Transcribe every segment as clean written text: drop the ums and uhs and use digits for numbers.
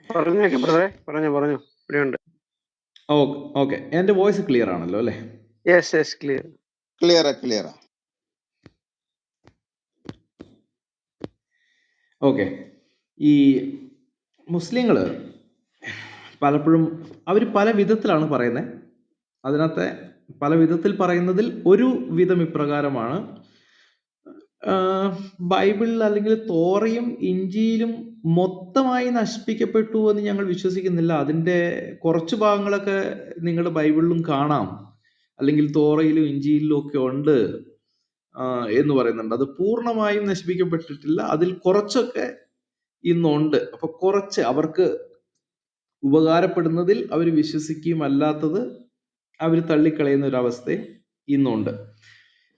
പറഞ്ഞേക്കെ ബ്രദറെ, പറഞ്ഞു ഇവിടെയുണ്ട്. ഓക്കെ, എൻ്റെ വോയിസ് ക്ലിയർ ആണല്ലോ അല്ലേ? Yes clear. ക്ലിയറാ. ഓക്കെ. ഈ മുസ്ലിങ്ങൾ പലപ്പോഴും അവർ പല വിധത്തിലാണ് പറയുന്നത്. അതിനകത്തെ പല വിധത്തിൽ പറയുന്നതിൽ ഒരു വിധം ഇപ്രകാരമാണ്: ബൈബിളിൽ അല്ലെങ്കിൽ തോറയും ഇഞ്ചിയിലും മൊത്തമായി നശിപ്പിക്കപ്പെട്ടു എന്ന് ഞങ്ങൾ വിശ്വസിക്കുന്നില്ല. അതിൻ്റെ കുറച്ച് ഭാഗങ്ങളൊക്കെ നിങ്ങളുടെ ബൈബിളിലും കാണാം, അല്ലെങ്കിൽ തോറയിലും ഇഞ്ചിയിലും ഒക്കെ ഉണ്ട് എന്ന് പറയുന്നുണ്ട്. അത് പൂർണ്ണമായും നശിപ്പിക്കപ്പെട്ടിട്ടില്ല, അതിൽ കുറച്ചൊക്കെ ഇന്നുണ്ട്. അപ്പൊ കുറച്ച് അവർക്ക് ഉപകാരപ്പെടുന്നതിൽ അവർ വിശ്വസിക്കുകയും അല്ലാത്തത് അവർ തള്ളിക്കളയുന്ന ഒരു അവസ്ഥ ഇന്നുണ്ട്.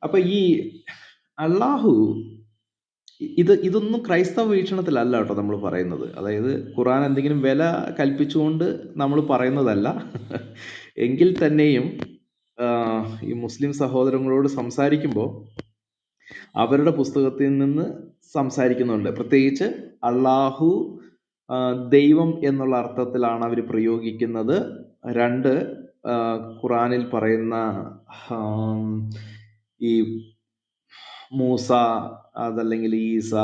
അപ്പൊ ഈ അള്ളാഹു ഇതൊന്നും ക്രൈസ്തവ വീക്ഷണത്തിലല്ല കേട്ടോ നമ്മൾ പറയുന്നത്. അതായത് ഖുർആൻ എന്തെങ്കിലും വില കൽപ്പിച്ചുകൊണ്ട് നമ്മൾ പറയുന്നതല്ല. എങ്കിൽ തന്നെയും ഈ മുസ്ലിം സഹോദരങ്ങളോട് സംസാരിക്കുമ്പോൾ അവരുടെ പുസ്തകത്തിൽ നിന്ന് സംസാരിക്കുന്നുണ്ട്. പ്രത്യേകിച്ച് അള്ളാഹു ദൈവം എന്നുള്ള അർത്ഥത്തിലാണ് അവർ പ്രയോഗിക്കുന്നത്. രണ്ട്, ഖുറാനിൽ പറയുന്ന ഈ മൂസ, അതല്ലെങ്കിൽ ഈസ,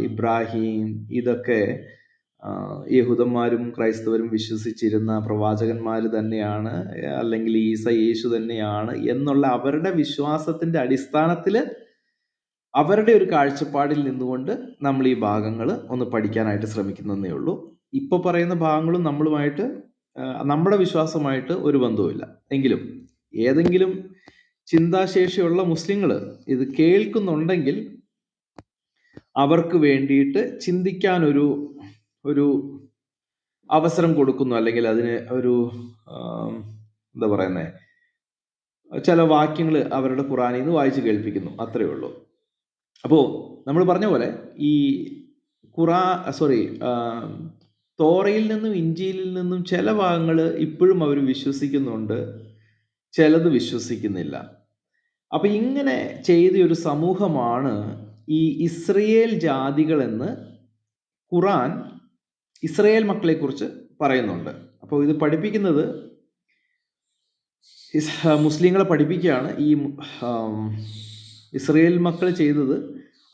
ഇബ്രാഹിം, ഇതൊക്കെ യഹൂദന്മാരും ക്രൈസ്തവരും വിശ്വസിച്ചിരുന്ന പ്രവാചകന്മാർ തന്നെയാണ്, അല്ലെങ്കിൽ ഈസ യേശു തന്നെയാണ് എന്നുള്ള അവരുടെ വിശ്വാസത്തിന്റെ അടിസ്ഥാനത്തിൽ അവരുടെ ഒരു കാഴ്ചപ്പാടിൽ നിന്നുകൊണ്ട് നമ്മൾ ഈ ഭാഗങ്ങൾ ഒന്ന് പഠിക്കാനായിട്ട് ശ്രമിക്കുന്നതേ ഉള്ളൂ. ഇപ്പൊ പറയുന്ന ഭാഗങ്ങളും നമ്മളുമായിട്ട് നമ്മുടെ വിശ്വാസമായിട്ട് ഒരു ബന്ധവുമില്ല. എങ്കിലും ഏതെങ്കിലും ചിന്താശേഷിയുള്ള മുസ്ലിങ്ങൾ ഇത് കേൾക്കുന്നുണ്ടെങ്കിൽ അവർക്ക് വേണ്ടിയിട്ട് ചിന്തിക്കാൻ ഒരു അവസരം കൊടുക്കുന്നു, അല്ലെങ്കിൽ അതിന് ഒരു എന്താ പറയുന്നത്, ചില വാക്യങ്ങൾ അവരുടെ ഖുറാനിൽ നിന്ന് വായിച്ച് കേൾപ്പിക്കുന്നു, അത്രയേ ഉള്ളൂ. അപ്പോൾ നമ്മൾ പറഞ്ഞ പോലെ ഈ തോറയിൽ നിന്നും ഇഞ്ചിയിൽ നിന്നും ചില ഭാഗങ്ങൾ ഇപ്പോഴും അവർ വിശ്വസിക്കുന്നുണ്ട്, ചിലത് വിശ്വസിക്കുന്നില്ല. അപ്പൊ ഇങ്ങനെ ചെയ്ത ഒരു സമൂഹമാണ് ഈ ഇസ്രയേൽ ജാതികൾ എന്ന് ഖുറാൻ ഇസ്രയേൽ മക്കളെ കുറിച്ച് പറയുന്നുണ്ട്. അപ്പോൾ ഇത് പഠിപ്പിക്കുന്നത് മുസ്ലിങ്ങളെ പഠിപ്പിക്കുകയാണ്. ഈ ഇസ്രയേൽ മക്കൾ ചെയ്തത്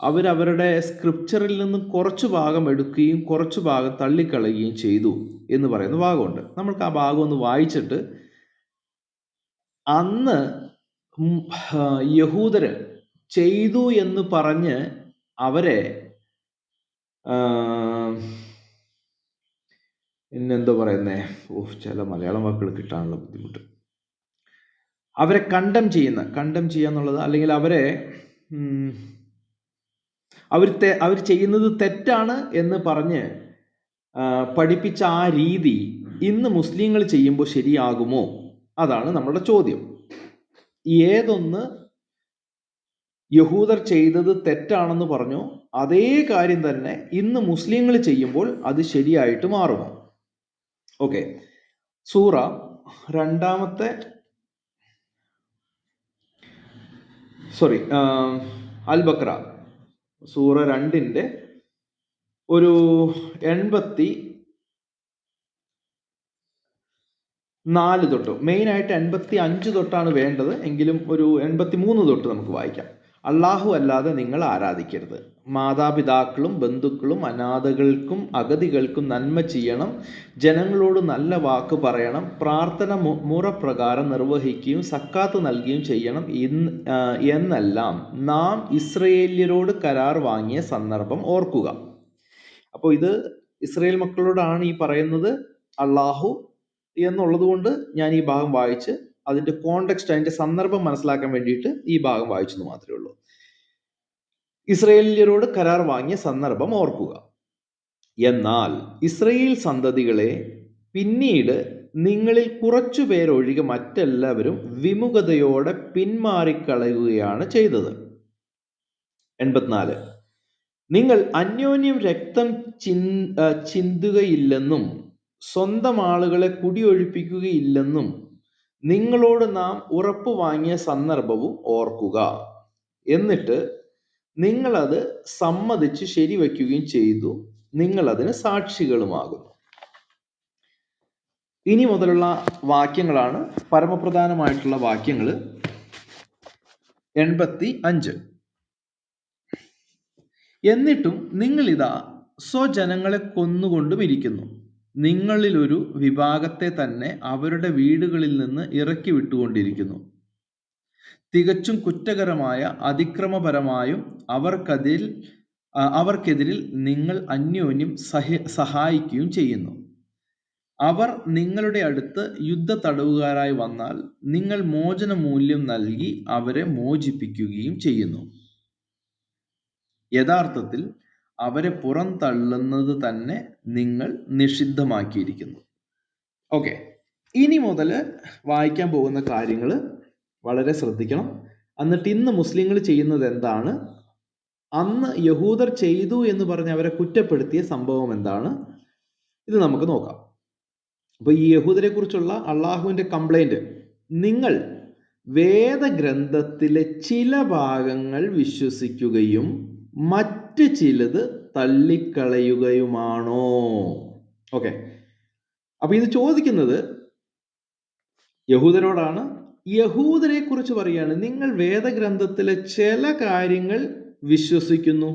അവരവരുടെ സ്ക്രിപ്ചറിൽ നിന്ന് കുറച്ച് ഭാഗം എടുക്കുകയും കുറച്ച് ഭാഗം തള്ളിക്കളയുകയും ചെയ്തു എന്ന് പറയുന്ന ഭാഗമുണ്ട്. നമ്മൾക്ക് ആ ഭാഗം ഒന്ന് വായിച്ചിട്ട് അന്ന് യഹൂദര് ചെയ്തു എന്ന് പറഞ്ഞ് അവരെ പിന്നെന്തോ പറയുന്നേ, ചില മലയാളം വാക്കുകൾ കിട്ടാനുള്ള ബുദ്ധിമുട്ട്, അവരെ കണ്ടം ചെയ്യുക എന്നുള്ളത്, അല്ലെങ്കിൽ അവരെ അവർ ചെയ്യുന്നത് തെറ്റാണ് എന്ന് പറഞ്ഞ് പഠിപ്പിച്ച ആ രീതി ഇന്ന് മുസ്ലിങ്ങൾ ചെയ്യുമ്പോൾ ശരിയാകുമോ? അതാണ് നമ്മുടെ ചോദ്യം. ഏതൊന്ന് യഹൂദർ ചെയ്തത് തെറ്റാണെന്ന് പറഞ്ഞോ അതേ കാര്യം തന്നെ ഇന്ന് മുസ്ലിങ്ങൾ ചെയ്യുമ്പോൾ അത് ശരിയായിട്ട് മാറുമോ? ഓക്കെ, സൂറ 2 അൽ ബഖറ സൂറ 2 ഒരു 84 തൊട്ട്, മെയിനായിട്ട് 85 തൊട്ടാണ് വേണ്ടത്, എങ്കിലും ഒരു 83 തൊട്ട് നമുക്ക് വായിക്കാം. അള്ളാഹു അല്ലാതെ നിങ്ങൾ ആരാധിക്കരുത്. മാതാപിതാക്കളും ബന്ധുക്കളും അനാഥകൾക്കും അഗതികൾക്കും നന്മ ചെയ്യണം. ജനങ്ങളോട് നല്ല വാക്ക് പറയണം. പ്രാർത്ഥന മുറപ്രകാരം നിർവഹിക്കുകയും സക്കാത്ത് നൽകുകയും ചെയ്യണം എന്നെല്ലാം നാം ഇസ്രയേല്യരോട് കരാർ വാങ്ങിയ സന്ദർഭം ഓർക്കുക. അപ്പോൾ ഇത് ഇസ്രയേൽ മക്കളോടാണ് ഈ പറയുന്നത് അള്ളാഹു എന്നുള്ളത് കൊണ്ട് ഞാൻ ഈ ഭാഗം വായിച്ച് അതിന്റെ കോണ്ടെക്സ്റ്റ്, അതിന്റെ സന്ദർഭം മനസ്സിലാക്കാൻ വേണ്ടിയിട്ട് ഈ ഭാഗം വായിച്ചെന്ന് മാത്രമേ ഉള്ളൂ. ഇസ്രയേല്യരോട് കരാർ വാങ്ങിയ സന്ദർഭം ഓർക്കുക. എന്നാൽ ഇസ്രയേൽ സന്തതികളെ പിന്നീട് നിങ്ങളിൽ കുറച്ചു പേരൊഴികെ മറ്റെല്ലാവരും വിമുഖതയോടെ പിന്മാറിക്കളയുകയാണ് ചെയ്തത്. 84 നിങ്ങൾ അന്യോന്യം രക്തം ചിന്തുകയില്ലെന്നും സ്വന്തം ആളുകളെ കുടിയൊഴിപ്പിക്കുകയില്ലെന്നും നിങ്ങളോട് നാം ഉറപ്പ് വാങ്ങിയ സന്ദർഭവും ഓർക്കുക. എന്നിട്ട് നിങ്ങളത് സമ്മതിച്ച് ശരിവയ്ക്കുകയും ചെയ്തു. നിങ്ങൾ അതിന് സാക്ഷികളുമാകുന്നു. ഇനി മുതലുള്ള വാക്യങ്ങളാണ് പരമപ്രധാനമായിട്ടുള്ള വാക്യങ്ങൾ. 85. എന്നിട്ടും നിങ്ങളിതാ സ്വജനങ്ങളെ കൊന്നുകൊണ്ടും ഇരിക്കുന്നു. നിങ്ങളിൽ ഒരു വിഭാഗത്തെ തന്നെ അവരുടെ വീടുകളിൽ നിന്ന് ഇറക്കി വിട്ടുകൊണ്ടിരിക്കുന്നു. തികച്ചും കുറ്റകരമായ അതിക്രമപരമായും അവർക്കെതിരിൽ നിങ്ങൾ അന്യോന്യം സഹായിക്കുകയും ചെയ്യുന്നു. അവർ നിങ്ങളുടെ അടുത്ത് യുദ്ധ തടവുകാരായി വന്നാൽ നിങ്ങൾ മോചന മൂല്യം നൽകി അവരെ മോചിപ്പിക്കുകയും ചെയ്യുന്നു. യഥാർത്ഥത്തിൽ അവരെ പുറന്തള്ളുന്നത് തന്നെ നിങ്ങൾ നിഷിദ്ധമാക്കിയിരിക്കുന്നു. ഓക്കെ, ഇനി മുതൽ വായിക്കാൻ പോകുന്ന കാര്യങ്ങൾ വളരെ ശ്രദ്ധിക്കണം. എന്നിട്ട് ഇന്ന് മുസ്ലിങ്ങൾ ചെയ്യുന്നത് എന്താണ്, അന്ന് യഹൂദർ ചെയ്തു എന്ന് പറഞ്ഞ് അവരെ കുറ്റപ്പെടുത്തിയ സംഭവം എന്താണ്, ഇത് നമുക്ക് നോക്കാം. അപ്പൊ ഈ യഹൂദരെ കുറിച്ചുള്ള അള്ളാഹുവിന്റെ കംപ്ലൈന്റ്, നിങ്ങൾ വേദഗ്രന്ഥത്തിലെ ചില ഭാഗങ്ങൾ വിശ്വസിക്കുകയും മറ്റ് ചിലത് തള്ളിക്കളയുകയുമാണോ? ഓക്കെ, അപ്പൊ ഇത് ചോദിക്കുന്നത് യഹൂദരോടാണ്. യഹൂദരെ കുറിച്ച് പറയാണ്, നിങ്ങൾ വേദഗ്രന്ഥത്തിലെ ചില കാര്യങ്ങൾ വിശ്വസിക്കുന്നു,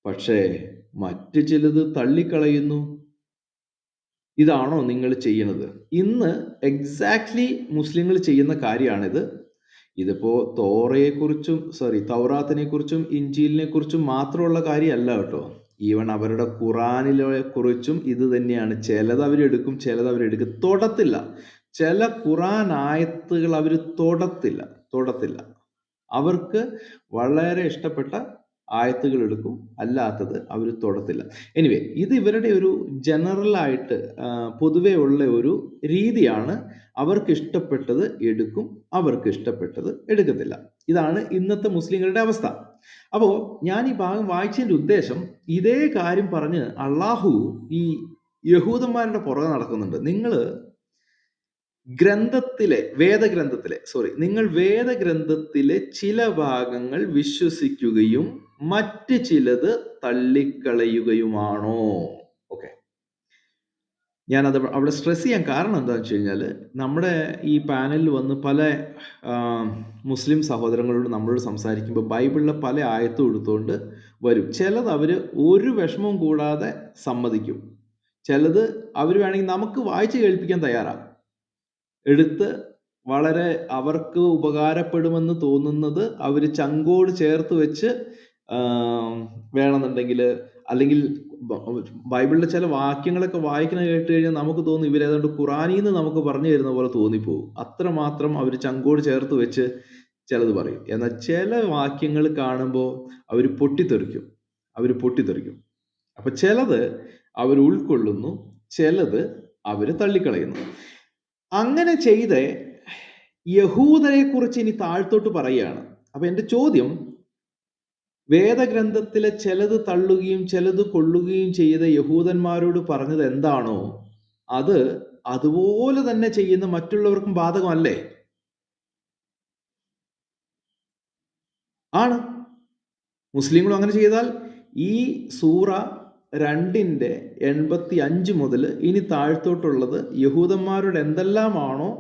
പക്ഷേ മറ്റ് ചിലത് തള്ളിക്കളയുന്നു. ഇതാണോ നിങ്ങൾ ചെയ്യുന്നത്? ഇന്ന് എക്സാക്ട്ലി മുസ്ലിങ്ങൾ ചെയ്യുന്ന കാര്യമാണിത്. ഇതിപ്പോ തൗറാത്തിനെ കുറിച്ചും ഇഞ്ചീലിനെ കുറിച്ചും മാത്രമുള്ള കാര്യമല്ല കേട്ടോ. ഈവൻ അവരുടെ ഖുറാനിലെ കുറിച്ചും ഇത് തന്നെയാണ്. ചിലത് അവരെടുക്കും, ചിലത് അവരെടുക്കും, തൊടത്തില്ല. ചില ഖുറാൻ ആയത്തുകൾ അവർ തൊടത്തില്ല. അവർക്ക് വളരെ ഇഷ്ടപ്പെട്ട ആയത്തുകൾ എടുക്കും, അല്ലാത്തത് അവർ തൊടത്തില്ല. എനിവേ, ഇത് ഇവരുടെ ഒരു ജനറൽ ആയിട്ട് പൊതുവെ ഉള്ള ഒരു രീതിയാണ്. അവർക്ക് ഇഷ്ടപ്പെട്ടത് എടുക്കും, അവർക്ക് ഇഷ്ടപ്പെട്ടത് എടുക്കത്തില്ല. ഇതാണ് ഇന്നത്തെ മുസ്ലിങ്ങളുടെ അവസ്ഥ. അപ്പോ ഞാൻ ഈ ഭാഗം വായിച്ചതിന്റെ ഉദ്ദേശം, ഇതേ കാര്യം പറഞ്ഞ് അള്ളാഹു ഈ യഹൂദന്മാരുടെ പുറകെ നടക്കുന്നുണ്ട്. നിങ്ങൾ വേദഗ്രന്ഥത്തിലെ ചില ഭാഗങ്ങൾ വിശ്വസിക്കുകയും മറ്റ് ചിലത് തള്ളിക്കളയുകയുമാണോ? ഓക്കെ, ഞാനത് അവിടെ സ്ട്രെസ് ചെയ്യാൻ കാരണം എന്താണെന്ന് വെച്ച് കഴിഞ്ഞാൽ, നമ്മുടെ ഈ പാനലിൽ വന്ന് പല മുസ്ലിം സഹോദരങ്ങളോട് നമ്മളോട് സംസാരിക്കുമ്പോൾ ബൈബിളിലെ പല ആയത്തും എടുത്തുകൊണ്ട് വരും. ചിലത് അവർ ഒരു വിഷമവും കൂടാതെ സമ്മതിക്കും, ചിലത് അവർ വേണമെങ്കിൽ നമുക്ക് വായിച്ച് കേൾപ്പിക്കാൻ തയ്യാറാണ്. എടുത്ത് വളരെ അവർക്ക് ഉപകാരപ്പെടുമെന്ന് തോന്നുന്നത് അവർ ചങ്കോട് ചേർത്ത് വെച്ച് വേണമെന്നുണ്ടെങ്കിൽ, അല്ലെങ്കിൽ ബൈബിളിലെ ചില വാക്യങ്ങളൊക്കെ വായിക്കുന്ന കേട്ട് കഴിഞ്ഞാൽ നമുക്ക് തോന്നും ഇവരേതാണ്ട് ഖുറാനിന്ന് നമുക്ക് പറഞ്ഞു തരുന്ന പോലെ തോന്നിപ്പോകും. അത്രമാത്രം അവർ ചങ്കോട് ചേർത്ത് വെച്ച് ചിലത് പറയും. എന്നാൽ ചില വാക്യങ്ങൾ കാണുമ്പോൾ അവർ പൊട്ടിത്തെറിക്കും. അപ്പൊ ചിലത് അവർ ഉൾക്കൊള്ളുന്നു, ചിലത് അവർ തള്ളിക്കളയുന്നു. അങ്ങനെ ചെയ്ത് യഹൂദരെ കുറിച്ച് ഇനി താഴ്ത്തോട്ട് പറയുകയാണ്. അപ്പൊ എന്റെ ചോദ്യം, വേദഗ്രന്ഥത്തിലെ ചിലത് തള്ളുകയും ചിലത് കൊള്ളുകയും ചെയ്ത യഹൂദന്മാരോട് പറഞ്ഞത് എന്താണോ അത് അതുപോലെ തന്നെ ചെയ്യുന്ന മറ്റുള്ളവർക്കും ബാധകമല്ലേ? ആണ്. മുസ്ലിങ്ങളും അങ്ങനെ ചെയ്താൽ ഈ സൂറ 2:85 മുതൽ ഇനി താഴ്ത്തോട്ടുള്ളത് യഹൂദന്മാരോട് എന്തെല്ലാമാണോ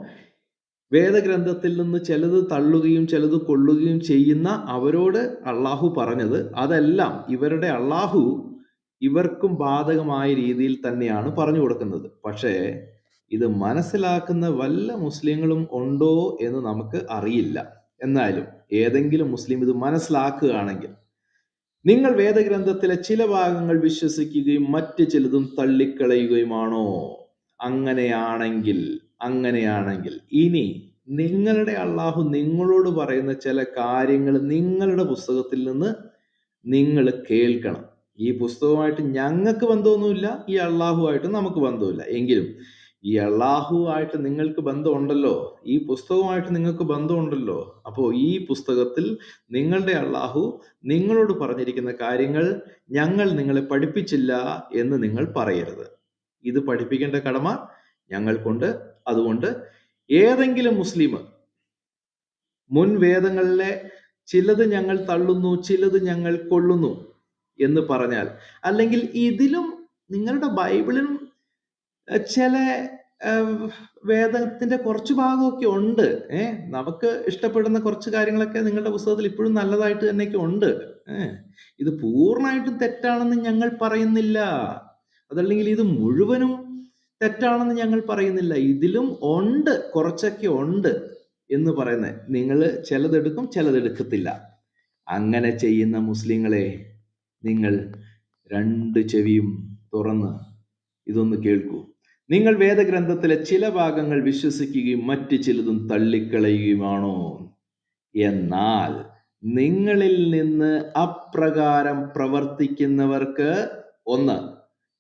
വേദഗ്രന്ഥത്തിൽ നിന്ന് ചിലത് തള്ളുകയും ചിലത് കൊള്ളുകയും ചെയ്യുന്ന അവരോട് അള്ളാഹു പറഞ്ഞത്, അതെല്ലാം ഇവരുടെ അള്ളാഹു ഇവർക്കും ബാധകമായ രീതിയിൽ തന്നെയാണ് പറഞ്ഞു കൊടുക്കുന്നത്. പക്ഷേ ഇത് മനസ്സിലാക്കുന്ന വല്ല മുസ്ലിങ്ങളും ഉണ്ടോ എന്ന് നമുക്ക് അറിയില്ല. എന്നാലും ഏതെങ്കിലും മുസ്ലിം ഇത് മനസ്സിലാക്കുകയാണെങ്കിൽ, നിങ്ങൾ വേദഗ്രന്ഥത്തിലെ ചില ഭാഗങ്ങൾ വിശ്വസിക്കുകയും മറ്റ് ചിലതും തള്ളിക്കളയുകയുമാണോ? അങ്ങനെയാണെങ്കിൽ ഇനി നിങ്ങളുടെ അള്ളാഹു നിങ്ങളോട് പറയുന്ന ചില കാര്യങ്ങൾ നിങ്ങളുടെ പുസ്തകത്തിൽ നിന്ന് നിങ്ങൾ കേൾക്കണം. ഈ പുസ്തകവുമായിട്ട് ഞങ്ങൾക്ക് ബന്ധമൊന്നുമില്ല, ഈ അള്ളാഹുവായിട്ട് നമുക്ക് ബന്ധമില്ല. എങ്കിലും ഈ അള്ളാഹുവായിട്ട് നിങ്ങൾക്ക് ബന്ധമുണ്ടല്ലോ, ഈ പുസ്തകവുമായിട്ട് നിങ്ങൾക്ക് ബന്ധമുണ്ടല്ലോ. അപ്പോൾ ഈ പുസ്തകത്തിൽ നിങ്ങളുടെ അള്ളാഹു നിങ്ങളോട് പറഞ്ഞിരിക്കുന്ന കാര്യങ്ങൾ ഞങ്ങൾ നിങ്ങളെ പഠിപ്പിച്ചില്ല എന്ന് നിങ്ങൾ പറയരുത്. ഇത് പഠിപ്പിക്കേണ്ട കടമ ഞങ്ങൾക്കുണ്ട്. അതുകൊണ്ട് ഏതെങ്കിലും മുസ്ലിം മുൻ വേദങ്ങളിലെ ചിലത് ഞങ്ങൾ തള്ളുന്നു, ചിലത് ഞങ്ങൾ കൊള്ളുന്നു എന്ന് പറഞ്ഞാൽ, അല്ലെങ്കിൽ ഇതിലും നിങ്ങളുടെ ബൈബിളിലും ചില വേദത്തിന്റെ കുറച്ച് ഭാഗമൊക്കെ ഉണ്ട്. നമുക്ക് ഇഷ്ടപ്പെടുന്ന കുറച്ച് കാര്യങ്ങളൊക്കെ നിങ്ങളുടെ പുസ്തകത്തിൽ ഇപ്പോഴും നല്ലതായിട്ട് തന്നെയൊക്കെ ഉണ്ട്. ഇത് പൂർണ്ണമായിട്ടും തെറ്റാണെന്ന് ഞങ്ങൾ പറയുന്നില്ല, അതല്ലെങ്കിൽ ഇത് മുഴുവനും തെറ്റാണെന്ന് ഞങ്ങൾ പറയുന്നില്ല. ഇതിലും ഉണ്ട്, കുറച്ചൊക്കെ ഉണ്ട് എന്ന് പറയുന്നത്. നിങ്ങൾ ചിലതെടുക്കും, ചിലതെടുക്കത്തില്ല. അങ്ങനെ ചെയ്യുന്ന മുസ്ലിങ്ങളെ, നിങ്ങൾ രണ്ട് ചെവിയും തുറന്ന് ഇതൊന്ന് കേൾക്കൂ. നിങ്ങൾ വേദഗ്രന്ഥത്തിലെ ചില ഭാഗങ്ങൾ വിശ്വസിക്കുകയും മറ്റ് ചിലതും തള്ളിക്കളയുകയുമാണോ? എന്നാൽ നിങ്ങളിൽ നിന്ന് അപ്രകാരം പ്രവർത്തിക്കുന്നവർക്ക് ഒന്ന്,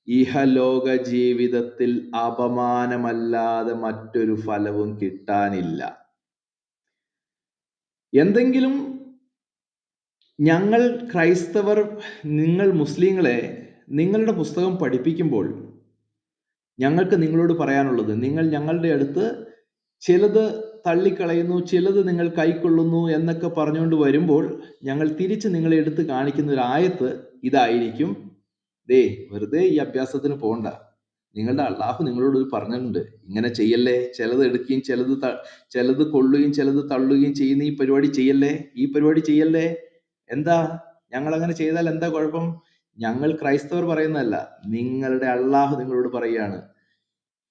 ഇഹലോക ജീവിതത്തിൽ അപമാനമല്ലാതെ മറ്റൊരു ഫലവും കിട്ടാനില്ല. എന്തെങ്കിലും ഞങ്ങൾ ക്രൈസ്തവർ, നിങ്ങൾ മുസ്ലിങ്ങളെ നിങ്ങളുടെ പുസ്തകം പഠിപ്പിക്കുമ്പോൾ ഞങ്ങൾക്ക് നിങ്ങളോട് പറയാനുള്ളത്, നിങ്ങൾ ഞങ്ങളുടെ അടുത്ത് ചിലത് തള്ളിക്കളയുന്നു, ചിലത് നിങ്ങൾ കൈക്കൊള്ളുന്നു എന്നൊക്കെ പറഞ്ഞുകൊണ്ട് വരുമ്പോൾ ഞങ്ങൾ തിരിച്ച് നിങ്ങളെ എടുത്ത് കാണിക്കുന്ന ഒരു ആയത്ത് ഇതായിരിക്കും: വെറുതെ ഈ അഭ്യാസത്തിന് പോകണ്ട. നിങ്ങളുടെ അള്ളാഹു നിങ്ങളോട് പറഞ്ഞിട്ടുണ്ട്, ഇങ്ങനെ ചെയ്യല്ലേ, ചിലത് എടുക്കുകയും ചിലത് കൊള്ളുകയും ചിലത് തള്ളുകയും ചെയ്യുന്ന ഈ പരിപാടി ചെയ്യല്ലേ. എന്താ, ഞങ്ങൾ അങ്ങനെ ചെയ്താൽ എന്താ കുഴപ്പം? ഞങ്ങൾ ക്രൈസ്തവർ പറയുന്നതല്ല, നിങ്ങളുടെ അള്ളാഹു നിങ്ങളോട് പറയുകയാണ്,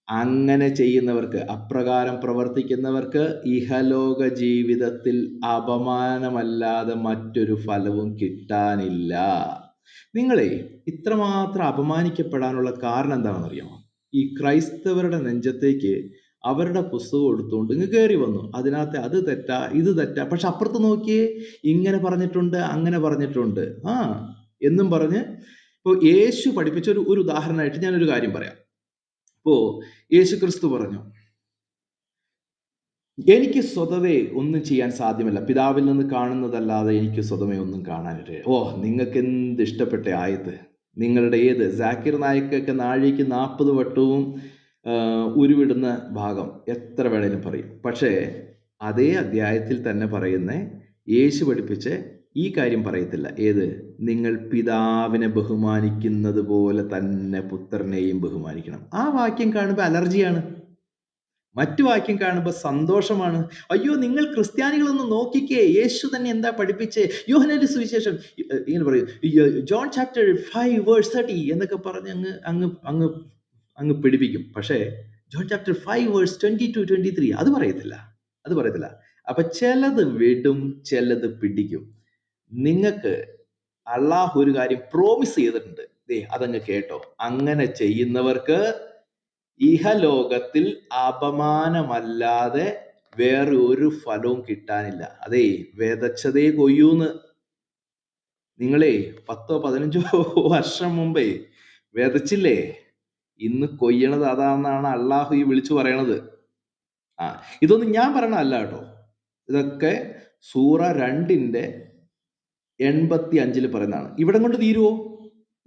അങ്ങനെ ചെയ്യുന്നവർക്ക്, അപ്രകാരം പ്രവർത്തിക്കുന്നവർക്ക് ഇഹലോക ജീവിതത്തിൽ അപമാനമല്ലാതെ മറ്റൊരു ഫലവും കിട്ടാനില്ല. നിങ്ങളെ ഇത്രമാത്രം അപമാനിക്കപ്പെടാനുള്ള കാരണം എന്താണെന്നറിയാമോ? ഈ ക്രൈസ്തവരുടെ നെഞ്ചത്തേക്ക് അവരുടെ പുസ്തകം എടുത്തുകൊണ്ട് ഇങ്ങ് കയറി വന്നു. അതിനകത്ത് അത് തെറ്റാ, ഇത് തെറ്റാ, പക്ഷെ അപ്പുറത്ത് നോക്കിയേ, ഇങ്ങനെ പറഞ്ഞിട്ടുണ്ട്, അങ്ങനെ പറഞ്ഞിട്ടുണ്ട് എന്നും പറഞ്ഞ്. ഇപ്പോൾ യേശു പഠിപ്പിച്ച ഒരു ഉദാഹരണമായിട്ട് ഞാനൊരു കാര്യം പറയാം. ഇപ്പോ യേശു ക്രിസ്തു പറഞ്ഞു, എനിക്ക് സ്വതവേ ഒന്നും ചെയ്യാൻ സാധ്യമല്ല, പിതാവിൽ നിന്ന് കാണുന്നതല്ലാതെ എനിക്ക് സ്വതവേ ഒന്നും കാണാനില്ല. നിങ്ങൾക്ക് എന്ത് ഇഷ്ടപ്പെട്ട ആയത്ത്, നിങ്ങളുടെ ഏത് ജാക്കിർ നായിക്കൊക്കെ നാഴിക്ക് 40 വട്ടവും ഉരുവിടുന്ന ഭാഗം എത്ര വേണേലും പറയും. പക്ഷേ അതേ അധ്യായത്തിൽ തന്നെ പറയുന്ന യേശു പഠിപ്പിച്ച് ഈ കാര്യം പറയത്തില്ല. ഏത്? നിങ്ങൾ പിതാവിനെ ബഹുമാനിക്കുന്നത് പോലെ തന്നെ പുത്രനെയും ബഹുമാനിക്കണം. ആ വാക്യം കാണുമ്പോൾ അലർജിയാണ്, മറ്റു വാക്യം കാണുമ്പോൾ സന്തോഷമാണ്. അയ്യോ, നിങ്ങൾ ക്രിസ്ത്യാനികളൊന്ന് നോക്കിക്കേ, യേശു തന്നെ എന്താ പഠിപ്പിച്ചേ. യോഹന്നാന്റെ സുവിശേഷം ഇങ്ങനെ പറയും, ജോൺ ചാപ്റ്റർ 5:30 എന്നൊക്കെ പറഞ്ഞ് അങ്ങ് പിടിപ്പിക്കും. പക്ഷേ ജോൺ ചാപ്റ്റർ 5:22-23 അത് പറയത്തില്ല. അപ്പൊ ചിലത് വിടും, ചിലത് പിടിക്കും. നിങ്ങൾക്ക് അള്ളാഹു ഒരു കാര്യം പ്രോമിസ് ചെയ്തിട്ടുണ്ട്, അതങ്ങ് കേട്ടോ. അങ്ങനെ ചെയ്യുന്നവർക്ക് ഇഹലോകത്തിൽ അപമാനമല്ലാതെ വേറെ ഒരു ഫലവും കിട്ടാനില്ല. വിതച്ചതേ കൊയ്യൂന്ന്. നിങ്ങളെ 10-15 വർഷം മുമ്പേ വിതച്ചില്ലേ, ഇന്ന് കൊയ്യണത് അതാണെന്നാണ് അള്ളാഹു ഈ വിളിച്ചു പറയണത്. ഇതൊന്നും ഞാൻ പറയണതല്ല കേട്ടോ, ഇതൊക്കെ സൂറ 2:85 പറയുന്നതാണ്. ഇവിടം കൊണ്ട് തീരുവോ?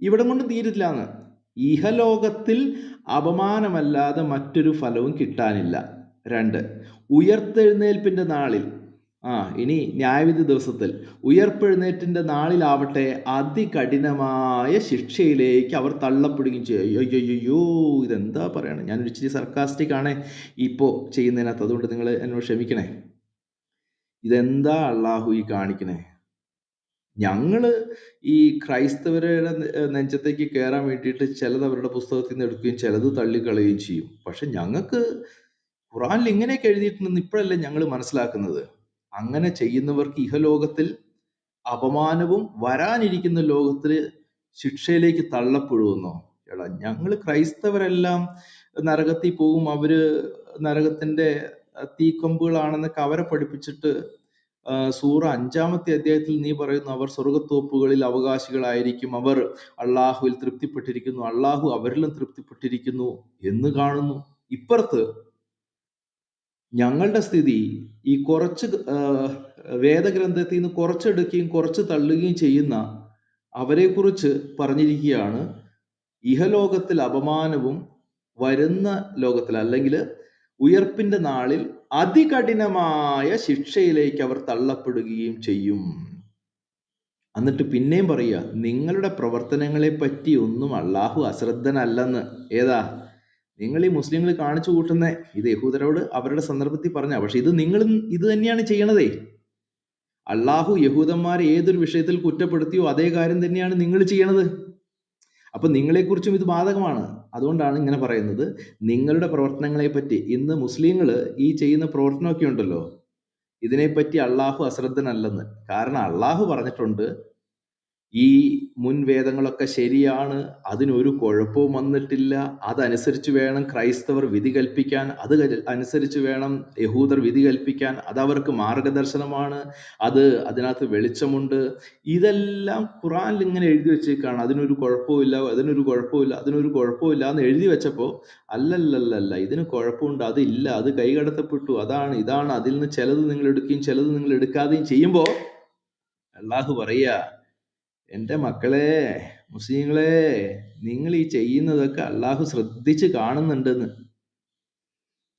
ഇവിടം കൊണ്ട് തീരില്ലാന്ന്. ഇഹലോകത്തിൽ അപമാനമല്ലാതെ മറ്റൊരു ഫലവും കിട്ടാനില്ല. 2, ഉയർത്തെഴുന്നേൽപ്പിന്റെ നാളിൽ, ഇനി ന്യായവിധി ദിവസത്തിൽ, ഉയർപ്പെഴുന്നേറ്റിന്റെ നാളിലാവട്ടെ അതികഠിനമായ ശിക്ഷയിലേക്ക് അവർ തള്ളപ്പെടുകയും ചെയ്യും. അയ്യോ, ഇതെന്താ പറയണേ? ഞാനൊരു ഇച്ചിരി സർക്കാസ്റ്റിക് ആണേ ഇപ്പോ ചെയ്യുന്നതിനകത്ത്, അതുകൊണ്ട് നിങ്ങൾ എന്നോട് ക്ഷമിക്കണേ. ഇതെന്താ അള്ളാഹു ഈ കാണിക്കണേ? ഞങ്ങള് ഈ ക്രൈസ്തവരുടെ നെഞ്ചത്തേക്ക് കയറാൻ വേണ്ടിയിട്ട് ചിലത് അവരുടെ പുസ്തകത്തിൽ നിന്ന് എടുക്കുകയും ചിലത് തള്ളിക്കളയുകയും ചെയ്യും. പക്ഷെ ഞങ്ങൾക്ക് ഖുറാനിൽ ഇങ്ങനെയൊക്കെ എഴുതിയിട്ടുണ്ടെന്ന് ഇപ്പോഴല്ലേ ഞങ്ങൾ മനസ്സിലാക്കുന്നത്. അങ്ങനെ ചെയ്യുന്നവർക്ക് ഇഹലോകത്തിൽ അപമാനവും വരാനിരിക്കുന്ന ലോകത്തില് ശിക്ഷയിലേക്ക് തള്ളപ്പെടുമെന്നോ? ഞങ്ങൾ ക്രൈസ്തവരെല്ലാം നരകത്തിൽ പോവും, അവര് നരകത്തിന്റെ തീക്കൊമ്പുകളാണെന്നൊക്കെ അവരെ പഠിപ്പിച്ചിട്ട് സൂറ 5-ാമത്തെ അധ്യായത്തിൽ നീ പറയുന്നു അവർ സ്വർഗത്തോപ്പുകളിൽ അവകാശികളായിരിക്കും, അവർ അള്ളാഹുവിൽ തൃപ്തിപ്പെട്ടിരിക്കുന്നു, അള്ളാഹു അവരിലും തൃപ്തിപ്പെട്ടിരിക്കുന്നു എന്ന് കാണുന്നു. ഇപ്പുറത്ത് ഞങ്ങളുടെ സ്ഥിതി, ഈ കുറച്ച് വേദഗ്രന്ഥത്തിൽ നിന്ന് കുറച്ചെടുക്കുകയും കുറച്ച് തള്ളുകയും ചെയ്യുന്ന അവരെ കുറിച്ച് പറഞ്ഞിരിക്കുകയാണ്, ഇഹലോകത്തിൽ അപമാനവും വരുന്ന ലോകത്തിൽ അല്ലെങ്കിൽ ഉയർപ്പിന്റെ നാളിൽ അതികഠിനമായ ശിക്ഷയിലേക്ക് അവർ തള്ളപ്പെടുകയും ചെയ്യും. എന്നിട്ട് പിന്നെയും പറയുക, നിങ്ങളുടെ പ്രവർത്തനങ്ങളെ പറ്റി ഒന്നും അള്ളാഹു അശ്രദ്ധനല്ലെന്ന്. ഏതാ നിങ്ങൾ ഈ മുസ്ലിങ്ങൾ കാണിച്ചു കൂട്ടുന്ന ഇത് യഹൂദരോട് അവരുടെ സന്ദർഭത്തിൽ പറഞ്ഞ, പക്ഷെ ഇത് നിങ്ങളും ഇത് തന്നെയാണ് ചെയ്യണതേ. അള്ളാഹു യഹൂദന്മാരെ ഏതൊരു വിഷയത്തിൽ കുറ്റപ്പെടുത്തിയോ അതേ കാര്യം തന്നെയാണ് നിങ്ങൾ ചെയ്യണത്. അപ്പൊ നിങ്ങളെക്കുറിച്ചും ഇത് ബാധകമാണ്. അതുകൊണ്ടാണ് ഇങ്ങനെ പറയുന്നത്, നിങ്ങളുടെ പ്രവർത്തനങ്ങളെ പറ്റി. ഇന്ന് മുസ്ലിങ്ങൾ ഈ ചെയ്യുന്ന പ്രവർത്തനമൊക്കെ ഉണ്ടല്ലോ, ഇതിനെപ്പറ്റി അള്ളാഹു അശ്രദ്ധനല്ലെന്ന്. കാരണം അള്ളാഹു പറഞ്ഞിട്ടുണ്ട്, ഈ മുൻ വേദങ്ങളൊക്കെ ശരിയാണ്, അതിനൊരു കുഴപ്പവും വന്നിട്ടില്ല, അതനുസരിച്ച് വേണം ക്രൈസ്തവർ വിധി കൽപ്പിക്കാൻ, അത് അനുസരിച്ച് വേണം യഹൂദർ വിധി കൽപ്പിക്കാൻ, അതവർക്ക് മാർഗദർശനമാണ്, അതിനകത്ത് വെളിച്ചമുണ്ട്. ഇതെല്ലാം ഖുറാനിൽ ഇങ്ങനെ എഴുതി വെച്ചേക്കാണ്. അതിനൊരു കുഴപ്പമില്ല, അതിനൊരു കുഴപ്പമില്ല എന്ന് എഴുതി വെച്ചപ്പോൾ, അല്ലല്ലല്ല, ഇതിന് കുഴപ്പമുണ്ട്, അതില്ല, അത് കൈകടത്തപ്പെട്ടു, അതാണ് ഇതാണ്, അതിൽ നിന്ന് ചിലത് നിങ്ങൾ എടുക്കുകയും ചിലത് നിങ്ങൾ എടുക്കാതെയും ചെയ്യുമ്പോൾ അള്ളാഹു പറയുക, എൻ്റെ മക്കളെ മുസ്ലിങ്ങളെ, നിങ്ങൾ ഈ ചെയ്യുന്നതൊക്കെ അള്ളാഹു ശ്രദ്ധിച്ച് കാണുന്നുണ്ടെന്ന്.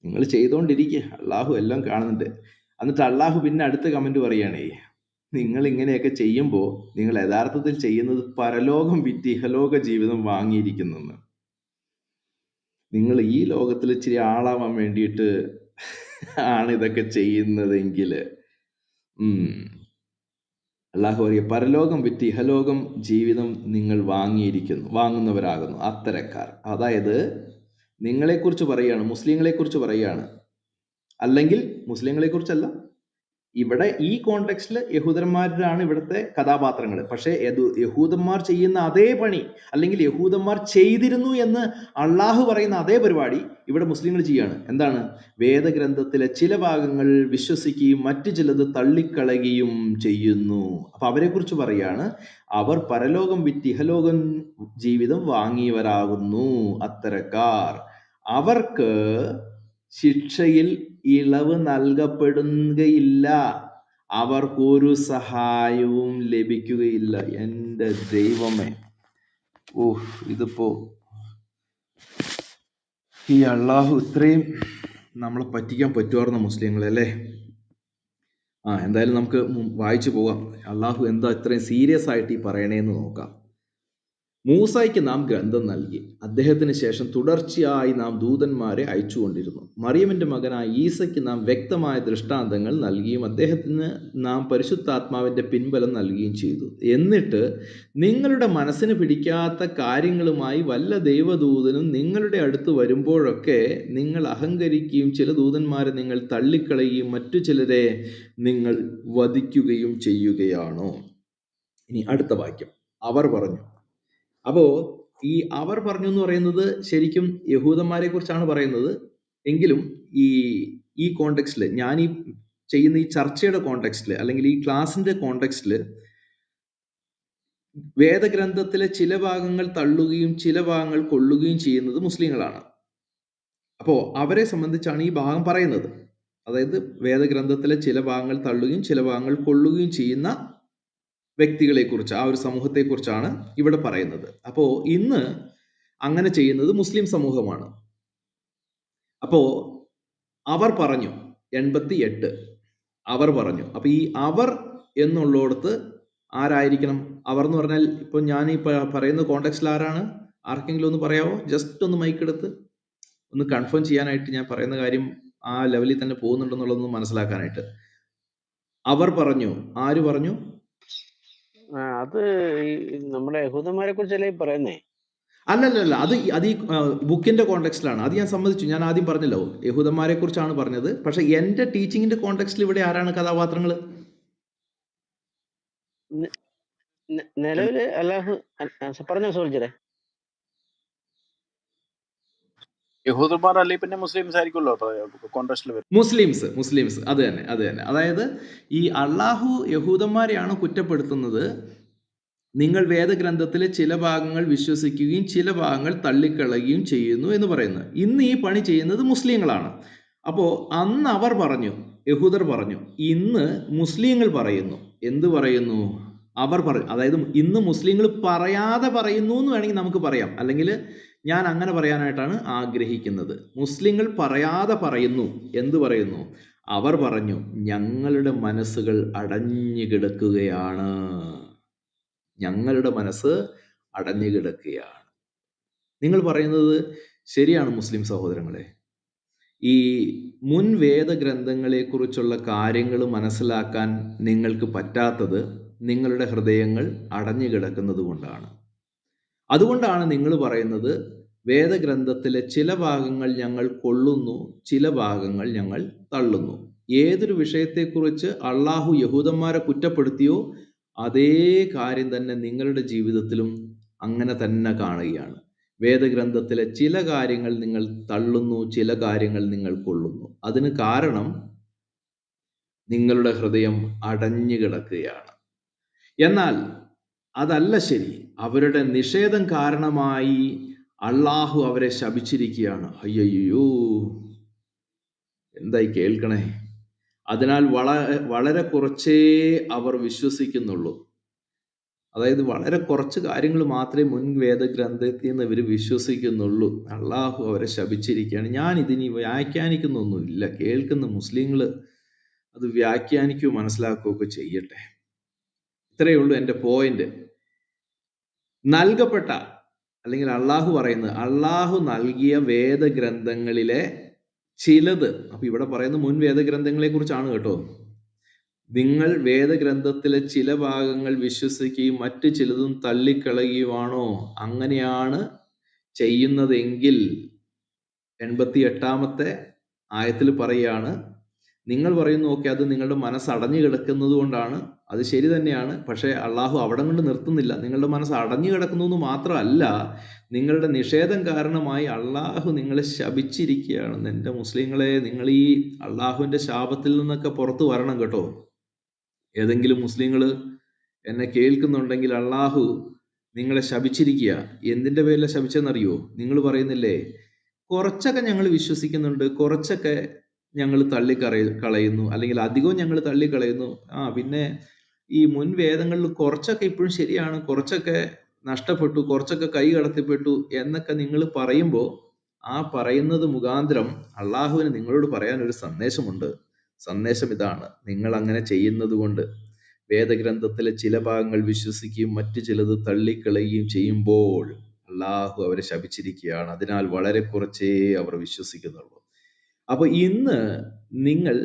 നിങ്ങൾ ചെയ്തുകൊണ്ടിരിക്കുക, അള്ളാഹു എല്ലാം കാണുന്നുണ്ട്. എന്നിട്ട് അള്ളാഹു പിന്നെ അടുത്ത കമന്റ് പറയുകയാണേ, നിങ്ങൾ ഇങ്ങനെയൊക്കെ ചെയ്യുമ്പോൾ നിങ്ങൾ യഥാർത്ഥത്തിൽ ചെയ്യുന്നത് പരലോകം വിറ്റ് ഇഹലോക ജീവിതം വാങ്ങിയിരിക്കുന്നെന്ന്. നിങ്ങൾ ഈ ലോകത്തിൽ ഇച്ചിരി ആളാവാൻ വേണ്ടിയിട്ട് ആണ് ഇതൊക്കെ ചെയ്യുന്നതെങ്കിൽ അള്ളാഹു പറയുക, പരലോകം വിറ്റ് ഇഹലോകം ജീവിതം നിങ്ങൾ വാങ്ങുന്നവരാകുന്നു അത്തരക്കാർ. അതായത് നിങ്ങളെക്കുറിച്ച് പറയുകയാണ്, മുസ്ലിങ്ങളെക്കുറിച്ച് പറയുകയാണ്. അല്ലെങ്കിൽ മുസ്ലിങ്ങളെക്കുറിച്ചല്ല, ഇവിടെ ഈ കോണ്ടെക്സ്റ്റിൽ യഹൂദന്മാരാണ് ഇവിടുത്തെ കഥാപാത്രങ്ങൾ. പക്ഷേ യഹൂദന്മാർ ചെയ്യുന്ന അതേ പണി, അല്ലെങ്കിൽ യഹൂദന്മാർ ചെയ്തിരുന്നു എന്ന് അള്ളാഹു പറയുന്ന അതേ പരിപാടി ഇവിടെ മുസ്ലിങ്ങൾ ചെയ്യാണ്. എന്താണ്? വേദഗ്രന്ഥത്തിലെ ചില ഭാഗങ്ങൾ വിശ്വസിക്കുകയും മറ്റു ചിലത് തള്ളിക്കളയുകയും ചെയ്യുന്നു. അപ്പൊ അവരെ കുറിച്ച് പറയാണ്, അവർ പരലോകം വിറ്റ് ഇഹലോകം ജീവിതം വാങ്ങിയവരാകുന്നു അത്തരക്കാർ. അവർക്ക് ശിക്ഷയിൽ ഇളവ് നൽകപ്പെടുകയില്ല, അവർക്കൊരു സഹായവും ലഭിക്കുകയില്ല. എൻ്റെ ദൈവമേ, ഇതിപ്പോ ഈ അള്ളാഹു ഇത്രയും നമ്മളെ പറ്റിക്കാൻ പറ്റുമായിരുന്ന മുസ്ലിങ്ങളെ അല്ലേ? എന്തായാലും നമുക്ക് വായിച്ചു പോകാം. അള്ളാഹു എന്താ ഇത്രയും സീരിയസ് ആയിട്ട് ഈ പറയണേന്ന് നോക്കാം. മൂസായ്ക്ക് നാം ഗ്രന്ഥം നൽകി, അദ്ദേഹത്തിന് ശേഷം തുടർച്ചയായി നാം ദൂതന്മാരെ അയച്ചുകൊണ്ടിരുന്നു. മറിയമിന്റെ മകനായ ഈസയ്ക്ക് നാം വ്യക്തമായ ദൃഷ്ടാന്തങ്ങൾ നൽകിയും അദ്ദേഹത്തിന് നാം പരിശുദ്ധാത്മാവിന്റെ പിൻബലം നൽകുകയും ചെയ്തു. എന്നിട്ട് നിങ്ങളുടെ മനസ്സിന് പിടിക്കാത്ത കാര്യങ്ങളുമായി വല്ല ദൈവദൂതനും നിങ്ങളുടെ അടുത്ത് വരുമ്പോഴൊക്കെ നിങ്ങൾ അഹങ്കരിക്കുകയും ചില ദൂതന്മാരെ നിങ്ങൾ തള്ളിക്കളയുകയും മറ്റു ചിലരെ നിങ്ങൾ വധിക്കുകയും ചെയ്യുകയാണോ? ഇനി അടുത്ത വാക്യം, അവർ പറഞ്ഞു. അപ്പോ ഈ അവർ പറഞ്ഞു എന്ന് പറയുന്നത് ശരിക്കും യഹൂദന്മാരെ കുറിച്ചാണ് പറയുന്നത്. എങ്കിലും ഈ കോണ്ടെക്സ്റ്റിൽ, ഞാൻ ഈ ചെയ്യുന്ന ഈ ചർച്ചയുടെ കോണ്ടെക്സ്റ്റിൽ, അല്ലെങ്കിൽ ഈ ക്ലാസിന്റെ കോണ്ടെക്സ്റ്റിൽ, വേദഗ്രന്ഥത്തിലെ ചില ഭാഗങ്ങൾ തള്ളുകയും ചില ഭാഗങ്ങൾ കൊള്ളുകയും ചെയ്യുന്നത് മുസ്ലിങ്ങളാണ്. അപ്പോ അവരെ സംബന്ധിച്ചാണ് ഈ ഭാഗം പറയുന്നത്. അതായത് വേദഗ്രന്ഥത്തിലെ ചില ഭാഗങ്ങൾ തള്ളുകയും ചില ഭാഗങ്ങൾ കൊള്ളുകയും ചെയ്യുന്ന വ്യക്തികളെ കുറിച്ച്, ആ ഒരു സമൂഹത്തെ കുറിച്ചാണ് ഇവിടെ പറയുന്നത്. അപ്പോ ഇന്ന് അങ്ങനെ ചെയ്യുന്നത് മുസ്ലിം സമൂഹമാണ്. അപ്പോ അവർ പറഞ്ഞു 88, അവർ പറഞ്ഞു. അപ്പൊ ഈ അവർ എന്നുള്ളിടത്ത് ആരായിരിക്കണം? അവർ എന്ന് പറഞ്ഞാൽ ഇപ്പൊ ഞാൻ ഈ പറയുന്ന കോണ്ടെക്സ്റ്റിൽ ആരാണ്? ആർക്കെങ്കിലും ഒന്ന് പറയാവോ? ജസ്റ്റ് ഒന്ന് മൈക്ക് എടുത്ത് ഒന്ന് കൺഫേം ചെയ്യാനായിട്ട്, ഞാൻ പറയുന്ന കാര്യം ആ ലെവലിൽ തന്നെ പോകുന്നുണ്ടെന്നുള്ളതൊന്ന് മനസ്സിലാക്കാനായിട്ട്. അവർ പറഞ്ഞു, ആര് പറഞ്ഞു? അത് നമ്മുടെ യഹൂദന്മാരെ കുറിച്ചല്ലേ പറയുന്നേ? അല്ലല്ല, അത് ഈ ബുക്കിന്റെ കോണ്ടെക്സ്റ്റിലാണ്. അത് ഞാൻ സമ്മതിച്ചു. ഞാൻ ആദ്യം പറഞ്ഞല്ലോ, യഹൂദന്മാരെ കുറിച്ചാണ് പറഞ്ഞത്. പക്ഷെ എന്റെ ടീച്ചിങ്ങിന്റെ കോണ്ടെക്സ്റ്റിൽ ഇവിടെ ആരാണ് കഥാപാത്രങ്ങൾ? നിലവില് അല്ലാഹു പറഞ്ഞോ സോൾജറെ. യഹൂദന്മാർ അല്ലെങ്കിൽ പിന്നെ മുസ്ലിംസ് ആയിരിക്കുമല്ലോ കോൺട്രാസ്റ്റിൽ വരും. മുസ്ലിംസ് അത് തന്നെ. അതായത് ഈ അള്ളാഹു യഹൂദന്മാരെയാണ് കുറ്റപ്പെടുത്തുന്നത്, നിങ്ങൾ വേദഗ്രന്ഥത്തിലെ ചില ഭാഗങ്ങൾ വിശ്വസിക്കുകയും ചില ഭാഗങ്ങൾ തള്ളിക്കളയുകയും ചെയ്യുന്നു എന്ന് പറയുന്നത്. ഇന്ന് ഈ പണി ചെയ്യുന്നത് മുസ്ലിങ്ങളാണ്. അപ്പോൾ അന്ന് അവർ പറഞ്ഞു, യഹൂദർ പറഞ്ഞു. ഇന്ന് മുസ്ലിങ്ങൾ പറയുന്നു. എന്ത് പറയുന്നു? അവർ പറയും. അതായത് ഇന്ന് മുസ്ലിങ്ങൾ പറയാതെ പറയുന്നു എന്ന് വേണമെങ്കിൽ നമുക്ക് പറയാം, അല്ലെങ്കിൽ ഞാൻ അങ്ങനെ പറയാനായിട്ടാണ് ആഗ്രഹിക്കുന്നത്. മുസ്ലിങ്ങൾ പറയാതെ പറയുന്നു. എന്ത് പറയുന്നു? അവർ പറഞ്ഞു, ഞങ്ങളുടെ മനസ്സുകൾ അടഞ്ഞു കിടക്കുകയാണ്. ഞങ്ങളുടെ മനസ്സ് അടഞ്ഞു കിടക്കുകയാണ്. നിങ്ങൾ പറയുന്നത് ശരിയാണ് മുസ്ലിം സഹോദരങ്ങളെ. ഈ മുൻ വേദഗ്രന്ഥങ്ങളെക്കുറിച്ചുള്ള കാര്യങ്ങൾ മനസ്സിലാക്കാൻ നിങ്ങൾക്ക് പറ്റാത്തത് നിങ്ങളുടെ ഹൃദയങ്ങൾ അടഞ്ഞു കിടക്കുന്നത് കൊണ്ടാണ്. അതുകൊണ്ടാണ് നിങ്ങൾ പറയുന്നത് വേദഗ്രന്ഥത്തിലെ ചില ഭാഗങ്ങൾ ഞങ്ങൾ കൊള്ളുന്നു, ചില ഭാഗങ്ങൾ ഞങ്ങൾ തള്ളുന്നു. ഏതൊരു വിഷയത്തെക്കുറിച്ച് അള്ളാഹു യഹൂദന്മാരെ കുറ്റപ്പെടുത്തിയോ അതേ കാര്യം തന്നെ നിങ്ങളുടെ ജീവിതത്തിലും അങ്ങനെ തന്നെ കാണുകയാണ്. വേദഗ്രന്ഥത്തിലെ ചില കാര്യങ്ങൾ നിങ്ങൾ തള്ളുന്നു, ചില കാര്യങ്ങൾ നിങ്ങൾ കൊള്ളുന്നു. അതിന് കാരണം നിങ്ങളുടെ ഹൃദയം അടഞ്ഞു കിടക്കുകയാണ്. എന്നാൽ അതല്ല ശരി. അവരുടെ നിഷേധം കാരണമായി അള്ളാഹു അവരെ ശപിച്ചിരിക്കുകയാണ്. അയ്യോ, എന്തായി കേൾക്കണേ. അതിനാൽ വളരെ കുറച്ചേ അവർ വിശ്വസിക്കുന്നുള്ളൂ. അതായത് വളരെ കുറച്ച് കാര്യങ്ങൾ മാത്രമേ മുൻ വേദഗ്രന്ഥത്തിൽ നിന്ന് ഇവർ വിശ്വസിക്കുന്നുള്ളൂ. അള്ളാഹു അവരെ ശപിച്ചിരിക്കുകയാണ്. ഞാൻ ഇതിനി വ്യാഖ്യാനിക്കുന്നൊന്നുമില്ല. കേൾക്കുന്ന മുസ്ലിങ്ങൾ അത് വ്യാഖ്യാനിക്കുകയോ മനസ്സിലാക്കുകയൊക്കെ ചെയ്യട്ടെ. ഇത്രയേ ഉള്ളൂ എൻ്റെ പോയിന്റ്. നൽകപ്പെട്ട അല്ലെങ്കിൽ അള്ളാഹു പറയുന്നത്, അള്ളാഹു നൽകിയ വേദഗ്രന്ഥങ്ങളിലെ ചിലത്, അപ്പൊ ഇവിടെ പറയുന്ന മുൻ വേദഗ്രന്ഥങ്ങളെ കുറിച്ചാണ് കേട്ടോ. നിങ്ങൾ വേദഗ്രന്ഥത്തിലെ ചില ഭാഗങ്ങൾ വിശ്വസിക്കുകയും മറ്റു ചിലതും തള്ളിക്കളയുകയുമാണോ അങ്ങനെയാണ് ചെയ്യുന്നതെങ്കിൽ 88-ാമത്തെ ആയത്തിൽ പറയുകയാണ്, നിങ്ങൾ പറയുന്നു ഓക്കെ അത് നിങ്ങളുടെ മനസ്സ് അടഞ്ഞു കിടക്കുന്നത് കൊണ്ടാണ്, അത് ശരി തന്നെയാണ്. പക്ഷേ അള്ളാഹു അവിടെ കൊണ്ട് നിർത്തുന്നില്ല. നിങ്ങളുടെ മനസ്സ് അടഞ്ഞു കിടക്കുന്നു മാത്രമല്ല, നിങ്ങളുടെ നിഷേധം കാരണമായി അള്ളാഹു നിങ്ങളെ ശപിച്ചിരിക്കുകയാണ്. എൻ്റെ മുസ്ലിങ്ങളെ, നിങ്ങൾ ഈ അള്ളാഹുവിൻ്റെ ശാപത്തിൽ നിന്നൊക്കെ പുറത്തു വരണം കേട്ടോ. ഏതെങ്കിലും മുസ്ലിങ്ങൾ എന്നെ കേൾക്കുന്നുണ്ടെങ്കിൽ അള്ളാഹു നിങ്ങളെ ശപിച്ചിരിക്കുക. എന്തിൻ്റെ പേരിലാണ് ശപിച്ചെന്നറിയോ? നിങ്ങൾ പറയുന്നില്ലേ കുറച്ചൊക്കെ ഞങ്ങൾ വിശ്വസിക്കുന്നുണ്ട്, കുറച്ചൊക്കെ ഞങ്ങൾ കളയുന്നു, അല്ലെങ്കിൽ അധികവും ഞങ്ങൾ തള്ളിക്കളയുന്നു. പിന്നെ ഈ മുൻ വേദങ്ങളിൽ കുറച്ചൊക്കെ ഇപ്പോഴും ശരിയാണ്, കുറച്ചൊക്കെ നഷ്ടപ്പെട്ടു, കുറച്ചൊക്കെ കൈ കടത്തിപ്പെട്ടു എന്നൊക്കെ നിങ്ങൾ പറയുമ്പോൾ ആ പറയുന്നത് മുഖാന്തരം അള്ളാഹുവിന് നിങ്ങളോട് പറയാൻ ഒരു സന്ദേശമുണ്ട്. സന്ദേശം ഇതാണ്: നിങ്ങൾ അങ്ങനെ ചെയ്യുന്നത് കൊണ്ട്, വേദഗ്രന്ഥത്തിലെ ചില ഭാഗങ്ങൾ വിശ്വസിക്കുകയും മറ്റു ചിലത് തള്ളിക്കളയുകയും ചെയ്യുമ്പോൾ അള്ളാഹു അവരെ ശപിച്ചിരിക്കുകയാണ്. അതിനാൽ വളരെ കുറച്ചേ അവർ വിശ്വസിക്കുന്നുള്ളൂ. അപ്പൊ ഇന്ന് നിങ്ങൾ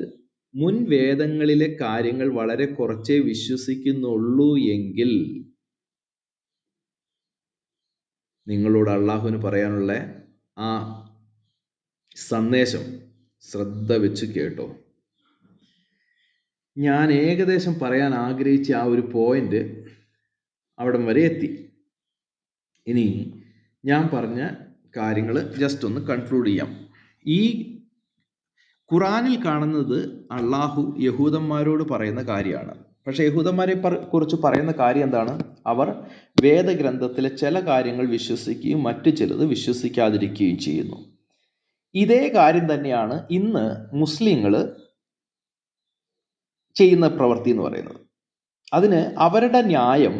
മുൻ വേദങ്ങളിലെ കാര്യങ്ങൾ വളരെ കുറച്ചേ വിശ്വസിക്കുന്നുള്ളൂ എങ്കിൽ നിങ്ങളോട് അള്ളാഹുവിന് പറയാനുള്ള ആ സന്ദേശം ശ്രദ്ധ വെച്ച് കേട്ടോ. ഞാൻ ഏകദേശം പറയാൻ ആഗ്രഹിച്ച ആ ഒരു പോയിന്റ് അവിടം വരെ എത്തി. ഇനി ഞാൻ പറഞ്ഞ കാര്യങ്ങൾ ജസ്റ്റ് ഒന്ന് കൺക്ലൂഡ് ചെയ്യാം. ഈ ഖുറാനിൽ കാണുന്നത് അള്ളാഹു യഹൂദന്മാരോട് പറയുന്ന കാര്യമാണ്. പക്ഷെ യഹൂദന്മാരെ കുറിച്ച് പറയുന്ന കാര്യം എന്താണ്? അവർ വേദഗ്രന്ഥത്തിലെ ചില കാര്യങ്ങൾ വിശ്വസിക്കുകയും മറ്റു ചിലത് വിശ്വസിക്കാതിരിക്കുകയും ചെയ്യുന്നു. ഇതേ കാര്യം തന്നെയാണ് ഇന്ന് മുസ്ലിങ്ങൾ ചെയ്യുന്ന പ്രവൃത്തി എന്ന് പറയുന്നത്. അതിന് അവരുടെ ന്യായം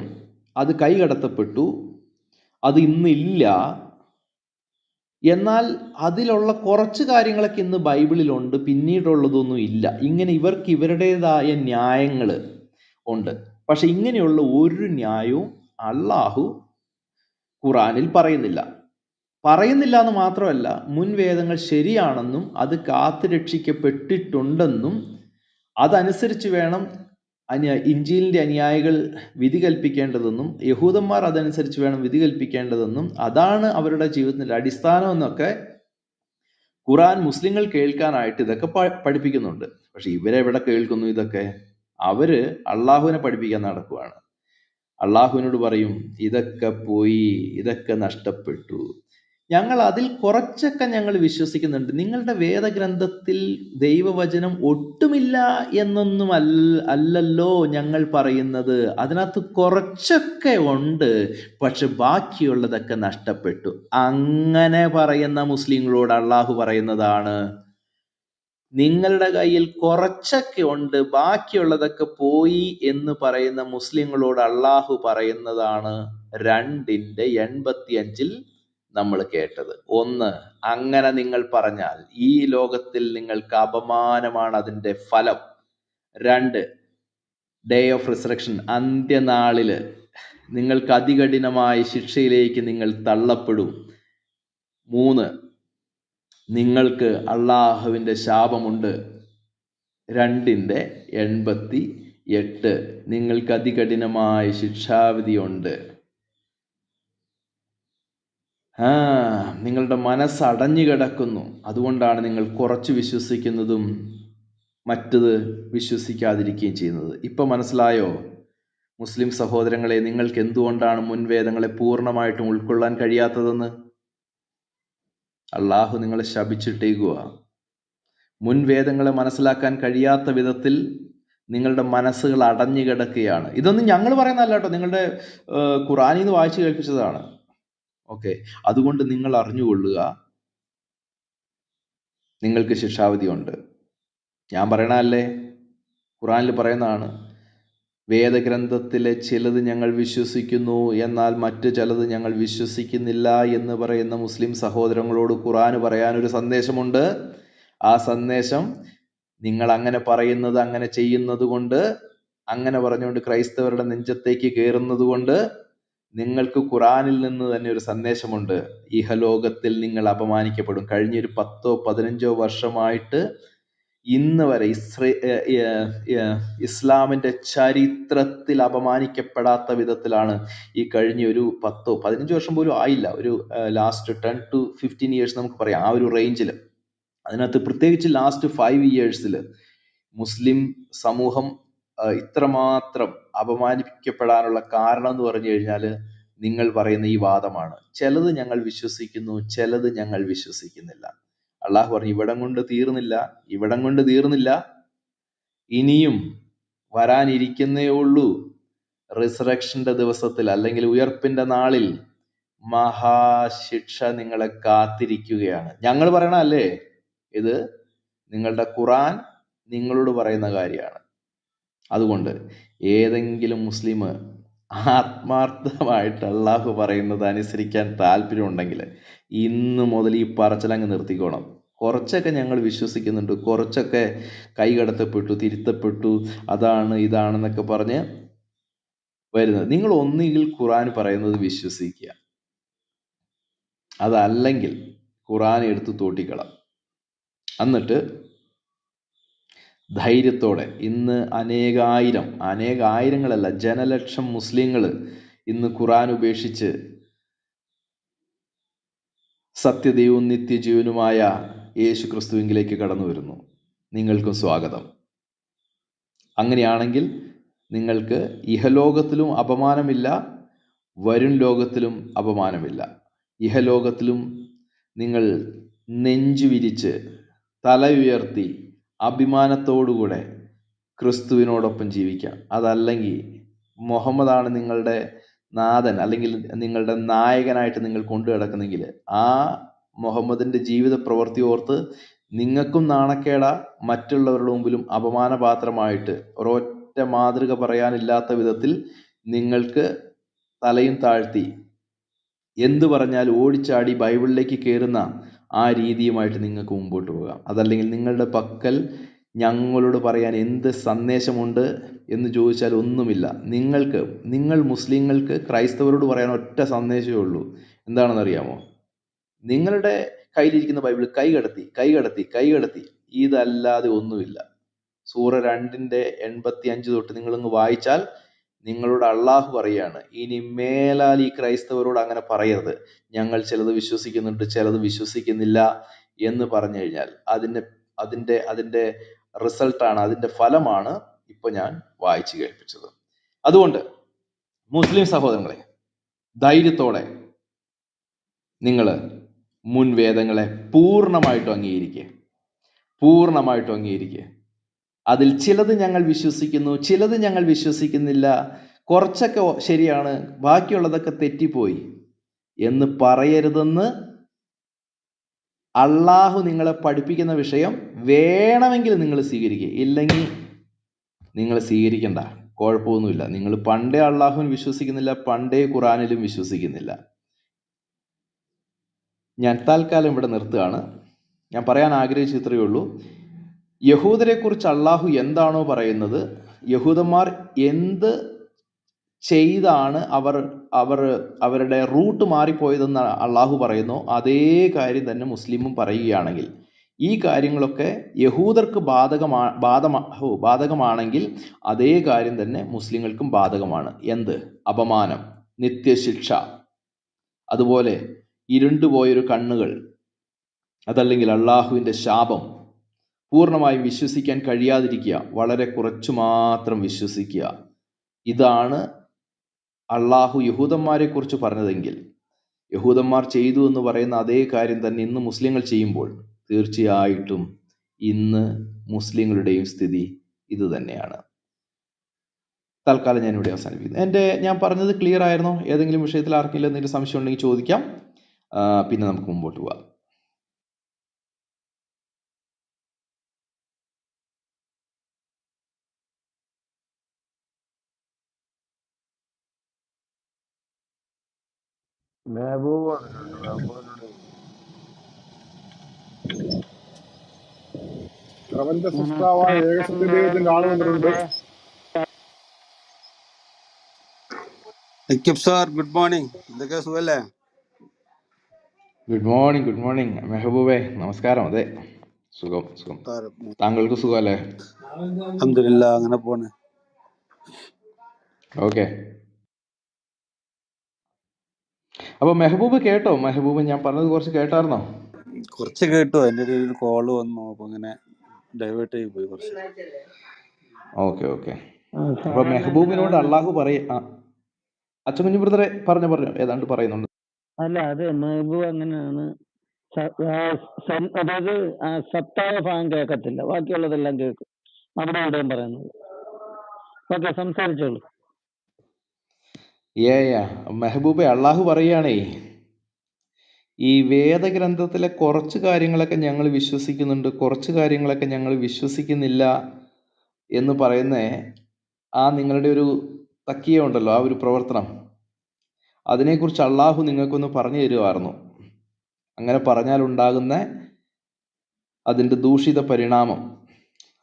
അത് കൈകടത്തപ്പെട്ടു, അത് ഇന്നില്ല, എന്നാൽ അതിലുള്ള കുറച്ച് കാര്യങ്ങളൊക്കെ ഇന്ന് ബൈബിളിലുണ്ട്, പിന്നീടുള്ളതൊന്നും ഇല്ല. ഇങ്ങനെ ഇവർക്ക് ഇവരുടേതായ ന്യായങ്ങൾ ഉണ്ട്. പക്ഷെ ഇങ്ങനെയുള്ള ഒരു ന്യായവും അള്ളാഹു ഖുറാനിൽ പറയുന്നില്ല എന്ന് മാത്രമല്ല, മുൻവേദങ്ങൾ ശരിയാണെന്നും അത് കാത്തുരക്ഷിക്കപ്പെട്ടിട്ടുണ്ടെന്നും അതനുസരിച്ച് വേണം ഇഞ്ചീലിന്റെ അനുയായികൾ വിധി കൽപ്പിക്കേണ്ടതെന്നും യഹൂദന്മാർ അതനുസരിച്ച് വേണം വിധി കൽപ്പിക്കേണ്ടതെന്നും അതാണ് അവരുടെ ജീവിതത്തിന്റെ അടിസ്ഥാനം എന്നൊക്കെ ഖുറാൻ മുസ്ലിങ്ങൾ കേൾക്കാനായിട്ട് ഇതൊക്കെ പഠിപ്പിക്കുന്നുണ്ട്. പക്ഷെ ഇവരെവിടെ കേൾക്കുന്നു ഇതൊക്കെ? അവര് അള്ളാഹുവിനെ പഠിപ്പിക്കാൻ നടക്കുവാണ്. അള്ളാഹുവിനോട് പറയും ഇതൊക്കെ പോയി, ഇതൊക്കെ നഷ്ടപ്പെട്ടു, ഞങ്ങൾ അതിൽ കുറച്ചൊക്കെ ഞങ്ങൾ വിശ്വസിക്കുന്നുണ്ട്. നിങ്ങളുടെ വേദഗ്രന്ഥത്തിൽ ദൈവവചനം ഒട്ടുമില്ല എന്നൊന്നും അല്ലല്ലോ ഞങ്ങൾ പറയുന്നത്. അതിനകത്ത് കുറച്ചൊക്കെ ഉണ്ട്, പക്ഷെ ബാക്കിയുള്ളതൊക്കെ നഷ്ടപ്പെട്ടു. അങ്ങനെ പറയുന്ന മുസ്ലിങ്ങളോട് അള്ളാഹു പറയുന്നതാണ്, നിങ്ങളുടെ കയ്യിൽ കുറച്ചൊക്കെ ഉണ്ട്, ബാക്കിയുള്ളതൊക്കെ പോയി എന്ന് പറയുന്ന മുസ്ലിങ്ങളോട് അള്ളാഹു പറയുന്നതാണ് 2:85 നമ്മൾ കേട്ടത്. 1, അങ്ങനെ നിങ്ങൾ പറഞ്ഞാൽ ഈ ലോകത്തിൽ നിങ്ങൾക്ക് അപമാനമാണ് അതിൻ്റെ ഫലം. 2, ഡേ ഓഫ് റിസറക്ഷൻ, അന്ത്യനാളില് നിങ്ങൾക്ക് അതികഠിനമായ ശിക്ഷയിലേക്ക് നിങ്ങൾ തള്ളപ്പെടും. 3, നിങ്ങൾക്ക് അള്ളാഹുവിൻ്റെ ശാപമുണ്ട്. 2:88 നിങ്ങൾക്ക് അതികഠിനമായ ശിക്ഷാവിധിയുണ്ട്. നിങ്ങളുടെ മനസ്സ് അടഞ്ഞു കിടക്കുന്നു. അതുകൊണ്ടാണ് നിങ്ങൾ കുറച്ച് വിശ്വസിക്കുന്നതും മറ്റത് വിശ്വസിക്കാതിരിക്കുകയും ചെയ്യുന്നത്. ഇപ്പം മനസ്സിലായോ മുസ്ലിം സഹോദരങ്ങളെ, നിങ്ങൾക്ക് എന്തുകൊണ്ടാണ് മുൻവേദങ്ങളെ പൂർണ്ണമായിട്ടും ഉൾക്കൊള്ളാൻ കഴിയാത്തതെന്ന്? അള്ളാഹു നിങ്ങളെ ശപിച്ചിട്ടേക്കുക. മുൻവേദങ്ങളെ മനസ്സിലാക്കാൻ കഴിയാത്ത വിധത്തിൽ നിങ്ങളുടെ മനസ്സുകൾ അടഞ്ഞു കിടക്കുകയാണ്. ഇതൊന്നും ഞങ്ങൾ പറയുന്നതല്ല കേട്ടോ, നിങ്ങളുടെ ഖുറാനിൽ നിന്ന് വായിച്ചു കേൾപ്പിച്ചതാണ്. ഓക്കെ, അതുകൊണ്ട് നിങ്ങൾ അറിഞ്ഞുകൊള്ളുക, നിങ്ങൾക്ക് ശിക്ഷാവിധിയുണ്ട്. ഞാൻ പറയണല്ലേ, ഖുറാനിൽ പറയുന്നതാണ്. വേദഗ്രന്ഥത്തിലെ ചിലത് ഞങ്ങൾ വിശ്വസിക്കുന്നു, എന്നാൽ മറ്റു ചിലത് ഞങ്ങൾ വിശ്വസിക്കുന്നില്ല എന്ന് പറയുന്ന മുസ്ലിം സഹോദരങ്ങളോട് ഖുറാന് പറയാനൊരു സന്ദേശമുണ്ട്. ആ സന്ദേശം നിങ്ങൾ അങ്ങനെ പറയുന്നത്, അങ്ങനെ ചെയ്യുന്നത് കൊണ്ട്, അങ്ങനെ പറഞ്ഞുകൊണ്ട് ക്രൈസ്തവരുടെ നെഞ്ചത്തേക്ക് കയറുന്നത് കൊണ്ട് നിങ്ങൾക്ക് ഖുറാനിൽ നിന്ന് തന്നെ ഒരു സന്ദേശമുണ്ട്. ഇഹലോകത്തിൽ നിങ്ങൾ അപമാനിക്കപ്പെടും. കഴിഞ്ഞൊരു 10-15 വർഷമായിട്ട് ഇന്ന് വരെ ഇസ്ലാമിൻ്റെ ചരിത്രത്തിൽ അപമാനിക്കപ്പെടാത്ത വിധത്തിലാണ് ഈ കഴിഞ്ഞ ഒരു 10-15 വർഷം പോലും ആയില്ല, ഒരു ലാസ്റ്റ് 10 to 15 years നമുക്ക് പറയാം, ആ ഒരു റേഞ്ചിൽ. അതിനകത്ത് പ്രത്യേകിച്ച് ലാസ്റ്റ് 5 years മുസ്ലിം സമൂഹം ഇത്രമാത്രം അപമാനിക്കപ്പെടാനുള്ള കാരണം എന്ന് പറഞ്ഞു കഴിഞ്ഞാൽ നിങ്ങൾ പറയുന്ന ഈ വാദമാണ്. ചിലത് ഞങ്ങൾ വിശ്വസിക്കുന്നു, ചിലത് ഞങ്ങൾ വിശ്വസിക്കുന്നില്ല. അള്ളാഹു പറഞ്ഞു, ഇവിടം കൊണ്ട് തീർന്നില്ല, ഇനിയും വരാനിരിക്കുന്നേ ഉള്ളൂ. റിസറക്ഷന്റെ ദിവസത്തിൽ, അല്ലെങ്കിൽ ഉയർപ്പിന്റെ നാളിൽ മഹാശിക്ഷ നിങ്ങളെ കാത്തിരിക്കുകയാണ്. ഞങ്ങൾ പറയണല്ലേ, ഇത് നിങ്ങളുടെ ഖുറാൻ നിങ്ങളോട് പറയുന്ന കാര്യമാണ്. അതുകൊണ്ട് ഏതെങ്കിലും മുസ്ലിം ആത്മാർത്ഥമായിട്ട് അള്ളാഹു പറയുന്നത് അനുസരിക്കാൻ താല്പര്യമുണ്ടെങ്കിൽ ഇന്ന് മുതൽ ഈ പറച്ചിലങ്ങ് നിർത്തിക്കോണം. കുറച്ചൊക്കെ ഞങ്ങൾ വിശ്വസിക്കുന്നുണ്ട്, കുറച്ചൊക്കെ കൈകടത്തപ്പെട്ടു, തിരുത്തപ്പെട്ടു, അതാണ് ഇതാണെന്നൊക്കെ പറഞ്ഞ് വരുന്നത്. നിങ്ങൾ ഒന്നുകിൽ ഖുറാൻ പറയുന്നത് വിശ്വസിക്കുക, അതല്ലെങ്കിൽ ഖുറാൻ എടുത്ത് തോട്ടിക്കളാം. എന്നിട്ട് ധൈര്യത്തോടെ, ഇന്ന് അനേകായിരങ്ങളല്ല, ജനലക്ഷം മുസ്ലിങ്ങൾ ഇന്ന് ഖുറാൻ ഉപേക്ഷിച്ച് സത്യദൈവവും നിത്യജീവനുമായ യേശു ക്രിസ്തുവിലേക്ക് കടന്നു വരുന്നു. നിങ്ങൾക്കും സ്വാഗതം. അങ്ങനെയാണെങ്കിൽ നിങ്ങൾക്ക് ഇഹലോകത്തിലും അപമാനമില്ല, വരും ലോകത്തിലും അപമാനമില്ല. ഇഹലോകത്തിലും നിങ്ങൾ നെഞ്ചു വിരിച്ച് തല ഉയർത്തി അഭിമാനത്തോടുകൂടെ ക്രിസ്തുവിനോടൊപ്പം ജീവിക്കാം. അതല്ലെങ്കിൽ മുഹമ്മദാണ് നിങ്ങളുടെ നാഥൻ, അല്ലെങ്കിൽ നിങ്ങളുടെ നായകനായിട്ട് നിങ്ങൾ കൊണ്ടു നടക്കുന്നെങ്കിൽ ആ മുഹമ്മദിൻ്റെ ജീവിത പ്രവൃത്തി ഓർത്ത് നിങ്ങൾക്കും നാണക്കേടാ, മറ്റുള്ളവരുടെ മുമ്പിലും അപമാനപാത്രമായിട്ട് ഒരൊറ്റ മാതൃക പറയാനില്ലാത്ത വിധത്തിൽ നിങ്ങൾക്ക് തലയും താഴ്ത്തി എന്തു പറഞ്ഞാൽ ഓടിച്ചാടി ബൈബിളിലേക്ക് കയറുന്ന ആ രീതിയുമായിട്ട് നിങ്ങൾക്ക് മുമ്പോട്ട് പോകാം. അതല്ലെങ്കിൽ നിങ്ങളുടെ പക്കൽ ഞങ്ങളോട് പറയാൻ എന്ത് സന്ദേശമുണ്ട് എന്ന് ചോദിച്ചാൽ ഒന്നുമില്ല. നിങ്ങൾ മുസ്ലിങ്ങൾക്ക് ക്രൈസ്തവരോട് പറയാൻ ഒറ്റ സന്ദേശമേ ഉള്ളൂ. എന്താണെന്നറിയാമോ? നിങ്ങളുടെ കയ്യിലിരിക്കുന്ന ബൈബിൾ കൈകടത്തി, ഇതല്ലാതെ ഒന്നുമില്ല. സൂറ 2:85 തൊട്ട് നിങ്ങളൊന്ന് വായിച്ചാൽ നിങ്ങളോട് അള്ളാഹു പറയാണ്, ഇനി മേലാൽ ഈ ക്രൈസ്തവരോട് അങ്ങനെ പറയരുത്, ഞങ്ങൾ ചിലത് വിശ്വസിക്കുന്നുണ്ട്, ചിലത് വിശ്വസിക്കുന്നില്ല എന്ന് പറഞ്ഞു കഴിഞ്ഞാൽ അതിൻ്റെ റിസൾട്ടാണ്, അതിൻ്റെ ഫലമാണ് ഇപ്പൊ ഞാൻ വായിച്ചു കേൾപ്പിച്ചത്. അതുകൊണ്ട് മുസ്ലിം സഹോദരങ്ങളെ, ധൈര്യത്തോടെ നിങ്ങൾ മുൻവേദങ്ങളെ പൂർണ്ണമായിട്ടും അംഗീകരിക്കുക. അതിൽ ചിലത് ഞങ്ങൾ വിശ്വസിക്കുന്നു, ചിലത് ഞങ്ങൾ വിശ്വസിക്കുന്നില്ല, കുറച്ചൊക്കെ ശരിയാണ്, ബാക്കിയുള്ളതൊക്കെ തെറ്റിപ്പോയി എന്ന് പറയരുതെന്ന് അള്ളാഹു നിങ്ങളെ പഠിപ്പിക്കുന്ന വിഷയം വേണമെങ്കിൽ നിങ്ങൾ സ്വീകരിക്കുക, ഇല്ലെങ്കിൽ നിങ്ങൾ സ്വീകരിക്കണ്ട, കുഴപ്പമൊന്നുമില്ല. നിങ്ങൾ പണ്ടേ അള്ളാഹുവിൽ വിശ്വസിക്കുന്നില്ല, പണ്ടേ ഖുറാനിലും വിശ്വസിക്കുന്നില്ല. ഞാൻ തൽക്കാലം ഇവിടെ നിർത്തുകയാണ്. ഞാൻ പറയാൻ ആഗ്രഹിച്ച ഇത്രയേ ഉള്ളൂ. യഹൂദരെ കുറിച്ച് അള്ളാഹു എന്താണോ പറയുന്നത്, യഹൂദന്മാർ എന്ത് ചെയ്താണ് അവർ അവരുടെ റൂട്ട് മാറിപ്പോയതെന്ന് അള്ളാഹു പറയുന്നു. അതേ കാര്യം തന്നെ മുസ്ലിമും പറയുകയാണെങ്കിൽ ഈ കാര്യങ്ങളൊക്കെ യഹൂദർക്ക് ബാധകമാണെങ്കിൽ അതേ കാര്യം തന്നെ മുസ്ലിങ്ങൾക്കും ബാധകമാണ്. എന്ത്? അപമാനം, നിത്യശിക്ഷ, അതുപോലെ ഇരുണ്ടുപോയൊരു കണ്ണുകൾ, അതല്ലെങ്കിൽ അള്ളാഹുവിൻ്റെ ശാപം, പൂർണ്ണമായും വിശ്വസിക്കാൻ കഴിയാതിരിക്കുക, വളരെ കുറച്ചു മാത്രം വിശ്വസിക്കുക. ഇതാണ് അള്ളാഹു യഹൂദന്മാരെ കുറിച്ച് പറഞ്ഞതെങ്കിൽ യഹൂദന്മാർ ചെയ്തു എന്ന് പറയുന്ന അതേ കാര്യം തന്നെ ഇന്ന് മുസ്ലിങ്ങൾ ചെയ്യുമ്പോൾ തീർച്ചയായിട്ടും ഇന്ന് മുസ്ലിങ്ങളുടെയും സ്ഥിതി ഇത് തന്നെയാണ്. തൽക്കാലം ഞാൻ ഇവിടെ അവസാനിപ്പിക്കുന്നു. ഞാൻ പറഞ്ഞത് ക്ലിയർ ആയിരുന്നോ? ഏതെങ്കിലും വിഷയത്തിൽ ആർക്കെങ്കിലും എന്തെങ്കിലും സംശയം ഉണ്ടെങ്കിൽ ചോദിക്കാം. പിന്നെ നമുക്ക് മുമ്പോട്ട് പോവാം. മെഹബൂബ് വന്നിട്ടുണ്ട്. മെഹബൂബിനോട് പ്രപഞ്ച സൃഷ്ടാവായ ഏകസത്യ ദൈവത്തിന്റെ ആള് വന്നിട്ടുണ്ട്. Aqib sir, good morning. എന്തൊക്കെ സുഖല്ലേ? ഗുഡ് മോർണിംഗ് മെഹബൂബേ, നമസ്കാരം. അതെ, സുഖം. താങ്കൾക്ക് സുഖമല്ലേ? അൽഹംദുലില്ലാ, അങ്ങനെ പോണ്. ഓക്കെ. അപ്പൊ മെഹബൂബ് കേട്ടോ? മെഹബൂബ് ഞാൻ പറഞ്ഞത് കുറച്ച് കേട്ടായിരുന്നോ? കുറച്ച് കേട്ടു. എൻ്റെ ഒരു കോള് വന്നു, അപ്പൊ ഇങ്ങനെ ഡൈവേർട്ട് ആയി പോയി കുറച്ച്. ഓക്കെ. അപ്പൊ മെഹബൂബിനോട് അള്ളാഹു അച്ഛൻ ബ്രദറെ പറഞ്ഞു ഏതാണ്ട് പറയുന്നുണ്ട്. അല്ല, അത് മെഹബൂബ് അങ്ങനെയാണ്. അതായത് സത്തായ ഭാഗം കേൾക്കത്തില്ല, ബാക്കിയുള്ളതെല്ലാം കേൾക്കും. അവിടെ ഇവിടെയും പറയുന്നത്. ഓക്കെ, സംസാരിച്ചോളൂ. മെഹബൂബെ, അള്ളാഹു പറയുകയാണേ, ഈ വേദഗ്രന്ഥത്തിലെ കുറച്ച് കാര്യങ്ങളൊക്കെ ഞങ്ങൾ വിശ്വസിക്കുന്നുണ്ട്, കുറച്ച് കാര്യങ്ങളൊക്കെ ഞങ്ങൾ വിശ്വസിക്കുന്നില്ല എന്ന് പറയുന്ന നിങ്ങളുടെ ഒരു തക്കിയ ഉണ്ടല്ലോ, ആ ഒരു പ്രവർത്തനം, അതിനെക്കുറിച്ച് അള്ളാഹു നിങ്ങൾക്കൊന്ന് പറഞ്ഞു തരുമായിരുന്നു. അങ്ങനെ പറഞ്ഞാൽ ഉണ്ടാകുന്ന അതിൻ്റെ ദൂഷിത പരിണാമം,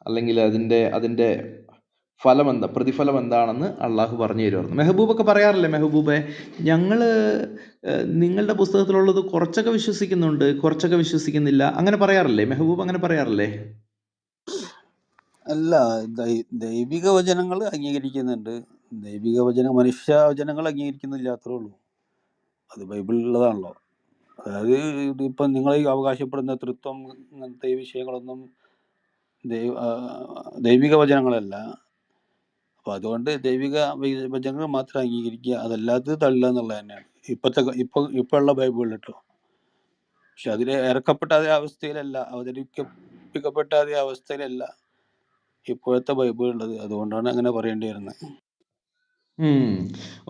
അല്ലെങ്കിൽ അതിൻ്റെ പ്രതിഫലം എന്താണെന്ന് അള്ളാഹു പറഞ്ഞു തരുമായിരുന്നു. മെഹബൂബൊക്കെ പറയാറില്ലേ? മെഹബൂബെ, നിങ്ങളുടെ പുസ്തകത്തിലുള്ളത് കുറച്ചൊക്കെ വിശ്വസിക്കുന്നുണ്ട്, കുറച്ചൊക്കെ വിശ്വസിക്കുന്നില്ല, അങ്ങനെ പറയാറില്ലേ? മെഹബൂബ് അങ്ങനെ പറയാറില്ലേ? അല്ല, ദൈവിക വചനങ്ങൾ അംഗീകരിക്കുന്നുണ്ട്. ദൈവിക മനുഷ്യ വചനങ്ങൾ അംഗീകരിക്കുന്നില്ല, അത്രേ ഉള്ളൂ. അത് ബൈബിളിലുള്ളതാണല്ലോ. അതായത് ഇപ്പൊ നിങ്ങൾ അവകാശപ്പെടുന്ന തൃത്വം, ഇങ്ങനത്തെ വിഷയങ്ങളൊന്നും ദൈവിക വചനങ്ങളല്ല. അപ്പൊ അതുകൊണ്ട് ദൈവിക വചനങ്ങൾ മാത്രം അംഗീകരിക്കുക, അതല്ലാത്തത് തള്ളുക എന്നുള്ളത് തന്നെയാണ് ഇപ്പൊ ഉള്ള ബൈബിളിൽ കേട്ടോ. പക്ഷെ അതിൽ ഇറക്കപ്പെട്ട അതേ അവസ്ഥയിലല്ല, അവതരിപ്പിക്കപ്പെട്ട അതേ അവസ്ഥയിലല്ല ഇപ്പോഴത്തെ ബൈബിൾ ഉള്ളത്. അതുകൊണ്ടാണ് അങ്ങനെ പറയേണ്ടി വരുന്നത്.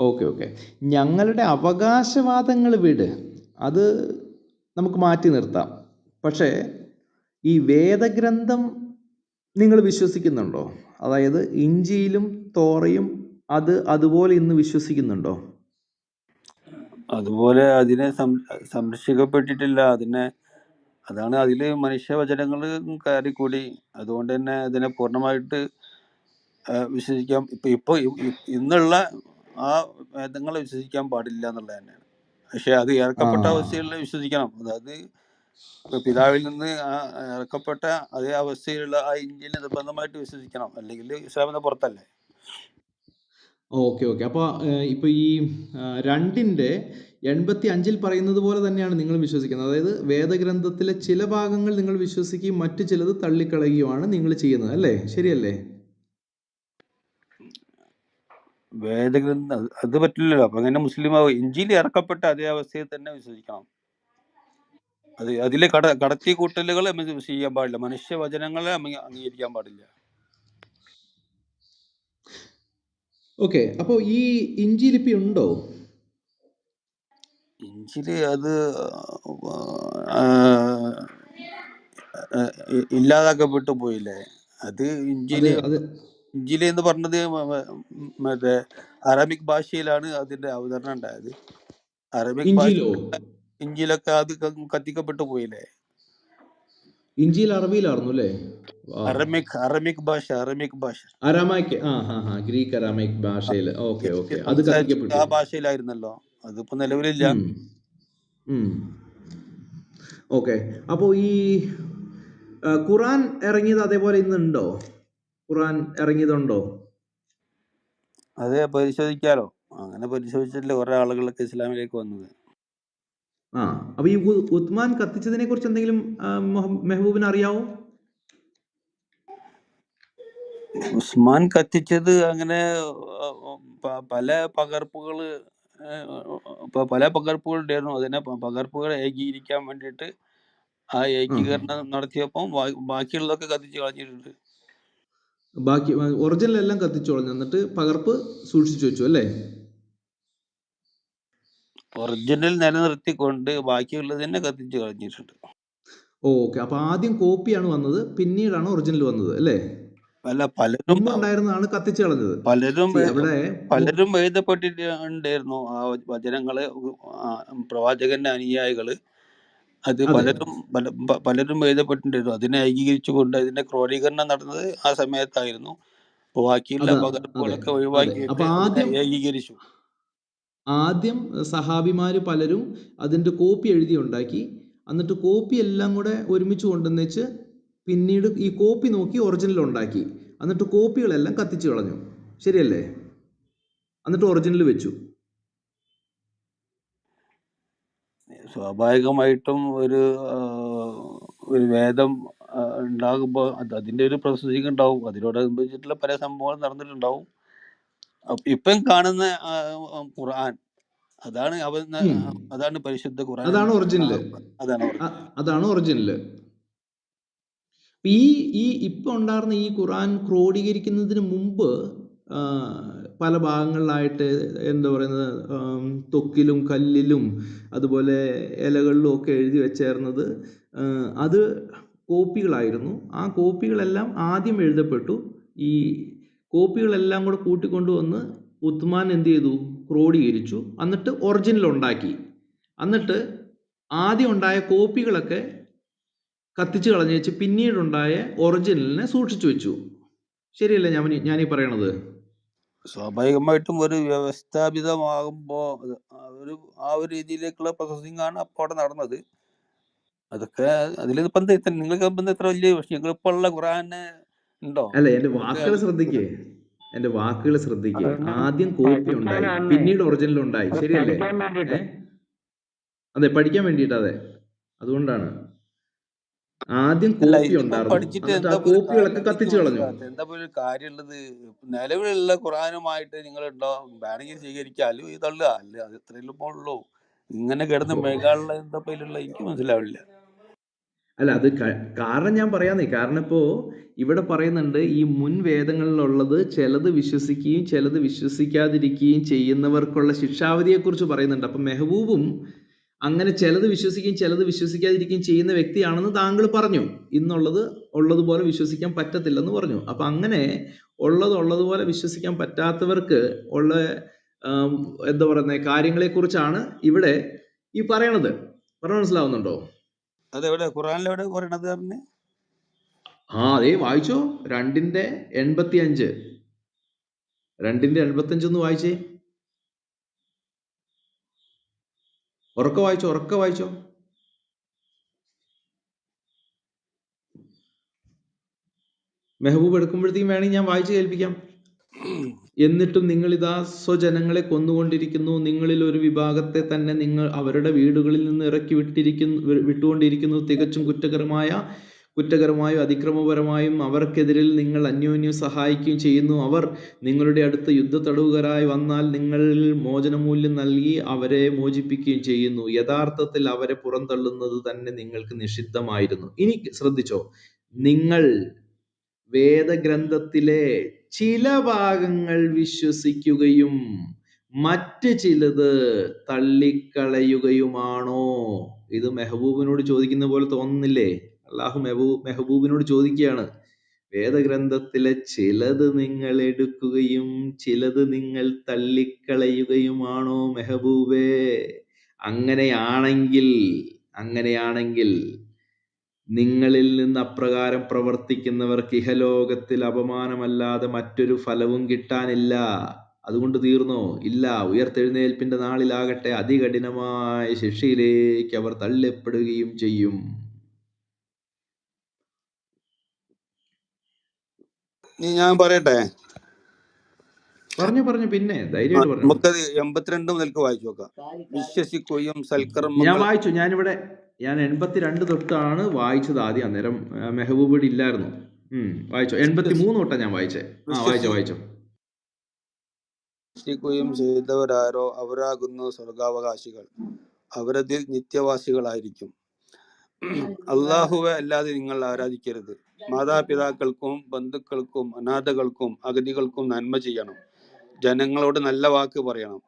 ഓക്കെ. ഞങ്ങളുടെ അവകാശവാദങ്ങൾ വിട്, അത് നമുക്ക് മാറ്റി നിർത്താം. പക്ഷേ ഈ വേദഗ്രന്ഥം നിങ്ങൾ വിശ്വസിക്കുന്നുണ്ടോ? അതായത് ഇഞ്ചിയിലും തോറയും അതുപോലെ ഇന്ന് വിശ്വസിക്കുന്നുണ്ടോ? അതുപോലെ അതിനെ സംരക്ഷിക്കപ്പെട്ടിട്ടില്ല. അതാണ് അതിൽ മനുഷ്യവചനങ്ങൾ കയറിക്കൂടി. അതുകൊണ്ട് തന്നെ അതിനെ പൂർണ്ണമായിട്ട് വിശ്വസിക്കാൻ ഇപ്പൊ ഇന്നുള്ള ആ വേദങ്ങളെ വിശ്വസിക്കാൻ പാടില്ല എന്നുള്ളത് തന്നെയാണ്. പക്ഷെ അത് ഇറക്കപ്പെട്ട അവസ്ഥയിൽ വിശ്വസിക്കണം. അതായത് പിതാവിൽ നിന്ന് ഇറക്കപ്പെട്ട അതേ അവസ്ഥയിലുള്ള ആ ഇഞ്ചിയിൽ നിർബന്ധമായിട്ട് വിശ്വസിക്കണം, അല്ലെങ്കിൽ ഇസ്ലാമിന് പുറത്തല്ലേ. ഓക്കെ. അപ്പോൾ ഇപ്പോൾ ഈ 2:85 പറയുന്നത് പോലെ തന്നെയാണ് നിങ്ങൾ വിശ്വസിക്കുന്നത്. അതായത് വേദഗ്രന്ഥത്തിലെ ചില ഭാഗങ്ങൾ നിങ്ങൾ വിശ്വസിക്കുകയും മറ്റു ചിലത് തള്ളിക്കളയുകയുമാണ് നിങ്ങൾ ചെയ്യുന്നത്, അല്ലേ? ശരിയല്ലേ? വേദഗ്രന്ഥം അത് പറ്റില്ലല്ലോ. അപ്പൊ അങ്ങനെ മുസ്ലിം ഇഞ്ചിയിൽ ഇറക്കപ്പെട്ട അതേ അവസ്ഥയിൽ തന്നെ വിശ്വസിക്കണം. അതിലെ കടത്തി കൂട്ടലുകൾ ചെയ്യാൻ പാടില്ല. മനുഷ്യവചനങ്ങളെ അംഗീകരിക്കാൻ പാടില്ല. ഓക്കെ. അപ്പോൾ ഈ ഇഞ്ചിലിപ്പി ഉണ്ടോ? ഇഞ്ചില് അത് ഇല്ലാതാക്കപ്പെട്ടു പോയില്ലേ. അത് ഇഞ്ചില് എന്ന് പറഞ്ഞത് മറ്റേ അറബിക് ഭാഷയിലാണ് അതിന്റെ അവതരണം ഉണ്ടായത്. അറബിക് ഭാഷ ഇഞ്ചിലൊക്കെ അത് കത്തിക്കപ്പെട്ടു പോയില്ലേ. ഇഞ്ചിയിൽ അറബിയിലായിരുന്നു അല്ലേ? അറമിക് ഭാഷ അരാമയ്ക്ക് ഗ്രീക്ക് അരാമൈക് ഭാഷയിൽ. ഓക്കെ യേശു ഓക്കെ, അത് സംസാരിച്ചത് കത്തിക്കപ്പെട്ടു. ആ ഭാഷയിലായിരുന്നല്ലോ, അതിപ്പോ നിലവിലില്ല. ഉം, ഉം. ഓക്കെ. അപ്പോൾ ഈ ഖുറാൻ ഇറങ്ങിയത് അതേപോലെ ഇന്നുണ്ടോ? ഖുറാൻ ഇറങ്ങിയതുണ്ടോ? അതെ, പരിശോധിക്കാലോ. അങ്ങനെ പരിശോധിച്ചിട്ടില്ല കുറെ ആളുകളൊക്കെ ഇസ്ലാമിലേക്ക് വന്നത്. അപ്പൊ ഈ ഉത്മാൻ കത്തിച്ചതിനെ കുറിച്ച് എന്തെങ്കിലും മെഹബൂബിന് അറിയാവോ? ഉസ്മാൻ കത്തിച്ചത് അങ്ങനെ പല പകർപ്പുകള് പല പകർപ്പുകളുണ്ടായിരുന്നു. അതിനെ പകർപ്പുകൾ ഏകീകരിക്കാൻ വേണ്ടിയിട്ട് ആ ഏകീകരണം നടത്തിയപ്പോൾ ബാക്കിയുള്ളതൊക്കെ കത്തിച്ച് കളഞ്ഞിട്ടുണ്ട്. ബാക്കി ഒറിജിനൽ എല്ലാം കത്തിച്ചു കളഞ്ഞു, എന്നിട്ട് പകർപ്പ് സൂക്ഷിച്ചു വെച്ചു അല്ലേ? ഒറിജിനൽ നിലനിർത്തിക്കൊണ്ട് ബാക്കിയുള്ളത് തന്നെ കത്തിച്ച് കളഞ്ഞിട്ടുണ്ട്. ഓക്കെ. അപ്പൊ ആദ്യം കോപ്പിയാണ് വന്നത്, പിന്നീടാണ് ഒറിജിനൽ വന്നത് അല്ലേ? അല്ല, പലരും മുമ്പ് ഉണ്ടായിരുന്നതാണ് കത്തിച്ചു കളഞ്ഞത്. പലരും എഴുതപ്പെട്ടിട്ടുണ്ടായിരുന്നു ആ വചനങ്ങള്, പ്രവാചകന്റെ അനുയായികള്. അത് പലരും എഴുതപ്പെട്ടിട്ടുണ്ടായിരുന്നു. അതിനെ ഏകീകരിച്ചുകൊണ്ട് അതിന്റെ ക്രോഡീകരണം നടന്നത് ആ സമയത്തായിരുന്നു. അപ്പൊ ബാക്കിയുള്ള പകർപ്പുകളൊക്കെ ഒഴിവാക്കിയിട്ട് അതിനെ ഏകീകരിച്ചു. ആദ്യം സഹാബിമാര് പലരും അതിന്റെ കോപ്പി എഴുതി ഉണ്ടാക്കി, എന്നിട്ട് കോപ്പി എല്ലാം കൂടെ ഒരുമിച്ച് കൊണ്ടുവന്നിച്ച് പിന്നീട് ഈ കോപ്പി നോക്കി ഒറിജിനൽ ഉണ്ടാക്കി, എന്നിട്ട് കോപ്പികളെല്ലാം കത്തിച്ചു കളഞ്ഞു, ശരിയല്ലേ? എന്നിട്ട് ഒറിജിനൽ വെച്ചു. സ്വാഭാവികമായിട്ടും ഒരു വേദം ഉണ്ടാകുമ്പോൾ അതിന്റെ ഒരു പ്രോസസ്സിംഗ് ഉണ്ടാവും. അതിനോടനുബന്ധിച്ചിട്ടുള്ള പല സംഭവങ്ങൾ നടന്നിട്ടുണ്ടാവും. ഇപ്പം കാണുന്ന ഖുർആൻ അതാണ് പരിശുദ്ധ ഖുർആൻ. അതാണ് ഒറിജിനൽ. അതാണ് ഒറിജിനൽ. ഈ ഇപ്പൊ ഉണ്ടായിരുന്ന ഈ ഖുർആൻ ക്രോഡീകരിക്കുന്നതിന് മുമ്പ് പല ഭാഗങ്ങളിലായിട്ട് എന്താ പറയുന്നത്, തൊക്കിലും കല്ലിലും അതുപോലെ ഇലകളിലും ഒക്കെ എഴുതി വെച്ചേർന്നത് അത് കോപ്പികളായിരുന്നു. ആ കോപ്പികളെല്ലാം ആദ്യം എഴുതപ്പെട്ടു. ഈ കോപ്പികളെല്ലാം കൂടെ കൂട്ടിക്കൊണ്ടുവന്ന് ഉത്മാൻ എന്ത് ചെയ്തു? ക്രോഡീകരിച്ചു, എന്നിട്ട് ഒറിജിനൽ ഉണ്ടാക്കി. എന്നിട്ട് ആദ്യം ഉണ്ടായ കോപ്പികളൊക്കെ കത്തിച്ച് കളഞ്ഞു വെച്ച് പിന്നീടുണ്ടായ ഒറിജിനലിനെ സൂക്ഷിച്ചു വെച്ചു, ശരിയല്ലേ ഞാനീ പറയണത്? സ്വാഭാവികമായിട്ടും ഒരു വ്യവസ്ഥാപിതമാകുമ്പോ ആ ഒരു രീതിയിലേക്കുള്ള പ്രോസസ്സിംഗ് ആണ് അപ്പോൾ അവിടെ നടന്നത്. അതൊക്കെ അതിൽ നിങ്ങൾക്ക് എത്ര വലിയ വിഷയങ്ങൾ ഇപ്പോൾ ഉള്ള ഖുർആന് ഉണ്ടോ? അല്ല, എന്റെ വാക്കുകൾ ശ്രദ്ധിക്കേ. ആദ്യം കോപ്പി ഉണ്ടായി, പിന്നീട് ഒറിജിനൽ ഉണ്ടായി, ശരിയല്ലേ? അതെ, പഠിക്കാൻ വേണ്ടിയിട്ട്. അതെ, അതുകൊണ്ടാണ് ആദ്യം കോപ്പി ഉണ്ടായിരുന്നു, എന്നിട്ട് ആ കോപ്പികളൊക്കെ കത്തിച്ചു കളഞ്ഞു. എന്താ പോലെ കാര്യമുള്ളത്? നിലവിലുള്ള ഖുർആനുമായിട്ട് നിങ്ങൾ ഉണ്ടോ? വേണമെങ്കിൽ സ്വീകരിക്കാലോ, ഇതല്ല അല്ല, അത് ഇത്രയല്ലേ ഉള്ളൂ. ഇങ്ങനെ കിടന്ന് മേഘാളിലെ എന്താ പേരുള്ള എനിക്ക് മനസ്സിലാവില്ല. അല്ല, അത് കാരണം ഞാൻ പറയാന്നേ. കാരണം ഇപ്പോ ഇവിടെ പറയുന്നുണ്ട്, ഈ മുൻ വേദങ്ങളിലുള്ളത് ചിലത് വിശ്വസിക്കുകയും ചിലത് വിശ്വസിക്കാതിരിക്കുകയും ചെയ്യുന്നവർക്കുള്ള ശിക്ഷാവിധിയെ കുറിച്ച് പറയുന്നുണ്ട്. അപ്പൊ മെഹബൂബും അങ്ങനെ ചിലത് വിശ്വസിക്കുകയും ചിലത് വിശ്വസിക്കാതിരിക്കുകയും ചെയ്യുന്ന വ്യക്തിയാണെന്ന് താങ്കൾ പറഞ്ഞു. ഇന്നുള്ളത് ഉള്ളതുപോലെ വിശ്വസിക്കാൻ പറ്റത്തില്ലെന്ന് പറഞ്ഞു. അപ്പൊ അങ്ങനെ ഉള്ളതുപോലെ വിശ്വസിക്കാൻ പറ്റാത്തവർക്ക് ഉള്ള എന്താ പറയുന്നത് കാര്യങ്ങളെ കുറിച്ചാണ് ഇവിടെ ഈ പറയണത്. പറഞ്ഞ മനസ്സിലാവുന്നുണ്ടോ? അതെവിടെ ഖുർആനിലെവിടെ പറയണത്? അതേ വായിച്ചോ. 2:85. 2:85 ഒന്ന് വായിച്ചേ. ഉറക്കെ വായിച്ചോ. മെഹബൂബ് എടുക്കുമ്പോഴത്തേക്കും വേണമെങ്കിൽ ഞാൻ വായിച്ചു കേൾപ്പിക്കാം. എന്നിട്ടും നിങ്ങൾ ഇതാ സ്വജനങ്ങളെ കൊന്നുകൊണ്ടിരിക്കുന്നു. നിങ്ങളിൽ ഒരു വിഭാഗത്തെ തന്നെ നിങ്ങൾ അവരുടെ വീടുകളിൽ നിന്ന് ഇറക്കി വിട്ടുകൊണ്ടിരിക്കുന്നു. തികച്ചും കുറ്റകരമായും അതിക്രമപരമായും അവർക്കെതിരിൽ നിങ്ങൾ അന്യോന്യം സഹായിക്കുകയും ചെയ്യുന്നു. അവർ നിങ്ങളുടെ അടുത്ത് യുദ്ധത്തടവുകാരായി വന്നാൽ നിങ്ങൾ മോചനമൂല്യം നൽകി അവരെ മോചിപ്പിക്കുകയും ചെയ്യുന്നു. യഥാർത്ഥത്തിൽ അവരെ പുറന്തള്ളുന്നത് തന്നെ നിങ്ങൾക്ക് നിഷിദ്ധമായിരുന്നു. ഇനി ശ്രദ്ധിച്ചോ. നിങ്ങൾ വേദഗ്രന്ഥത്തിലെ ചില ഭാഗങ്ങൾ വിശ്വസിക്കുകയും മറ്റ് ചിലത് തള്ളിക്കളയുകയുമാണോ? ഇത് മെഹബൂബിനോട് ചോദിക്കുന്ന പോലെ തോന്നുന്നില്ലേ? അള്ളാഹു മെഹബൂബിനോട് ചോദിക്കുകയാണ്, വേദഗ്രന്ഥത്തിലെ ചിലത് നിങ്ങൾ എടുക്കുകയും ചിലത് നിങ്ങൾ തള്ളിക്കളയുകയുമാണോ മെഹബൂബേ? അങ്ങനെയാണെങ്കിൽ നിങ്ങളിൽ നിന്ന് അപ്രകാരം പ്രവർത്തിക്കുന്നവർക്ക് ഇഹലോകത്തിൽ അപമാനമല്ലാതെ മറ്റൊരു ഫലവും കിട്ടാനില്ല. അതുകൊണ്ട് തീർന്നോ? ഇല്ല. ഉയർത്തെഴുന്നേൽപ്പിന്റെ നാളിലാകട്ടെ അതികഠിനമായ ശിക്ഷയിലേക്ക് അവർ തള്ളപ്പെടുകയും ചെയ്യും. ഞാൻ പറയട്ടെ, പറഞ്ഞു പിന്നെ ധൈര്യമായിട്ട് പറഞ്ഞു. നമുക്കത് 82 മുതൽക്ക് വായിച്ചു നോക്കാം. വിശ്വസിക്കുകയും ഞാൻ സൽക്കർമ്മങ്ങൾ വായിച്ചു. ഞാൻ 82 തൊട്ടാണ് വായിച്ചത് ആദ്യം. അന്നേരം മെഹബൂബ് ഇവിടെ ഇല്ലായിരുന്നു. വായിച്ചോ. 83 തൊട്ടാ ഞാൻ വായിച്ചേ. വായിച്ചോ. വിശ്വസിക്കുകയും ചെയ്തവരാരോ അവരാകുന്നു സ്വർഗാവകാശികൾ, അവരതിൽ നിത്യവാസികളായിരിക്കും. അള്ളാഹുവെ അല്ലാതെ നിങ്ങൾ ആരാധിക്കരുത്. മാതാപിതാക്കൾക്കും ബന്ധുക്കൾക്കും അനാഥകൾക്കും അഗതികൾക്കും നന്മ ചെയ്യണം. ജനങ്ങളോട് നല്ല വാക്ക് പറയണം.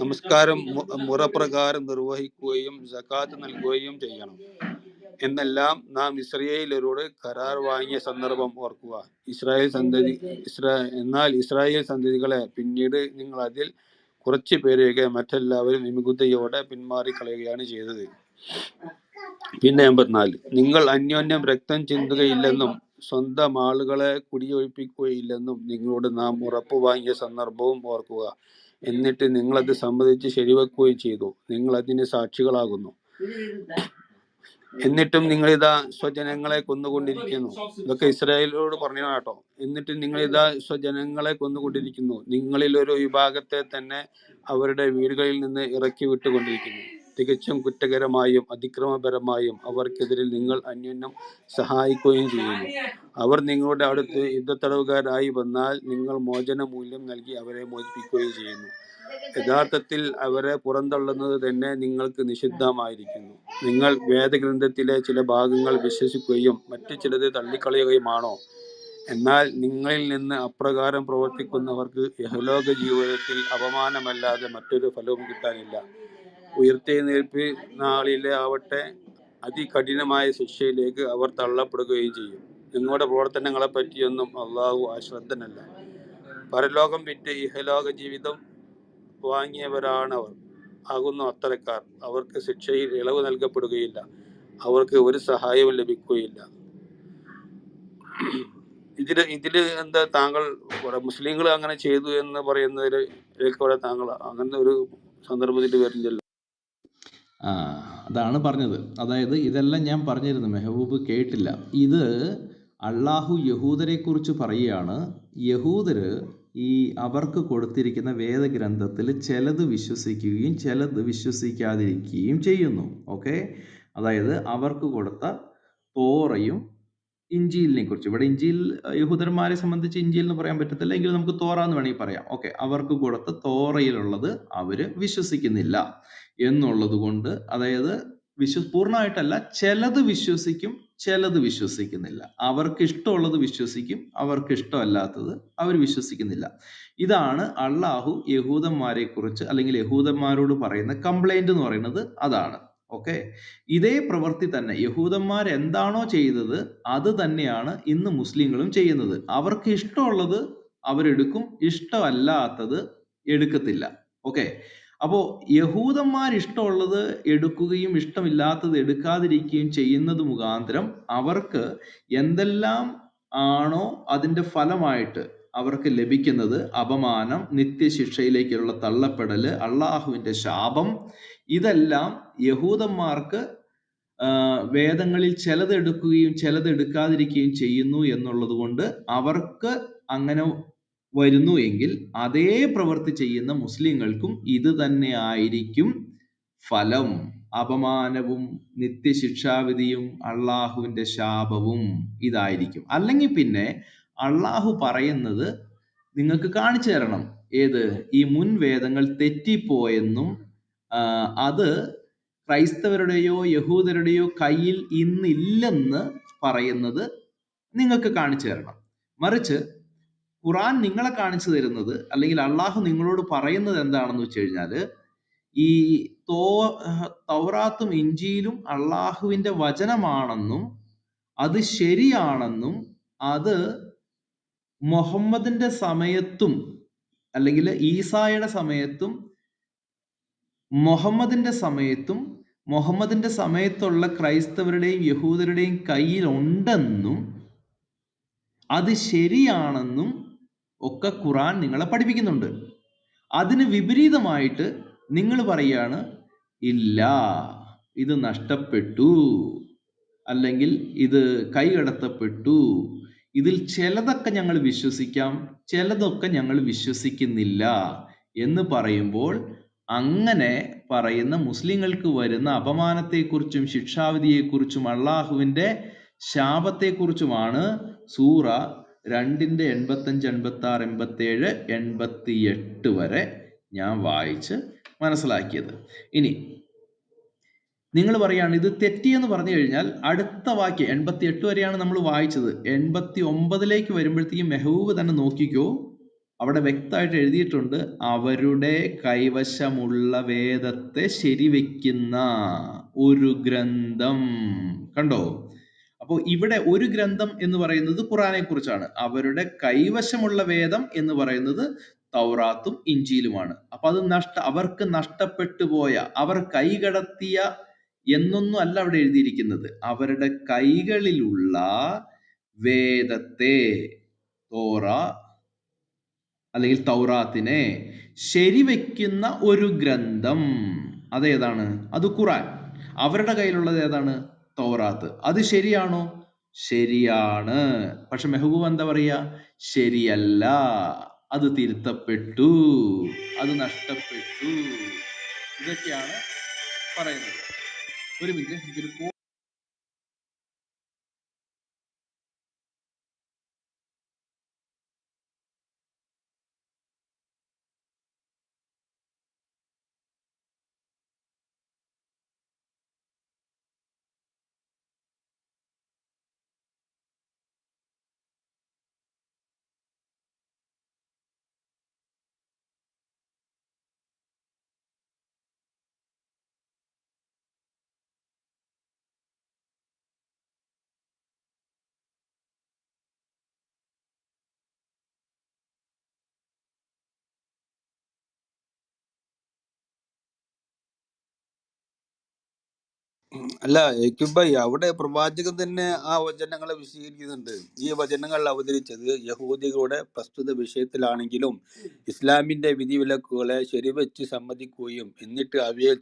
നമസ്കാരം മുറപ്രകാരം നിർവഹിക്കുകയും സകാത്ത് നൽകുകയും ചെയ്യണം. എന്നെല്ലാം നാം ഇസ്രായേലരോട് കരാർ വാങ്ങിയ സന്ദർഭം ഓർക്കുക. എന്നാൽ ഇസ്രായേൽ സന്തതികളെ പിന്നീട് നിങ്ങൾ അതിൽ കുറച്ചു പേരെയൊക്കെ മറ്റെല്ലാവരും വിമുഖതയോടെ പിന്മാറിക്കളയുകയാണ് ചെയ്തത്. പിന്നെ 84, നിങ്ങൾ അന്യോന്യം രക്തം ചിന്തുകയില്ലെന്നും സ്വന്തം ആളുകളെ കുടിയൊഴിപ്പിക്കുകയില്ലെന്നും നിങ്ങളോട് നാം ഉറപ്പ് വാങ്ങിയ സന്ദർഭവും ഓർക്കുക. എന്നിട്ട് നിങ്ങളത് സംബന്ധിച്ച് ശരിവെക്കുകയും ചെയ്തു. നിങ്ങൾ അതിന് സാക്ഷികളാകുന്നു. എന്നിട്ടും നിങ്ങളിതാ സ്വജനങ്ങളെ കൊന്നുകൊണ്ടിരിക്കുന്നു. ഇതൊക്കെ ഇസ്രായേലിനോട് പറഞ്ഞു കേട്ടോ. എന്നിട്ട് നിങ്ങളിതാ സ്വജനങ്ങളെ കൊന്നുകൊണ്ടിരിക്കുന്നു. നിങ്ങളിൽ ഒരു വിഭാഗത്തെ തന്നെ അവരുടെ വീടുകളിൽ നിന്ന് ഇറക്കി വിട്ടുകൊണ്ടിരിക്കുന്നു. തികച്ചും കുറ്റകരമായും അതിക്രമപരമായും അവർക്കെതിരെ നിങ്ങൾ അന്യോന്യം സഹായിക്കുകയും ചെയ്യുന്നു. അവർ നിങ്ങളുടെ അടുത്ത് യുദ്ധത്തടവുകാരായി വന്നാൽ നിങ്ങൾ മോചന മൂല്യം നൽകി അവരെ മോചിപ്പിക്കുകയും ചെയ്യുന്നു. യഥാർത്ഥത്തിൽ അവരെ പുറന്തള്ളുന്നത് തന്നെ നിങ്ങൾക്ക് നിഷിദ്ധമായിരിക്കുന്നു. നിങ്ങൾ വേദഗ്രന്ഥത്തിലെ ചില ഭാഗങ്ങൾ വിശ്വസിക്കുകയും മറ്റു ചിലത് തള്ളിക്കളയുകയുമാണോ? എന്നാൽ നിങ്ങളിൽ നിന്ന് അപ്രകാരം പ്രവർത്തിക്കുന്നവർക്ക് യഹലോക ജീവിതത്തിൽ അപമാനമല്ലാതെ മറ്റൊരു ഫലവും കിട്ടാനില്ല. ഉയർത്തെഴുന്നേൽപ്പ് നാളിലെ ആവട്ടെ അതികഠിനമായ ശിക്ഷയിലേക്ക് അവർ തള്ളപ്പെടുകയും ചെയ്യും. നിങ്ങളുടെ പ്രവർത്തനങ്ങളെ പറ്റിയൊന്നും അള്ളാഹു അശ്രദ്ധനല്ല. പരലോകം വിറ്റ് ഇഹലോക ജീവിതം വാങ്ങിയവരാണവർ ആകുന്നു അത്തരക്കാർ. അവർക്ക് ശിക്ഷയിൽ ഇളവ് നൽകപ്പെടുകയില്ല. അവർക്ക് ഒരു സഹായവും ലഭിക്കുകയില്ല. ഇതില് എന്താ താങ്കൾ മുസ്ലിങ്ങൾ അങ്ങനെ ചെയ്തു എന്ന് പറയുന്നതിൽ താങ്കൾ അങ്ങനത്തെ ഒരു സന്ദർഭത്തിൽ വരുന്നില്ല. അതാണ് പറഞ്ഞത്. അതായത് ഇതെല്ലാം ഞാൻ പറഞ്ഞിരുന്നു, മെഹബൂബ് കേട്ടില്ല. ഇത് അള്ളാഹു യഹൂദരെ കുറിച്ച് പറയുകയാണ്. യഹൂദര് ഈ അവർക്ക് കൊടുത്തിരിക്കുന്ന വേദഗ്രന്ഥത്തിൽ ചിലത് വിശ്വസിക്കുകയും ചിലത് വിശ്വസിക്കാതിരിക്കുകയും ചെയ്യുന്നു. ഓക്കെ, അതായത് അവർക്ക് കൊടുത്ത തോറയും ഇഞ്ചീലിനെ കുറിച്ച്. ഇവിടെ ഇഞ്ചീൽ യഹൂദന്മാരെ സംബന്ധിച്ച് ഇഞ്ചീൽ എന്ന് പറയാൻ പറ്റത്തില്ല, എങ്കിലും നമുക്ക് തോറ എന്ന് വേണമെങ്കിൽ പറയാം. ഓക്കെ, അവർക്ക് കൊടുത്ത തോറയിലുള്ളത് അവര് വിശ്വസിക്കുന്നില്ല എന്നുള്ളത് കൊണ്ട്, അതായത് പൂർണ്ണമായിട്ടല്ല, ചിലത് വിശ്വസിക്കും ചിലത് വിശ്വസിക്കുന്നില്ല. അവർക്ക് ഇഷ്ടമുള്ളത് വിശ്വസിക്കും, അവർക്ക് ഇഷ്ടമല്ലാത്തത് അവർ വിശ്വസിക്കുന്നില്ല. ഇതാണ് അള്ളാഹു യഹൂദന്മാരെ കുറിച്ച് അല്ലെങ്കിൽ യഹൂദന്മാരോട് പറയുന്ന കംപ്ലൈന്റ് എന്ന് പറയുന്നത്. അതാണ്. ഓക്കെ, ഇതേ പ്രവൃത്തി തന്നെ യഹൂദന്മാർ എന്താണോ ചെയ്തത് അത് തന്നെയാണ് ഇന്ന് മുസ്ലിങ്ങളും ചെയ്യുന്നത്. അവർക്ക് ഇഷ്ടമുള്ളത് അവരെടുക്കും, ഇഷ്ടമല്ലാത്തത് എടുക്കത്തില്ല. ഓക്കെ, അപ്പോ യഹൂദന്മാർ ഇഷ്ടമുള്ളത് എടുക്കുകയും ഇഷ്ടമില്ലാത്തത് എടുക്കാതിരിക്കുകയും ചെയ്യുന്നത് മുഖാന്തരം അവർക്ക് എന്തെല്ലാം ആണോ അതിന്റെ ഫലമായിട്ട് അവർക്ക് ലഭിക്കുന്നത്, അപമാനം, നിത്യശിക്ഷയിലേക്കുള്ള തള്ളപ്പെടല്, അള്ളാഹുവിന്റെ ശാപം, ഇതെല്ലാം യഹൂദന്മാർക്ക് വേദങ്ങളിൽ ചിലത് എടുക്കുകയും ചിലത് എടുക്കാതിരിക്കുകയും ചെയ്യുന്നു എന്നുള്ളത് കൊണ്ട് അവർക്ക് അങ്ങനെ വരുന്നു എങ്കിൽ അതേ പ്രവൃത്തി ചെയ്യുന്ന മുസ്ലിങ്ങൾക്കും ഇത് തന്നെ ആയിരിക്കും ഫലം. അപമാനവും നിത്യശിക്ഷാവിധിയും അള്ളാഹുവിന്റെ ശാപവും ഇതായിരിക്കും. അല്ലെങ്കിൽ പിന്നെ അള്ളാഹു പറയുന്നത് നിങ്ങൾക്ക് കാണിച്ചു തരണം. ഏത്? ഈ മുൻ വേദങ്ങൾ തെറ്റിപ്പോയെന്നും അത് ക്രൈസ്തവരുടെയോ യഹൂദരുടെയോ കയ്യിൽ ഇന്നില്ലെന്ന് പറയുന്നത് നിങ്ങൾക്ക് കാണിച്ചു തരണം. മറിച്ച് ഖുറാൻ നിങ്ങളെ കാണിച്ചു തരുന്നത്, അല്ലെങ്കിൽ അള്ളാഹു നിങ്ങളോട് പറയുന്നത് എന്താണെന്ന് വെച്ച് കഴിഞ്ഞാല്, ഈ തൗറാത്തും ഇഞ്ചീലും അള്ളാഹുവിന്റെ വചനമാണെന്നും അത് ശരിയാണെന്നും അത് മുഹമ്മദിന്റെ സമയത്തും അല്ലെങ്കിൽ ഈസായുടെ സമയത്തും മുഹമ്മദിന്റെ സമയത്തും മുഹമ്മദിന്റെ സമയത്തുള്ള ക്രൈസ്തവരുടെയും യഹൂദരുടെയും കയ്യിലുണ്ടെന്നും അത് ശരിയാണെന്നും ഒക്കെ ഖുറാൻ നിങ്ങളെ പഠിപ്പിക്കുന്നുണ്ട്. അതിന് വിപരീതമായിട്ട് നിങ്ങൾ പറയാണ് ഇല്ല, ഇത് നഷ്ടപ്പെട്ടു, അല്ലെങ്കിൽ ഇത് കൈകടത്തപ്പെട്ടു, ഇതിൽ ചിലതൊക്കെ ഞങ്ങൾ വിശ്വസിക്കാം, ചിലതൊക്കെ ഞങ്ങൾ വിശ്വസിക്കുന്നില്ല എന്ന് പറയുമ്പോൾ അങ്ങനെ പറയുന്ന മുസ്ലിങ്ങൾക്ക് വരുന്ന അപമാനത്തെക്കുറിച്ചും ശിക്ഷാവിധിയെക്കുറിച്ചും അള്ളാഹുവിൻ്റെ ശാപത്തെക്കുറിച്ചുമാണ് സൂറ 2-ന്റെ 85, 86, 87, 88 വരെ ഞാൻ വായിച്ച് മനസ്സിലാക്കിയത്. ഇനി നിങ്ങൾ പറയാണ് ഇത് തെറ്റിയെന്ന് പറഞ്ഞു കഴിഞ്ഞാൽ അടുത്ത വാക്യം 88 വരെയാണ് നമ്മൾ വായിച്ചത്. 89 വരുമ്പോഴത്തേക്കും മെഹബൂബ് തന്നെ നോക്കിക്കോ, അവിടെ വ്യക്തമായിട്ട് എഴുതിയിട്ടുണ്ട്, അവരുടെ കൈവശമുള്ള വേദത്തെ ശരിവെക്കുന്ന ഒരു ഗ്രന്ഥം. കണ്ടോ? അപ്പോൾ ഇവിടെ ഒരു ഗ്രന്ഥം എന്ന് പറയുന്നത് ഖുറാനെ കുറിച്ചാണ്, അവരുടെ കൈവശമുള്ള വേദം എന്ന് പറയുന്നത് തൗറാത്തും ഇഞ്ചീലുമാണ്. അപ്പൊ അത് അവർക്ക് നഷ്ടപ്പെട്ടു പോയ, അവർ കൈകടത്തിയ എന്നൊന്നും അല്ല അവിടെ എഴുതിയിരിക്കുന്നത്, അവരുടെ കൈകളിലുള്ള വേദത്തെ, തോറ അല്ലെങ്കിൽ തൗറാത്തിനെ ശരിവെക്കുന്ന ഒരു ഗ്രന്ഥം. അതേതാണ്? അത് ഖുറാൻ. അവരുടെ കയ്യിലുള്ളത് ഏതാണ്? തൗറാത്ത്. അത് ശരിയാണോ? ശരിയാണ്. പക്ഷെ മെഹബൂബ് എന്താ പറയാ? ശരിയല്ല, അത് തിരുത്തപ്പെട്ടു, അത് നഷ്ടപ്പെട്ടു. ഇതൊക്കെയാണ് പറയുന്നത്. ഒരു മിനിറ്റ്, എനിക്കൊരു അല്ല ഏക്യുബായി, അവിടെ പ്രവാചകൻ തന്നെ ആ വചനങ്ങളെ വിശദീകരിക്കുന്നുണ്ട്. ഈ വചനങ്ങൾ അവതരിച്ചത് യഹൂദികളുടെ പ്രസ്തുത വിഷയത്തിലാണെങ്കിലും ഇസ്ലാമിന്റെ വിധിവിലക്കുകളെ ശരിവെച്ച് സമ്മതിക്കുകയും എന്നിട്ട് അവയിൽ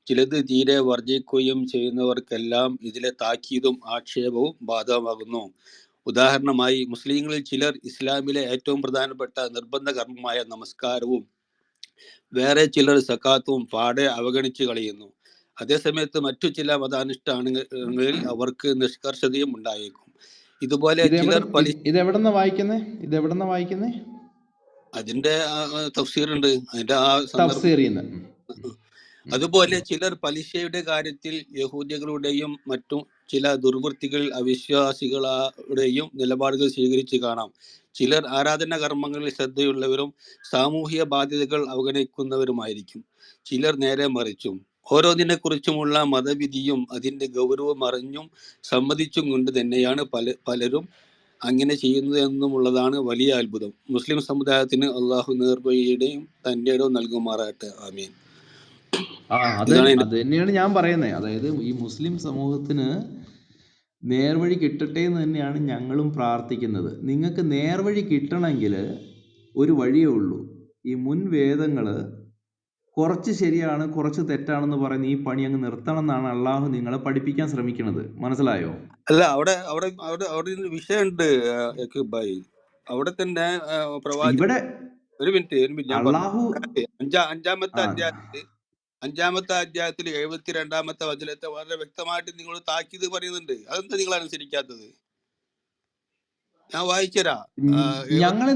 ചിലത് തീരെ വർജിക്കുകയും ചെയ്യുന്നവർക്കെല്ലാം ഇതിലെ താക്കീതും ആക്ഷേപവും ബാധകമാകുന്നു. ഉദാഹരണമായി, മുസ്ലിങ്ങളിൽ ചിലർ ഇസ്ലാമിലെ ഏറ്റവും പ്രധാനപ്പെട്ട നിർബന്ധ കർമ്മമായ നമസ്കാരവും വേറെ ചിലർ സക്കാത്തും പാടെ അവഗണിച്ച് കളയുന്നു. അതേസമയത്ത് മറ്റു ചില മതാനുഷ്ഠാനങ്ങളിൽ അവർക്ക് നിഷ്കർഷതയും ഉണ്ടായേക്കും. ഇതുപോലെ ചിലർ ഇതെവിടെന്നാ വായിക്കുന്നേ? അതിന്റെ തഫ്സീറുണ്ട്, അതിന്റെ ആ തഫ്സീറിന്ന്. അതുപോലെ ചിലർ പലിശയുടെ കാര്യത്തിൽ യഹൂദികളുടെയും മറ്റും ചില ദുർവൃത്തികൾ അവിശ്വാസികളുടെയും നിലപാടുകൾ സ്വീകരിച്ച് കാണാം. ചിലർ ആരാധന കർമ്മങ്ങളിൽ ശ്രദ്ധയുള്ളവരും സാമൂഹിക ബാധ്യതകൾ അവഗണിക്കുന്നവരുമായിരിക്കും. ചിലർ നേരെ മറിച്ചും. ഓരോന്നിനെ കുറിച്ചുമുള്ള മതവിധിയും അതിന്റെ ഗൗരവം അറിഞ്ഞും സമ്മതിച്ചും കൊണ്ട് തന്നെയാണ് പലരും അങ്ങനെ ചെയ്യുന്നത് എന്നുമുള്ളതാണ് വലിയ അത്ഭുതം. മുസ്ലിം സമുദായത്തിന് അള്ളാഹു നേർവഴിയുടെയും തന്റെ ഇടവും നൽകുമാറാട്ടെ. ആമീൻ. അത് തന്നെയാണ് ഞാൻ പറയുന്നത്. അതായത് ഈ മുസ്ലിം സമൂഹത്തിന് നേർവഴി കിട്ടട്ടെ എന്ന് തന്നെയാണ് ഞങ്ങളും പ്രാർത്ഥിക്കുന്നത്. നിങ്ങൾക്ക് നേർവഴി കിട്ടണമെങ്കിൽ ഒരു വഴിയേ ഉള്ളൂ. ഈ മുൻ വേദങ്ങൾ കുറച്ച് ശരിയാണ് കുറച്ച് തെറ്റാണെന്ന് പറയുന്ന ഈ പണി അങ്ങ് നിർത്തണം എന്നാണ് അള്ളാഹു നിങ്ങളെ പഠിപ്പിക്കാൻ ശ്രമിക്കുന്നത്. മനസ്സിലായോ? അല്ല, അവിടെ വിഷയമുണ്ട് ഭായി. അവിടെ തന്നെ ഇവിടെ ഒരു മിനിറ്റ് ഞാൻ അള്ളാഹു അഞ്ചാമത്തെ അധ്യായത്തിൽ 72-ാമത്തെ വചനത്തെ വളരെ വ്യക്തമായിട്ട് നിങ്ങൾ താക്കീത് പറയുന്നുണ്ട്. അതെന്താ നിങ്ങൾ അനുസരിക്കാത്തത്? ഞാൻ വായിച്ചരാ. ഞങ്ങൾ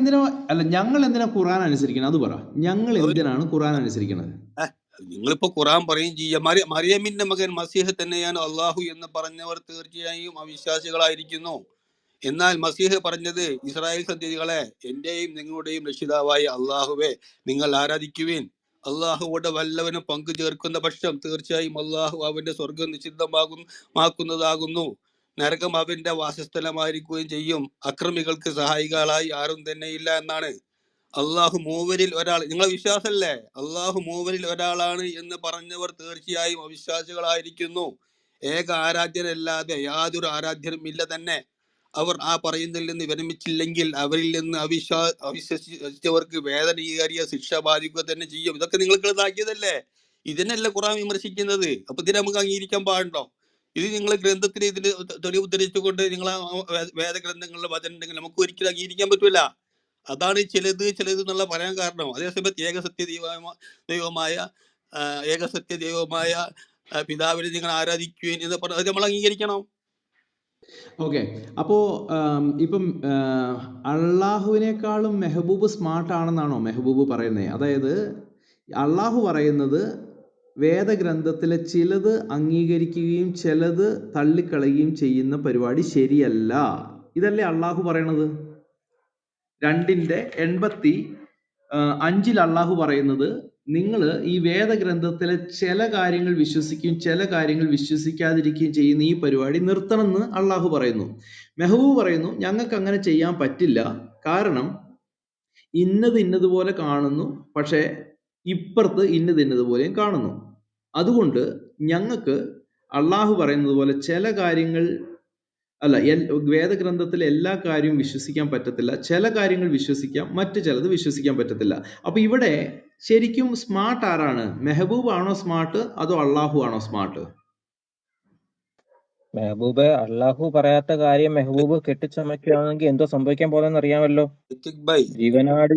എന്തിനാ ഖുർആൻ അനുസരിക്കണം? അത് പറ. ഞങ്ങൾ എന്തിനാണ് ഖുർആൻ അനുസരിക്കുന്നത്? നിങ്ങളിപ്പോ ഖുർആൻ പറയും ചെയ്യാം, മറിയമിന്റെ മകൻ മസീഹ് തന്നെയാണ് അള്ളാഹു എന്ന് പറഞ്ഞവർ തീർച്ചയായും അവിശ്വാസികളായിരിക്കുന്നു. എന്നാൽ മസീഹ് പറഞ്ഞത്, ഇസ്രായേൽ സന്തതികളെ, എന്റെയും നിങ്ങളുടെയും രക്ഷിതാവായ അള്ളാഹുവെ നിങ്ങൾ ആരാധിക്കുവിൻ. അള്ളാഹുവോട് വല്ലവനും പങ്കു ചേർക്കുന്ന പക്ഷം തീർച്ചയായും അള്ളാഹു അവന്റെ സ്വർഗം നിഷിദ്ധമാക്കുന്നതാകുന്നു. നരകം അവന്റെ വാസസ്ഥലമായിരിക്കുകയും ചെയ്യും. അക്രമികൾക്ക് സഹായികളായി ആരും തന്നെ ഇല്ല എന്നാണ്. അള്ളാഹു മൂവരിൽ ഒരാൾ, നിങ്ങളെ വിശ്വാസമല്ലേ അള്ളാഹു മൂവരിൽ ഒരാളാണ് എന്ന് പറഞ്ഞവർ തീർച്ചയായും അവിശ്വാസികളായിരിക്കുന്നു. ഏക ആരാധ്യനല്ലാതെ യാതൊരു ആരാധ്യനും ഇല്ല തന്നെ. അവർ ആ പറയുന്നതിൽ നിന്ന് വിരമിച്ചില്ലെങ്കിൽ അവരിൽ നിന്ന് അവിശ്വസിച്ചവർക്ക് വേദനയേറിയ ശിക്ഷ ബാധിക്കുക തന്നെ ചെയ്യും. ഇതൊക്കെ നിങ്ങൾക്ക് ഇതാക്കിയതല്ലേ, ഇതിനല്ല ഖുർആൻ വിമർശിക്കുന്നത്. അപ്പൊ ഇതിനെ നമുക്ക് അംഗീകരിക്കാൻ പാടുണ്ടോ? ഇത് നിങ്ങൾ ഗ്രന്ഥത്തിൽ ഇതിന് തെളിവ് ഉദ്ധരിച്ചുകൊണ്ട് നിങ്ങൾ വേദഗ്രന്ഥങ്ങളിലെ വചനം ഉണ്ടെങ്കിൽ നമുക്ക് ഒരിക്കലും അംഗീകരിക്കാൻ പറ്റൂല. അതാണ് ചിലത് എന്നുള്ള പറയാൻ കാരണം. അതേസമയത്ത് ഏകസത്യ ദൈവമായ പിതാവിനെ നിങ്ങൾ ആരാധിക്കുകയും എന്ന് പറഞ്ഞാൽ അത് നമ്മൾ അംഗീകരിക്കണം. ഓക്കെ. അപ്പോൾ ഇപ്പം അള്ളാഹുവിനേക്കാളും മെഹബൂബ് സ്മാർട്ട് ആണെന്നാണോ മെഹബൂബ് പറയുന്നത്? അതായത് അള്ളാഹു പറയുന്നത് വേദഗ്രന്ഥത്തിലെ ചിലത് അംഗീകരിക്കുകയും ചിലത് തള്ളിക്കളയുകയും ചെയ്യുന്ന പരിപാടി ശരിയല്ല, ഇതല്ലേ അള്ളാഹു പറയണത്? 2:85 അള്ളാഹു പറയുന്നത് നിങ്ങൾ ഈ വേദഗ്രന്ഥത്തിലെ ചില കാര്യങ്ങൾ വിശ്വസിക്കുകയും ചില കാര്യങ്ങൾ വിശ്വസിക്കാതിരിക്കുകയും ചെയ്യുന്ന ഈ പരിപാടി നിർത്തണം എന്ന് അള്ളാഹു പറയുന്നു. മെഹബൂബ് പറയുന്നു ഞങ്ങൾക്ക് അങ്ങനെ ചെയ്യാൻ പറ്റില്ല, കാരണം ഇന്നതുപോലെ കാണുന്നു, പക്ഷേ ഇപ്പുറത്ത് ഇന്നതുപോലെയും കാണുന്നു. അതുകൊണ്ട് ഞങ്ങൾക്ക് അള്ളാഹു പറയുന്നത് പോലെ ചില കാര്യങ്ങൾ വേദഗ്രന്ഥത്തിലെ എല്ലാ കാര്യവും വിശ്വസിക്കാൻ പറ്റത്തില്ല, ചില കാര്യങ്ങൾ വിശ്വസിക്കാം, മറ്റു ചിലത് വിശ്വസിക്കാൻ പറ്റത്തില്ല. അപ്പൊ ഇവിടെ ശരിക്കും സ്മാർട്ട് ആരാണ്? മെഹബൂബ് ആണോ സ്മാർട്ട്, അതോ അള്ളാഹു ആണോ സ്മാർട്ട്? മെഹബൂബ് അള്ളാഹു പറയാത്ത കാര്യം മെഹബൂബ് കെട്ടിച്ചമയ്ക്കുകയാണെങ്കിൽ എന്തോ സംഭവിക്കാൻ പോകുന്നതെന്ന് അറിയാമല്ലോ. ജീവനാടി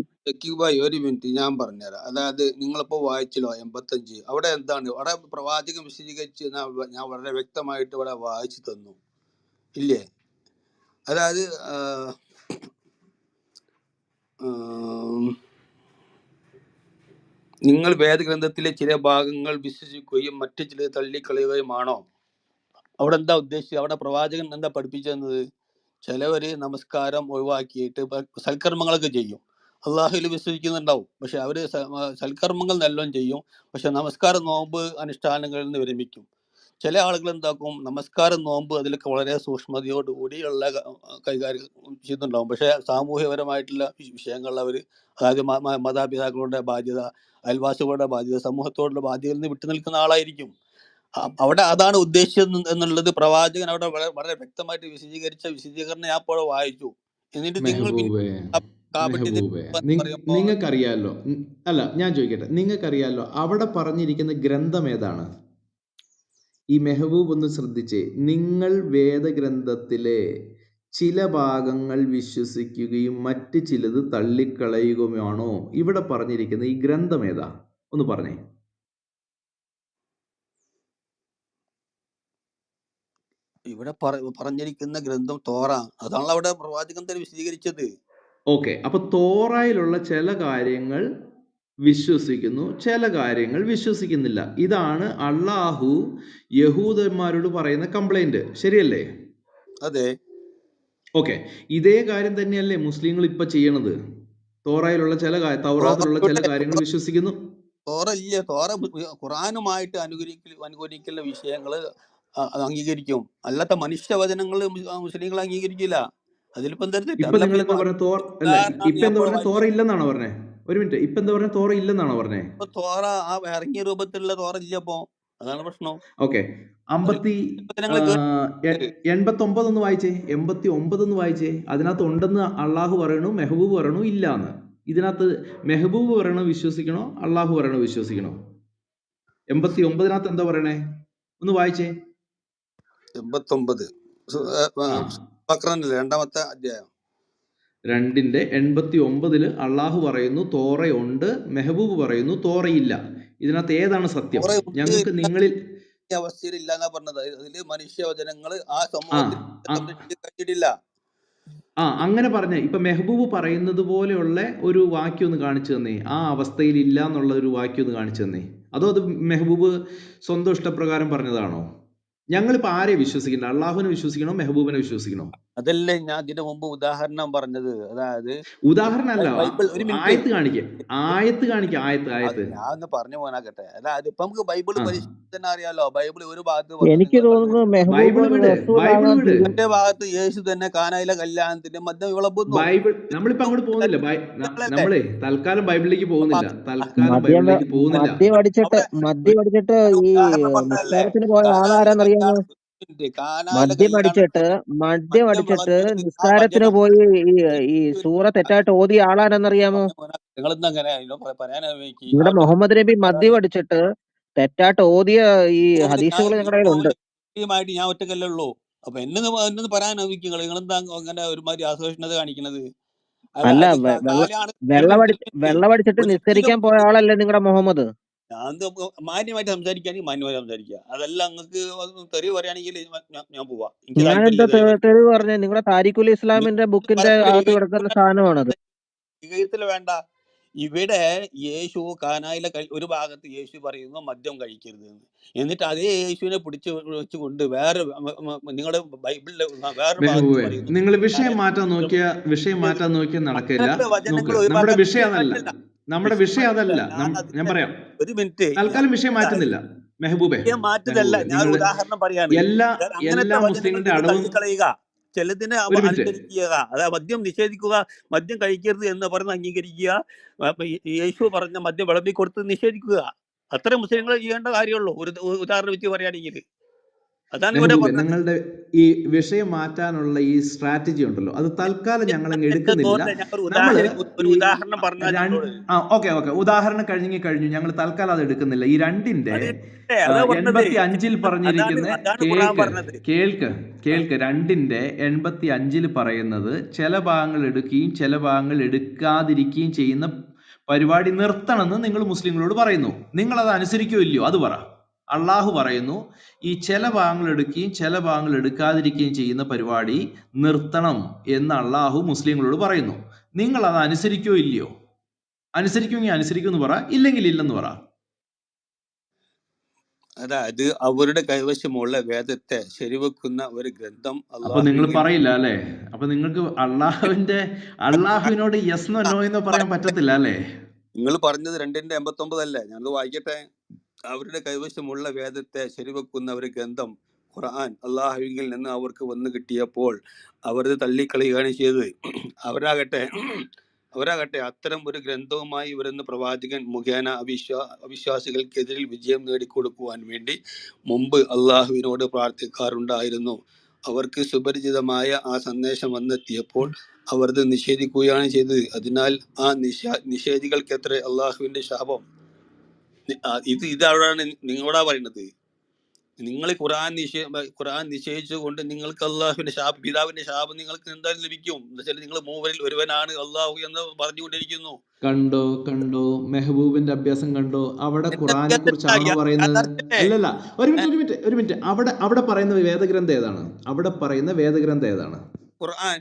ഒരു മിനിറ്റ് ഞാൻ പറഞ്ഞുതരാം. അതായത് നിങ്ങളിപ്പോ വായിച്ചല്ലോ 85, അവിടെ എന്താണ്, അവിടെ പ്രവാചകൻ വിശദീകരിച്ച് ഞാൻ വളരെ വ്യക്തമായിട്ട് ഇവിടെ വായിച്ചു തന്നു ഇല്ലേ? അതായത് നിങ്ങൾ വേദഗ്രന്ഥത്തിലെ ചില ഭാഗങ്ങൾ വിശ്വസിക്കുകയും മറ്റു ചിലത് തള്ളിക്കളയുകയുമാണോ? അവിടെ എന്താ ഉദ്ദേശിച്ചത്? അവിടെ പ്രവാചകൻ എന്താ പഠിപ്പിച്ചത്? ചിലവര് നമസ്കാരം ഒഴിവാക്കിയിട്ട് സൽക്കർമ്മങ്ങളൊക്കെ ചെയ്യും, അള്ളാഹുവിൽ വിശ്വസിക്കുന്നുണ്ടാവും, പക്ഷെ അവര് സൽക്കർമ്മങ്ങൾ നല്ലോണം ചെയ്യും, പക്ഷെ നമസ്കാരം നോമ്പ് അനുഷ്ഠാനങ്ങളിൽ നിന്ന് വിരമിക്കും. ചില ആളുകൾ എന്താക്കും, നമസ്കാരം നോമ്പ് അതിലൊക്കെ വളരെ സൂക്ഷ്മതയോടുകൂടിയുള്ള കൈകാര്യം ചെയ്യുന്നുണ്ടാവും, പക്ഷെ സാമൂഹ്യപരമായിട്ടുള്ള വിഷയങ്ങളിൽ അവർ, അതായത് മാതാപിതാക്കളുടെ ബാധ്യത, അയൽവാസികളുടെ ബാധ്യത, സമൂഹത്തോടുള്ള ബാധ്യതയിൽ നിന്ന് വിട്ടു നിൽക്കുന്ന ആളായിരിക്കും. അവിടെ അതാണ് ഉദ്ദേശിച്ചത് എന്നുള്ളത് പ്രവാചകൻ അവിടെ വളരെ വ്യക്തമായിട്ട് വിശദീകരിച്ച വിശദീകരണം ഞാൻ ഇപ്പോൾ വായിച്ചു. എന്നിട്ട് നിങ്ങൾ നിങ്ങൾക്കറിയാലോ, അല്ല ഞാൻ ചോദിക്കട്ടെ, നിങ്ങൾക്കറിയാലോ അവിടെ പറഞ്ഞിരിക്കുന്ന ഗ്രന്ഥം ഏതാണ്? ഈ മെഹബൂബ് ഒന്ന് ശ്രദ്ധിച്ചേ. നിങ്ങൾ വേദഗ്രന്ഥത്തിലെ ചില ഭാഗങ്ങൾ വിശ്വസിക്കുകയും മറ്റ് ചിലത് തള്ളിക്കളയുകയുമാണോ ഇവിടെ പറഞ്ഞിരിക്കുന്ന ഈ ഗ്രന്ഥം ഏതാ? ഒന്ന് പറഞ്ഞേ. ഇവിടെ പറഞ്ഞിരിക്കുന്ന ഗ്രന്ഥം തോറ, അതാണല്ലോ അവിടെ പ്രവാചകൻ തന്നെ വിശദീകരിച്ചത്. ഓക്കെ, അപ്പൊ തോറയിലുള്ള ചില കാര്യങ്ങൾ വിശ്വസിക്കുന്നു, ചില കാര്യങ്ങൾ വിശ്വസിക്കുന്നില്ല. ഇതാണ് അള്ളാഹു യഹൂദന്മാരോട് പറയുന്ന കംപ്ലൈന്റ്, ശരിയല്ലേ? അതെ. ഓക്കെ, ഇതേ കാര്യം തന്നെയല്ലേ മുസ്ലിങ്ങൾ ഇപ്പൊ ചെയ്യണത്? തോറയിലുള്ള തൗറാത്തിലുള്ള ചില കാര്യങ്ങൾ വിശ്വസിക്കുന്നു. തോറ ഖുറാനുമായിട്ട് അനുകൂലിക്കുന്ന വിഷയങ്ങള് അംഗീകരിക്കും, അല്ലാത്ത മനുഷ്യവചനങ്ങൾ മുസ്ലിങ്ങൾ അംഗീകരിക്കില്ല. അതിലിപ്പോ എന്താ തോറ ഇല്ലെന്നാണോ പറഞ്ഞേ? ഒരു മിനിറ്റ്, ഇപ്പൊ എന്താ പറഞ്ഞ തോറ ഇല്ലെന്നാണോ പറഞ്ഞേ? തോറ ആ ഇറങ്ങിയ രൂപത്തിലുള്ള തോറ ഇല്ല, അപ്പോ അതാണ് പ്രശ്നം. ഓക്കെ, 89 ഒന്ന് വായിച്ചേ. 89 ഒന്ന് വായിച്ചേ. അതിനകത്ത് ഉണ്ടെന്ന് അള്ളാഹു പറയണു, മെഹബൂബ് പറയണു ഇല്ലാന്ന്. ഇതിനകത്ത് മെഹബൂബ് പറയണോ വിശ്വസിക്കണോ, അള്ളാഹു പറയണോ വിശ്വസിക്കണോ? 89 എന്താ പറയണേ? ഒന്ന് വായിച്ചേ. 89 രണ്ടാമത്തെ അധ്യായം 2:89 അള്ളാഹു പറയുന്നു തോറയുണ്ട്, മെഹബൂബ് പറയുന്നു തോറയില്ല. ഇതിനകത്ത് ഏതാണ് സത്യം? ഞങ്ങൾക്ക് നിങ്ങളിൽ അവസ്ഥയിൽ ഇല്ല എന്നാ പറഞ്ഞത്. അതില് മനുഷ്യവചനങ്ങൾ ആ സമൂഹത്തിൽ കഴിഞ്ഞിട്ടില്ല. അങ്ങനെ പറഞ്ഞ ഇപ്പൊ മെഹബൂബ് പറയുന്നത് പോലെയുള്ള ഒരു വാക്യം ഒന്ന് കാണിച്ചു തന്നേ. ആ അവസ്ഥയിൽ ഇല്ല എന്നുള്ള ഒരു വാക്യം ഒന്ന് കാണിച്ചു തന്നേ. അതോ അത് മെഹബൂബ് സ്വന്തം ഇഷ്ടപ്രകാരം പറഞ്ഞതാണോ? ഞങ്ങളിപ്പോ ആരെ വിശ്വസിക്കണ്ട? അള്ളാഹുവിനെ വിശ്വസിക്കണോ, മെഹബൂബിനെ വിശ്വസിക്കണോ? അതല്ലേ ഞാൻ ഇതിനു മുമ്പ് ഉദാഹരണം പറഞ്ഞത്. അതായത് ഉദാഹരണമല്ല, ബൈബിൾ ഒരു മിനിറ്റ് ആയത്ത് കാണിക്കുക, ആയത്ത് അത് ഞാൻ ഒന്ന് പറഞ്ഞു പോകാനാക്കട്ടെ. അതായത് ഇപ്പൊ നമുക്ക് ബൈബിൾ ആ പരിശോധിച്ച് തന്നെ അറിയാലോ. ബൈബിൾ ഒരു ഭാഗത്ത് വന്ന് എനിക്ക് നിങ്ങൾ തോന്നുന്നു മെഹബൂബ് ബൈബിൾ ഒരു വിട്, ബൈബിൾ റസൂലാകാൻ വിട്, മറ്റേ ഭാഗത്ത് യേശു തന്നെ കാനായിലെ കല്യാണത്തിന്റെ മദ്യം വിളമ്പുന്നു. ബൈബിൾ നമ്മളിപ്പോ അങ്ങോട്ട് പോകുന്നില്ല. നിങ്ങളല്ലേ നമ്മളെ തൽക്കാലം ബൈബിളിലേക്ക് അപ്പൊ പോകുന്നില്ല, തൽക്കാലം മദ്യം ബൈബിളിലേക്ക് പോകുന്നില്ല. അവിടെ മദ്യം അടിച്ചിട്ട് ഒരു ഈ ഉദാഹരണം പറഞ്ഞതല്ലേ, നിസ്കാരത്തിന് പോയ കാനായിലെ ആളാരാന്നറിയാമോ? കല്യാണം. കാനായിലെ മദ്യം കല്യാണത്തിന് മദ്യം മദ്യം അടിച്ചിട്ട് വിളമ്പിയത് ആ നിസ്കാരത്തിന് വചനം പോയി ഈ സൂറ തെറ്റായിട്ട് ഓതിയ ആളാരെന്നറിയാമോ? നിങ്ങളെന്താ അങ്ങനെ പറയാനാക്കി ഇവിടെ മുഹമ്മദ് നബി മദ്യം അടിച്ചിട്ട് തെറ്റായിട്ട് ഓതിയ ഈ ഹദീസുകൾ ഞങ്ങളുടെ കയ്യിലുണ്ട്. ായിട്ട് ഞാൻ ഒറ്റക്കല്ലേ ഉള്ളൂ. അപ്പൊ എന്നൊന്ന് പറയാൻ നിങ്ങളെന്താ അങ്ങനെ ഒരുമാതിരി അസഹിഷ്ണുത കാണിക്കണത്? അല്ല, ഒരിക്കലും വെള്ളമടിച്ചിട്ട് നിസ്കരിക്കാൻ പോയ ആളല്ലേ നിങ്ങളുടെ മുഹമ്മദ്? ഞാൻ മാന്യമായിട്ട് സംസാരിക്കുകയാണെങ്കിൽ മാന്യമായിട്ട് സംസാരിക്കുക. അതല്ല നിങ്ങൾക്ക് തെറി പറയുകയാണെങ്കിൽ ഞാൻ പോവാ. എനിക്ക് ഞാൻ എന്താ താല്പര്യമില്ല. തെളിവ് പറഞ്ഞ? നിങ്ങളുടെ താരിഖുൽ ഇസ്ലാമിന്റെ ബുക്കിന്റെ അകത്ത് കിടക്കുന്ന സാധനമാണത്. വേണ്ട. ഇവിടെ യേശു കാനായിലെ ഒരു ഭാഗത്ത് യേശു പറയുന്നു മദ്യം കഴിക്കരുത് എന്ന്. എന്നിട്ട് അതേ യേശുവിനെ പിടിച്ചു വെച്ചുകൊണ്ട് വേറെ നിങ്ങളുടെ ബൈബിളിലെ വേറെ ഭാഗത്ത് മെഹബൂബെ, പറയുന്നു. നിങ്ങൾ വിഷയം മാറ്റാൻ നോക്കിയാൽ നടക്കില്ല. വചനങ്ങൾ നോക്ക്, നമ്മുടെ ഒഴിവാക്കാൻ വിഷയം അതല്ല, ഞാൻ പറയാം. ഒരു മിനിറ്റ്, തൽക്കാലം വിഷയം മാറ്റുന്നില്ല മെഹബൂബെ. മാറ്റതല്ല, ഞാൻ നിങ്ങൾ ഉദാഹരണം പറയാണ്. എല്ലാ വചനങ്ങൾ മുസ്ലിങ്ങളുടെ നിങ്ങൾ അടവും തള്ളിക്കളയുക, ചിലതിനെ ഒരു മിനിറ്റ്, അനുസരിക്കുക. അതായത് മദ്യം നിഷേധിക്കുക, മദ്യം കഴിക്കരുത് എന്ന് പറഞ്ഞ് അംഗീകരിക്കുക, യേശു പറഞ്ഞ മദ്യം വിളമ്പി കൊടുത്ത് നിഷേധിക്കുക. അത്ര മുസ്ലിങ്ങൾ ചെയ്യേണ്ട കാര്യമുള്ളൂ. ഒരു ഉദാഹരണം വെച്ച് പറയുകയാണെങ്കിൽ അതാണ് ഇവിടെ മെഹബൂബെ, പറഞ്ഞത്. നിങ്ങളുടെ ഈ വിഷയം മാറ്റാനുള്ള ഈ സ്ട്രാറ്റജി ഉണ്ടല്ലോ, അത് തൽക്കാലം ഞങ്ങൾ അങ്ങ് എടുക്കുന്നില്ല. ഒരു ഉദാഹരണം പറഞ്ഞാൽ ഓക്കെ, ഉദാഹരണം കഴിഞ്ഞു. ഞങ്ങൾ തൽക്കാലം അത് എടുക്കുന്നില്ല. ഈ രണ്ടിന്റെ അതാ പറഞ്ഞത്. 85-ൽ പറഞ്ഞിരിക്കുന്ന കേൾക്ക്, രണ്ടിന്റെ 85-ൽ പറയുന്നത് ചില ഭാഗങ്ങൾ എടുക്കുകയും ചില ഭാഗങ്ങൾ എടുക്കാതിരിക്കുകയും ചെയ്യുന്ന പരിപാടി നിർത്തണമെന്ന് നിങ്ങൾ മുസ്ലിങ്ങളോട് പറയുന്നു. നിങ്ങൾ അത് അനുസരിക്കുകയോ ഇല്ലയോ അത് പറ. അള്ളാഹു പറയുന്നു ഈ ചില ഭാഗങ്ങൾ എടുക്കുകയും ചില ഭാഗങ്ങൾ എടുക്കാതിരിക്കുകയും ചെയ്യുന്ന പരിപാടി നിർത്തണം എന്ന് അള്ളാഹു മുസ്ലിങ്ങളോട് പറയുന്നു. നിങ്ങൾ അത് അനുസരിക്കുകയോ ഇല്ലയോ? അനുസരിക്കുമെങ്കിൽ അനുസരിക്കുമെന്ന് പറ, ഇല്ലെങ്കിൽ ഇല്ലെന്ന് പറ. അതായത് അവരുടെ കൈവശമുള്ള വേദത്തെ ശരിവെക്കുന്ന ഒരു ഗ്രന്ഥം അപ്പൊ നിങ്ങൾ പറയില്ല അല്ലെ? അപ്പൊ നിങ്ങൾക്ക് അള്ളാഹുവിനോട് യെസ് നോ എന്ന് പറയാൻ പറ്റത്തില്ല അല്ലേ? നിങ്ങൾ പറഞ്ഞത് 2:89 അല്ലേ? ഞാനത് വായിക്കട്ടെ. അവരുടെ കൈവശമുള്ള വേദത്തെ ശരിവെക്കുന്ന ഒരു ഗ്രന്ഥം ഖുർആൻ അള്ളാഹുവിൽ നിന്ന് അവർക്ക് വന്നു കിട്ടിയപ്പോൾ അവർ തള്ളിക്കളയുകയാണ് ചെയ്തത്. അവരാകട്ടെ അത്തരം ഒരു ഗ്രന്ഥവുമായി വരുന്ന പ്രവാചകൻ മുഖേന അവിശ്വാസികൾക്കെതിരിൽ വിജയം നേടിക്കൊടുക്കുവാൻ വേണ്ടി മുമ്പ് അള്ളാഹുവിനോട് പ്രാർത്ഥിക്കാറുണ്ടായിരുന്നു. അവർക്ക് സുപരിചിതമായ ആ സന്ദേശം വന്നെത്തിയപ്പോൾ അവർ ഇത് നിഷേധിക്കുകയാണ് ചെയ്തത്. അതിനാൽ ആ നിഷേധികൾക്ക് എത്ര അള്ളാഹുവിന്റെ ശാപം. ഇതാണ് നിങ്ങളോടാ പറയുന്നത്. നിങ്ങൾ ഖുർആൻ നിശ്ചയിച്ചുകൊണ്ട് നിങ്ങൾക്ക് അള്ളാഹുവിന്റെ ശാപം, പിതാവിന്റെ ശാപം നിങ്ങൾക്ക് എന്തായാലും ലഭിക്കും. എന്താ വെച്ചാൽ നിങ്ങൾ മൂവരിൽ ഒരുവനാണ് അള്ളാഹു എന്ന് പറഞ്ഞുകൊണ്ടിരിക്കുന്നു. കണ്ടോ മെഹബൂബിന്റെ അഭ്യാസം കണ്ടോ? അവിടെ ഖുർആനെ കുറിച്ചാണോ പറയുന്നത്? അല്ലല്ല, ഒരു മിനിറ്റ്. അവിടെ പറയുന്ന വേദഗ്രന്ഥം ഏതാണ്? ഖുർആൻ.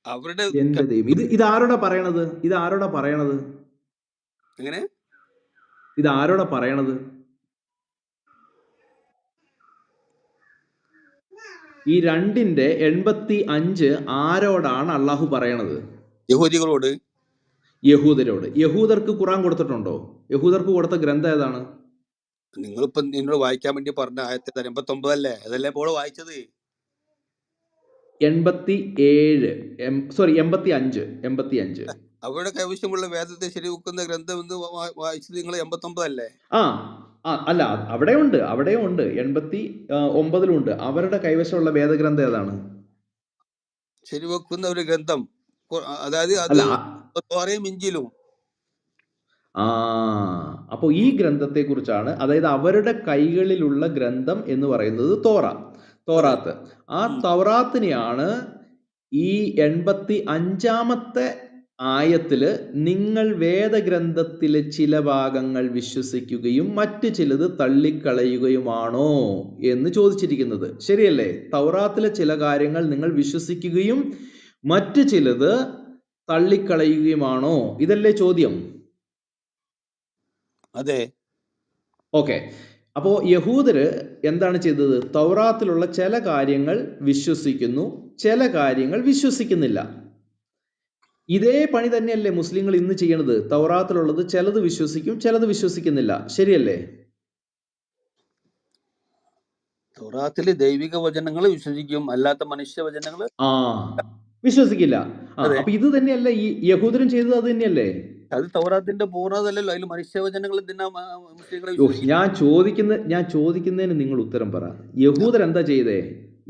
അവരുടെ എന്റെ ദൈവം, ഇത് ആരോടാ പറയണത്? എങ്ങനെ? ഇത് ആരോടാ പറയണത്? ഈ 2:85 ആരോടാണ് അള്ളാഹു പറയണത്? യഹൂദരോട്. യഹൂദർക്ക് ഖുർആൻ കൊടുത്തിട്ടുണ്ടോ? യഹൂദർക്ക് കൊടുത്ത ഗ്രന്ഥം ഏതാണ്? നിങ്ങളിപ്പോ നിന്നോട് വായിക്കാൻ വേണ്ടി പറഞ്ഞ 89 അല്ലേ? അതല്ലേ ഇപ്പോൾ വായിച്ചത്? 85. അവരുടെ കൈവശമുള്ള വേദത്തെ ശരിവെക്കുന്ന ഗ്രന്ഥം എന്ന് വായിച്ചത് നിങ്ങൾ 89 അല്ലേ? അല്ല, അവിടെയുണ്ട് 89-ലുണ്ട്. അവരുടെ കൈവശമുള്ള വേദഗ്രന്ഥം ഏതാണ്? ശരിവെക്കുന്ന ഒരു ഗ്രന്ഥം, അതായത് അത് ഇഞ്ചിലും. അപ്പോൾ ഈ ഗ്രന്ഥത്തെ കുറിച്ചാണ്, അതായത് അവരുടെ കൈകളിലുള്ള ഗ്രന്ഥം എന്ന് പറയുന്നത് തോറാത്ത്. ആ തൗറാത്തിനെയാണ് ഈ 85-ാമത്തെ ആയത്തില് നിങ്ങൾ വേദഗ്രന്ഥത്തിലെ ചില ഭാഗങ്ങൾ വിശ്വസിക്കുകയും മറ്റു ചിലത് തള്ളിക്കളയുകയുമാണോ എന്ന് ചോദിച്ചിരിക്കുന്നത്. ശരിയല്ലേ? തൗറാത്തിലെ ചില കാര്യങ്ങൾ നിങ്ങൾ വിശ്വസിക്കുകയും മറ്റു ചിലത് തള്ളിക്കളയുകയുമാണോ? ഇതല്ലേ ചോദ്യം? അതെ. ഓക്കെ. അപ്പോൾ യഹൂദര് എന്താണ് ചെയ്തത്? തൗറാത്തിലുള്ള ചില കാര്യങ്ങൾ വിശ്വസിക്കുന്നു, ചില കാര്യങ്ങൾ വിശ്വസിക്കുന്നില്ല. ഇതേ പണി തന്നെയല്ലേ മുസ്ലിങ്ങൾ ഇന്ന് ചെയ്യണത്? തൗറാത്തിലുള്ളത് ചിലത് വിശ്വസിക്കും, ചിലത് വിശ്വസിക്കുന്നില്ല. ശരിയല്ലേ? തൗറാത്തില് ദൈവിക വചനങ്ങൾ വിശ്വസിക്കും, അല്ലാത്ത മനുഷ്യ വചനങ്ങൾ വിശ്വസിക്കില്ല. അതെ, അപ്പൊ ഇത് തന്നെയല്ലേ ഈ യഹൂദരും ചെയ്തത്? അത് തന്നെയല്ലേ? അത് തൗറാത്തിന്റെ പൂർണ്ണതല്ലല്ലോ. അതിൽ മനുഷ്യവചനങ്ങൾ എന്തിനാ മുസ്ലിങ്ങളെ ഞാൻ വിശ്വസിക്കും? ഞാൻ ചോദിക്കുന്നതിന് നിങ്ങൾ ഉത്തരം പറ. യഹൂദർ എന്താ ചെയ്തേ?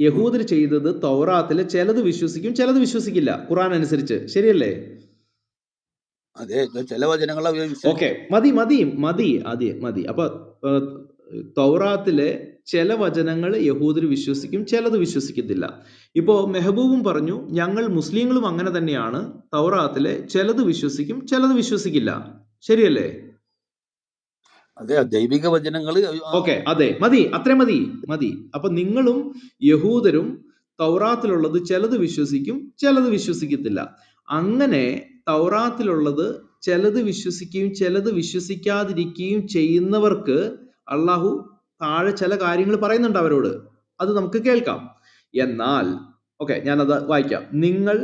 യഹൂദർ ചെയ്തത് തൗറാത്തില് ചിലത് വിശ്വസിക്കും, ചിലത് വിശ്വസിക്കില്ല, ഖുർആൻ അനുസരിച്ച്. ശരിയല്ലേ? അതെ, ചില വചനങ്ങൾ ഓക്കെ, മതി. അപ്പൊ തൗറാത്തിലെ ചില വചനങ്ങൾ യഹൂദർ വിശ്വസിക്കും, ചിലത് വിശ്വസിക്കത്തില്ല. ഇപ്പോ മെഹബൂബും പറഞ്ഞു ഞങ്ങൾ മുസ്ലിങ്ങളും അങ്ങനെ തന്നെയാണ്, തൗറാത്തിലെ ചിലത് വിശ്വസിക്കും, ചിലത് വിശ്വസിക്കില്ല. ശരിയല്ലേ? അതെ, ദൈവിക വചനങ്ങൾ. ഓക്കെ, അതെ, അത്രേ മതി. അപ്പൊ നിങ്ങളും യഹൂദരും തൗറാത്തിലുള്ളത് ചിലത് വിശ്വസിക്കും, ചിലത് വിശ്വസിക്കത്തില്ല. അങ്ങനെ തൗറാത്തിലുള്ളത് ചിലത് വിശ്വസിക്കുകയും ചിലത് വിശ്വസിക്കാതിരിക്കുകയും ചെയ്യുന്നവർക്ക് അള്ളാഹു താഴെ ചില കാര്യങ്ങൾ പറയുന്നുണ്ട് അവരോട്. അത് നമുക്ക് കേൾക്കാം. എന്നാൽ ഓക്കെ, ഞാനത് വായിക്കാം. നിങ്ങൾ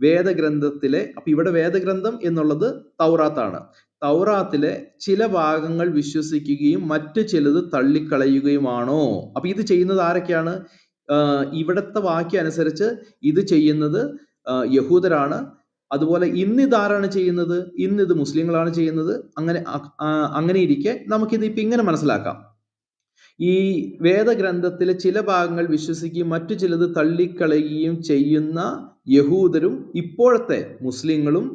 വേദഗ്രന്ഥത്തിലെ, അപ്പൊ ഇവിടെ വേദഗ്രന്ഥം എന്നുള്ളത് തൗറാത്താണ്. തൗറാത്തിലെ ചില ഭാഗങ്ങൾ വിശ്വസിക്കുകയും മറ്റു ചിലത് തള്ളിക്കളയുകയുമാണോ? അപ്പൊ ഇത് ചെയ്യുന്നത് ആരൊക്കെയാണ്? ഇവിടത്തെ വാക്യം അനുസരിച്ച് ഇത് ചെയ്യുന്നത് യഹൂദരാണ്. അതുപോലെ ഇന്നിതാരാണ് ചെയ്യുന്നത്? ഇന്നിത് മുസ്ലിങ്ങളാണ് ചെയ്യുന്നത്. അങ്ങനെ ഇരിക്കെ നമുക്കിത് ഇപ്പൊ ഇങ്ങനെ മനസ്സിലാക്കാം. ഈ വേദഗ്രന്ഥത്തിലെ ചില ഭാഗങ്ങൾ വിശ്വസിക്കുകയും മറ്റു ചിലത് തള്ളിക്കളയുകയും ചെയ്യുന്ന യഹൂദരും ഇപ്പോഴത്തെ മുസ്ലിങ്ങളും.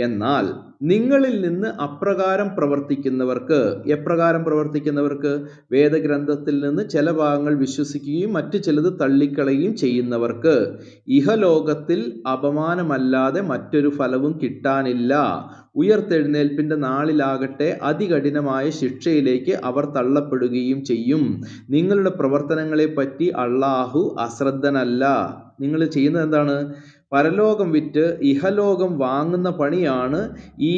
എന്നാൽ നിങ്ങളിൽ നിന്ന് അപ്രകാരം പ്രവർത്തിക്കുന്നവർക്ക്, എപ്രകാരം പ്രവർത്തിക്കുന്നവർക്ക്? വേദഗ്രന്ഥത്തിൽ നിന്ന് ചില ഭാഗങ്ങൾ വിശ്വസിക്കുകയും മറ്റു ചിലത് തള്ളിക്കളയുകയും ചെയ്യുന്നവർക്ക് ഇഹലോകത്തിൽ അപമാനമല്ലാതെ മറ്റൊരു ഫലവും കിട്ടാനില്ല. ഉയർത്തെഴുന്നേൽപ്പിന്റെ നാളിലാകട്ടെ അതികഠിനമായ ശിക്ഷയിലേക്ക് അവർ തള്ളപ്പെടുകയും ചെയ്യും. നിങ്ങളുടെ പ്രവർത്തനങ്ങളെ പറ്റി അള്ളാഹു അശ്രദ്ധനല്ല. നിങ്ങൾ ചെയ്യുന്നത് എന്താണ്? പരലോകം വിറ്റ് ഇഹലോകം വാങ്ങുന്ന പണിയാണ് ഈ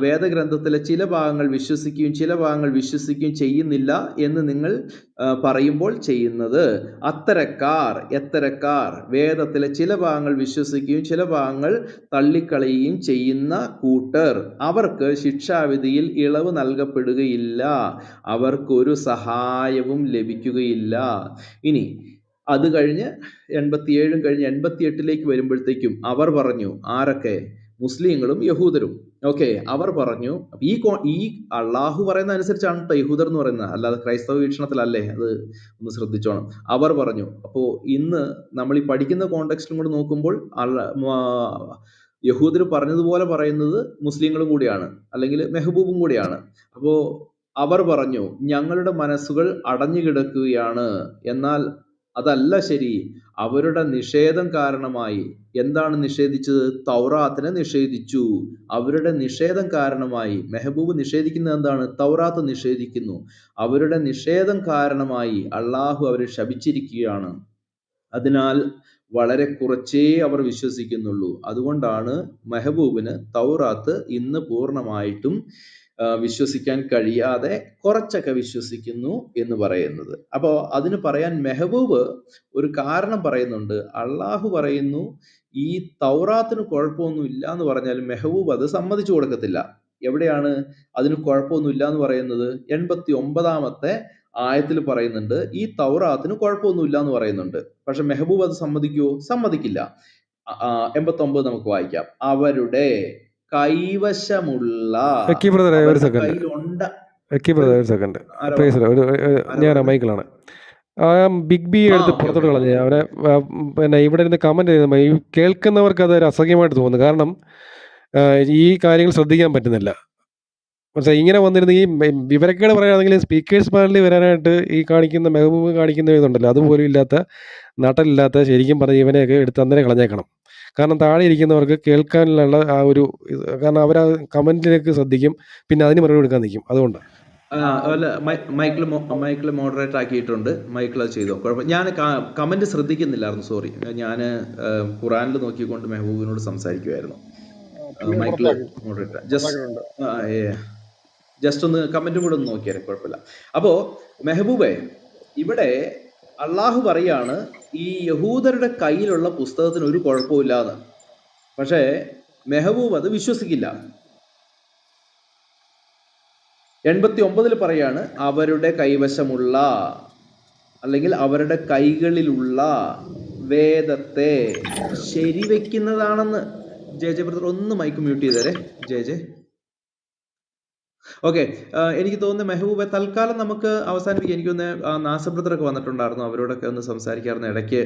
വേദഗ്രന്ഥത്തിലെ ചില ഭാഗങ്ങൾ വിശ്വസിക്കുകയും ചില ഭാഗങ്ങൾ വിശ്വസിക്കുകയും ചെയ്യുന്നില്ല എന്ന് നിങ്ങൾ പറയുമ്പോൾ ചെയ്യുന്നത്. എത്തരക്കാർ വേദത്തിലെ ചില ഭാഗങ്ങൾ വിശ്വസിക്കുകയും ചില ഭാഗങ്ങൾ തള്ളിക്കളയുകയും ചെയ്യുന്ന കൂട്ടർ, അവർക്ക് ശിക്ഷാവിധിയിൽ ഇളവ് നൽകപ്പെടുകയില്ല, അവർക്കൊരു സഹായവും ലഭിക്കുകയില്ല. ഇനി അത് കഴിഞ്ഞ് 87 കഴിഞ്ഞ് 88 വരുമ്പോഴത്തേക്കും അവർ പറഞ്ഞു, ആരൊക്കെ? മുസ്ലിങ്ങളും യഹൂദരും. ഓക്കെ, അവർ പറഞ്ഞു, ഈ അള്ളാഹു പറയുന്ന അനുസരിച്ചാണ് കേട്ടോ യഹൂദർ എന്ന് പറയുന്നത്, അല്ലാതെ ക്രൈസ്തവ വീക്ഷണത്തിലല്ലേ. അത് ഒന്ന് ശ്രദ്ധിച്ചോണം. അവർ പറഞ്ഞു. അപ്പോൾ ഇന്ന് നമ്മൾ ഈ പഠിക്കുന്ന കോണ്ടെക്സ്റ്റും കൂടെ നോക്കുമ്പോൾ യഹൂദർ പറഞ്ഞതുപോലെ പറയുന്നത് മുസ്ലിങ്ങളും കൂടിയാണ്, അല്ലെങ്കിൽ മെഹബൂബും കൂടിയാണ്. അപ്പോൾ അവർ പറഞ്ഞു, ഞങ്ങളുടെ മനസ്സുകൾ അടഞ്ഞു കിടക്കുകയാണ്. എന്നാൽ അതല്ല ശരി. അവരുടെ നിഷേധം കാരണമായി. എന്താണ് നിഷേധിച്ചത്? തൗറാത്തിനെ നിഷേധിച്ചു. അവരുടെ നിഷേധം കാരണമായി. മെഹബൂബ് നിഷേധിക്കുന്നത് എന്താണ്? തൗറാത്ത് നിഷേധിക്കുന്നു. അവരുടെ നിഷേധം കാരണമായി അള്ളാഹു അവരെ ശപിച്ചിരിക്കുകയാണ്. അതിനാൽ വളരെ കുറച്ചേ അവർ വിശ്വസിക്കുന്നുള്ളൂ. അതുകൊണ്ടാണ് മെഹബൂബിന് തൗറാത്ത് ഇന്ന് പൂർണ്ണമായിട്ടും വിശ്വസിക്കാൻ കഴിയാതെ കുറച്ചൊക്കെ വിശ്വസിക്കുന്നു എന്ന് പറയുന്നത്. അപ്പോൾ അതിന് പറയാൻ മെഹബൂബ് ഒരു കാരണം പറയുന്നുണ്ട്. അള്ളാഹു പറയുന്നു ഈ തൗറാത്തിന് കുഴപ്പമൊന്നുമില്ല എന്ന് പറഞ്ഞാൽ മെഹബൂബ് അത് സമ്മതിച്ചു കൊടുക്കത്തില്ല. എവിടെയാണ് അതിന് കുഴപ്പമൊന്നുമില്ല എന്ന് പറയുന്നത്? 89 ആയത്തിൽ പറയുന്നുണ്ട് ഈ തൗറാത്തിന് കുഴപ്പമൊന്നുമില്ല എന്ന് പറയുന്നുണ്ട്. പക്ഷെ മെഹബൂബ് അത് സമ്മതിക്കുമോ? സമ്മതിക്കില്ല. 89 നമുക്ക് വായിക്കാം. അവരുടെ കൈവശമുള്ള കയ്യിലുണ്ട്. ഞാൻ മൈക്കിളാണ്. ബിഗ് ബി എടുത്ത് പുറത്തോട്ട് കളഞ്ഞ അവരെ പിന്നെ ഇവിടെ ഇരുന്ന് കമന്റ് ചെയ്ത ഈ കേൾക്കുന്നവർക്ക് അതൊരു അസഹ്യമായിട്ട് തോന്നുന്നു. കാരണം ഈ കാര്യങ്ങൾ ശ്രദ്ധിക്കാൻ പറ്റുന്നില്ല. പക്ഷേ ഇങ്ങനെ വന്നിരുന്ന ഈ വിവരക്കേട് പറയുകയാണെങ്കിൽ സ്പീക്കേഴ്സ് പാനലിൽ വരാനായിട്ട് ഈ കാണിക്കുന്ന മെഹബൂബ് കാണിക്കുന്ന ഇതുണ്ടല്ലോ, അതുപോലും ഇല്ലാത്ത നട്ടലില്ലാത്ത, ശരിക്കും പറഞ്ഞ ഇവനെയൊക്കെ എടുത്ത് അന്നേരം കളഞ്ഞേക്കണം. കാരണം താഴെ ഇരിക്കുന്നവർക്ക് കേൾക്കാനുള്ള ആ ഒരു കാരണം അവർ ആ കമന്റിലേക്ക് ശ്രദ്ധിക്കും, പിന്നെ അതിന് മറുപടി എടുക്കാൻ നിൽക്കും. അതുകൊണ്ടാണ്. അല്ല, മൈക്കിൾ മോഡറേറ്റ് ആക്കിയിട്ടുണ്ട്. മൈക്കിൾ അത് ചെയ്തോ, കുഴപ്പം. ഞാൻ കമന്റ് ശ്രദ്ധിക്കുന്നില്ലായിരുന്നു, സോറി. ഞാൻ ഖുറാനിൽ നോക്കിക്കൊണ്ട് മെഹബൂബിനോട് സംസാരിക്കുമായിരുന്നു. മൈക്കിൾ മോഡറേറ്റ് ജസ്റ്റ് ഒന്ന് കമന്റും കൂടെ ഒന്ന് നോക്കിയാൽ കുഴപ്പമില്ല. അപ്പോൾ മെഹബൂബെ, ഇവിടെ അള്ളാഹു പറയാണ് ഈ യഹൂദരുടെ കയ്യിലുള്ള പുസ്തകത്തിന് ഒരു കുഴപ്പമില്ലാന്ന്. പക്ഷേ മെഹബൂബ് അത് വിശ്വസിക്കില്ല. 89 പറയാണ് അവരുടെ കൈവശമുള്ള അല്ലെങ്കിൽ അവരുടെ കൈകളിലുള്ള വേദത്തെ ശരിവെക്കുന്നതാണെന്ന്. ജെ ബ്രദർ ഒന്ന് മൈക്ക് മ്യൂട്ട് ചെയ്തേരെ. J okay. എനിക്ക് തോന്നുന്നു മെഹബൂബെ തൽക്കാലം നമുക്ക് അവസാനിപ്പിക്കാം. എനിക്കൊന്ന് നാസർ ബ്രദറൊക്കെ വന്നിട്ടുണ്ടായിരുന്നു, അവരോടൊക്കെ ഒന്ന് സംസാരിക്കാറുണ്ട്. ഇടയ്ക്ക്